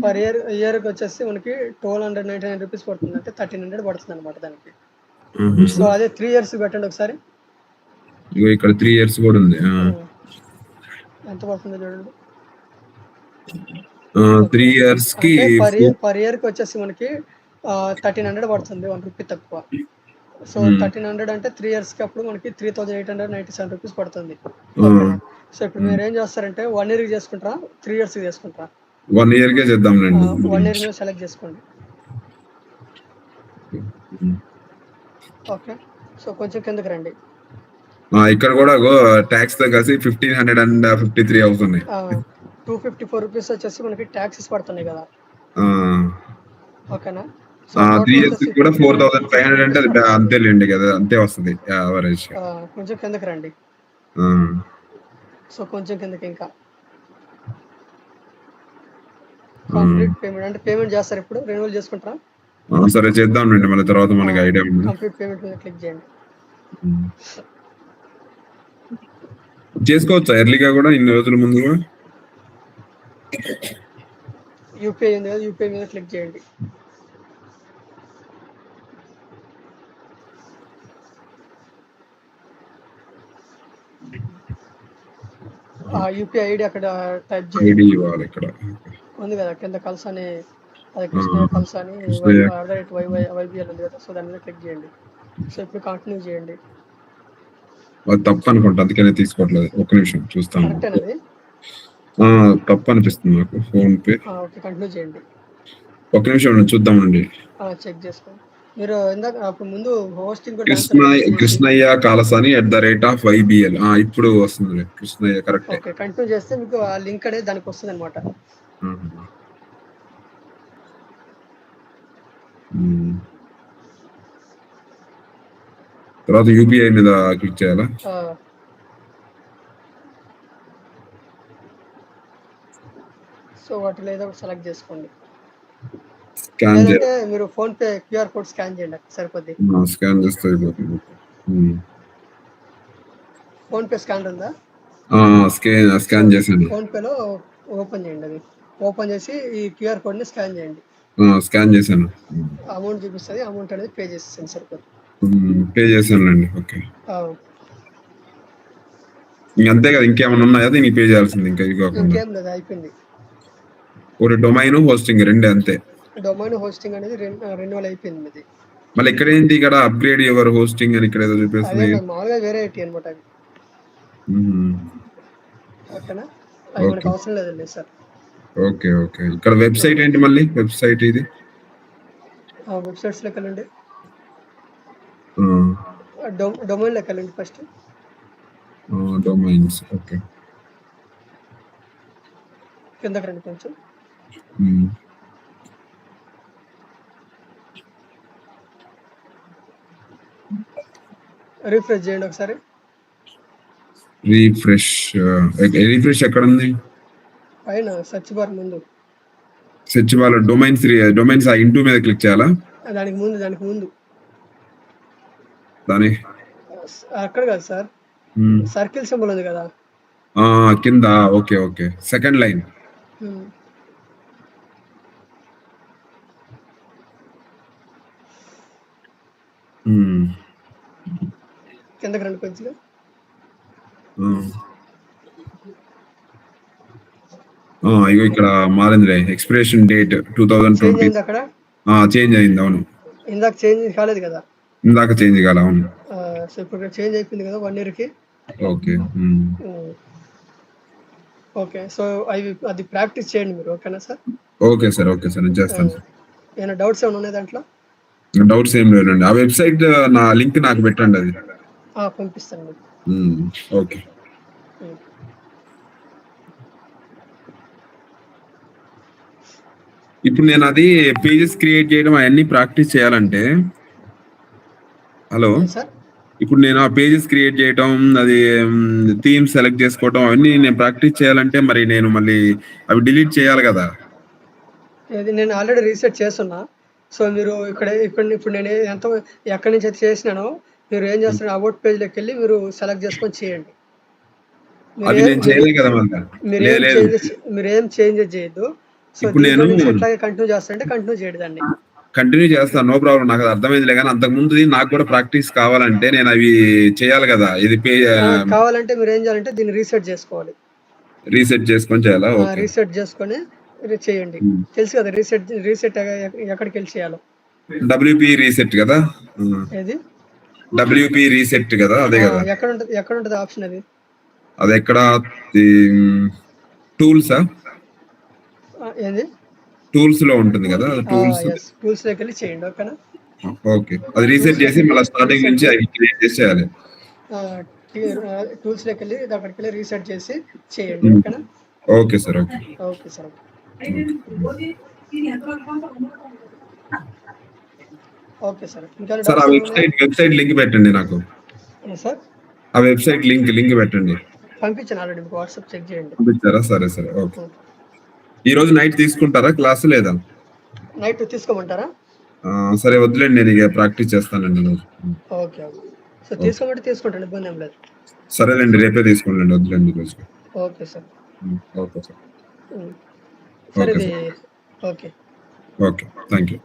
పర్ ఇయర్కి వచ్చేసి మనకి 1299 రూపీస్ పడుతుంది, అంటే 1300 పడుతుంది అనమాట దానికి. సో అదే 3 years పెట్టండి ఒకసారి. ఇక్కడ 3 years కూడా ఉంది. ఎంత పడుతుందో చూడండి. 3 years కి పర్ ఇయర్ కి వచ్చేసి మనకి 1300 పడుతుంది, 1 రూపీ తక్కువ. సో 1300 అంటే 3 years కి అప్పుడు మనకి 3897 రూపీస్ పడుతుంది. సో ఇప్పుడు మీరు ఏం చేస్తారంటే 1 year కి చేసుకుంటారా, 3 years కి చేసుకుంటారా? 1 year కే చేద్దాం. 1 year మీద సెలెక్ట్ చేసుకోండి. ఓకే, సో కొంచెం కిందకి రండి. ఇక్కడ కూడా ట్యాక్స్ తో కలిసి 1553 అవుతుంది. 254 రూపీస్ వచ్చేసి మనకి ట్యాక్సెస్ పడుతున్నాయి కదా. ఓకేనా? 3 years కూడా 4500 అంటే అది అంతేలేండి కదా, అంతే వస్తుంది యావరేజ్. కొంచెం కిందకి రండి. సో కొంచెం కిందకి ఇంకా కంప్లీట్ పేమెంట్ అంటే పేమెంట్ చేస్తారు. ఇప్పుడు రెన్యువల్ చేసుకుంటారా? సరే చేద్దాం అండి, మళ్ళీ తర్వాత మనకి ఐడియా ఉంది. కంప్లీట్ పేమెంట్ మీద క్లిక్ చేయండి. చేసుకోవచ్చా ఎర్లీగా కూడా, ఇన్ని రోజుల ముందు కూడా? యూపీఐ ఉంది కదా, యూపీఐ మీద క్లిక్ చేయండి. యూపీఐ ఐడి అక్కడ టైప్ చేయండి. ఇక్కడ ఉంది కదా కింద కల్సాని, అది కృష్ణయ్య కల్సాని వైబిఎల్ ఉంది కదా, సో దాని మీద క్లిక్ చేయండి. సో ఇప్పుడు కంటిన్యూ చేయండి. అది తప్పు అనుకుంటా, అందుకనే తీసుకోవట్లేదు. ఒక్క నిమిషం చూస్తాను. తప్పు అనిపిస్తుంది నాకు. Phone pay. ఓకే, కంటిన్యూ చేయండి. ఒక్క నిమిషం చూద్దామండి. చెక్ చేసుకోండి. మీరు ఇందాక అప్పుడు ముందు హోస్టింగ్ కృష్ణయ్య కాలసాని @YBL. ఇప్పుడు వస్తుంది కృష్ణయ్య, కరెక్ట్. ఓకే, కంటిన్యూ చేస్తే మీకు ఆ లింక్ అనేది దానికి వస్తుంది అనమాట. తర్వాత యూపీఐ మీద క్లిక్ చేయాలా? సో వాటిలో ఏదో ఒకటి సెలెక్ట్ చేసుకోండి. స్కాన్ చేయండి. మీరు phone pay QR code scan చేయండి, సరిపోద్ది. స్కాన్ చేస్తే అయిపోతుంది. ఫోన్ పే స్కానర్ ఉందా? స్కాన్ చేశాను. ఫోన్ పేలో ఓపెన్ చేయండి. అది ఓపెన్ చేసి ఈ క్యూఆర్ కోడ్ ని స్కాన్ చేయండి. స్కాన్ చేశాను. అమౌంట్ చూపిస్తుంది, అమౌంట్ అనేది పే చేసేయండి, సరిపోతుంది. పే చేశానండి. ఓకే, అంతే కదా, ఇంకేమైనా ఉన్నాయా దీనికి పే చేయాల్సింది ఇంకా ఇవి కాకుండా? ఇంకేం లేదు, అయిపోయింది. ఒకటి డొమైన్ హోస్టింగ్ రెండే అంతే. డొమైన్ హోస్టింగ్ అనేది రెన్యువల్ అయిపోయింది మీది. మళ్ళీ ఇక్కడ ఏంటి, ఇక్కడ అప్గ్రేడ్ యువర్ హోస్టింగ్ అని ఇక్కడ ఏదో అదే చూపిస్తుంది. మామూలుగా వేరే ఐటీ అనమాట అవి. ఓకేనా, అవి మనకు అవసరం లేదండి సార్. Okay okay. ఇక్కడ వెబ్సైట్ ఏంటి మళ్ళీ, వెబ్సైట్ ఇది వెబ్సైట్స్ లోకి వెళ్ళండి, డొమైన్ లోకి వెళ్ళండి ఫస్ట్. డొమైన్స్. ఓకే, కిందకి రండి కొంచెం. రిఫ్రెష్ చేయండి ఒకసారి. రిఫ్రెష్ ఎక్కడ ఉంది? పైన సెర్చ్ బార్ ముందు. సెర్చ్ బార్ డొమైన్స్ ఇంటూ మీద క్లిక్ చేయాలా? దానికి ముందు దాని అక్కడ కాదు సార్, సర్కిల్ సింబల్ ఉంది కదా కింద. Okay okay, second line. కిందకి రండి కొంచెం. ఇగో ఇక్కడ మారిందిలే, ఎక్స్పిరేషన్ డేట్ 2020. అక్కడ చేంజ్ అయింది. అవును, ఇందాక చేంజ్ కాలేదు కదా. ఇందాక చేంజ్ కాలే. అవును, సో ఇప్పుడు చేంజ్ అయిపోయింది కదా 1 year కి. ఓకే ఓకే, సో అది ప్రాక్టీస్ చేయండి మీరు. ఓకేనా sir? Okay sir, okay sir, నేను చేస్తాను సార్. ఏమైనా డౌట్స్ ఏమైనా ఉన్నాయి దాంట్లో? డౌట్స్ ఏం లేదండి. ఆ వెబ్సైట్ నా లింక్ నాకు పెట్టండి, అది పంపిస్తాను. ఓకే. ఇప్పుడు నేను అది పేజెస్ క్రియేట్ చేయడం అవన్నీ ప్రాక్టీస్ చేయాలంటే, హలో సార్, ఇప్పుడు నేను ఆ పేజెస్ క్రియేట్ చేయడం, అది థీమ్ సెలెక్ట్ చేసుకోవడం అవన్నీ నేను ప్రాక్టీస్ చేయాలంటే మరి నేను మళ్ళీ అవి డిలీట్ చేయాలి కదా? నేను ఆల్రెడీ రీసెట్ చేస్తున్నా. సో మీరు ఇప్పుడు నేను ఎక్కడి నుంచి అయితే చేసినానో మీరు ఏం చేస్తున్నారు, అబౌట్ పేజ్లోకి వెళ్ళి మీరు సెలెక్ట్ చేసుకొని చేయండి. అది నేను చేయలేదు కదా. మీరేం చేంజెస్ చేయొద్దు. సో ఇప్పుడు నేను ఎట్లాగే కంటిన్యూ చేస్తానంటే కంటిన్యూ చేయడం, దాన్ని కంటిన్యూ చేస్తాను, నో ప్రాబ్లం. నాకు అర్థమైందిలే, కానీ అంతకుముందు నాకు కూడా ప్రాక్టీస్ కావాలంటే నేను అవి చేయాలి కదా. ఇది కావాలంటే మీరు ఏం చేయాలంటే దీన్ని రీసెట్ చేసుకోవాలి. రీసెట్ చేసుకొని చేయాలా? రీసెట్ చేసుకొని చేయండి. తెలుసు కదా రీసెట్ ఎక్కడికి వెళ్ళి చేయాలో. WP రీసెట్ కదా? ఏది WP రీసెట్ కదా? అదే కదా. ఎక్కడ ఉంటుంది ఆప్షన్ అది? అది ఎక్కడ? టూల్సా? ఏది టూల్స్ లో ఉంటుంది కదా. టూల్స్ లోకి వెళ్ళి చేయండి. ఓకేనా? ఓకే, అది రీసెట్ చేసి మళ్ళీ స్టార్టింగ్ నుంచి అవి క్రియేట్ చేసి చేయాలి. టూల్స్ లోకి వెళ్ళి అక్కడికి వెళ్ళి రీసెట్ చేసి చేయండి. ఓకేనా? Okay sir, okay. Okay sir. Okay sir. ఇంకా సార్ ఆ వెబ్సైట్ లింక్ పెట్టండి నాకు. సార్ ఆ వెబ్సైట్ లింక్ పెట్టండి. పంపించాను ఆల్రెడీ, మీకు వాట్సాప్ చెక్ చేయండి. పంపించారా? సరే సరే, ఓకే. ఈ రోజు నైట్ తీసుకుంటారా క్లాస్, లేదా నైట్ తీసుకోమంటారా? సరే, వద్దులేండి, నేను ఇక ప్రాక్టీస్ చేస్తానండి రోజు. ఓకే ఓకే, సో తీసుకోమంటే తీసుకుంటాను, ఇబ్బంది ఏం లేదు. సరేలేండి, రేపే తీసుకోండి, వద్దులేండి రోజు. Okay sir. Okay sir. సరే, ఓకే ఓకే, థ్యాంక్ యూ.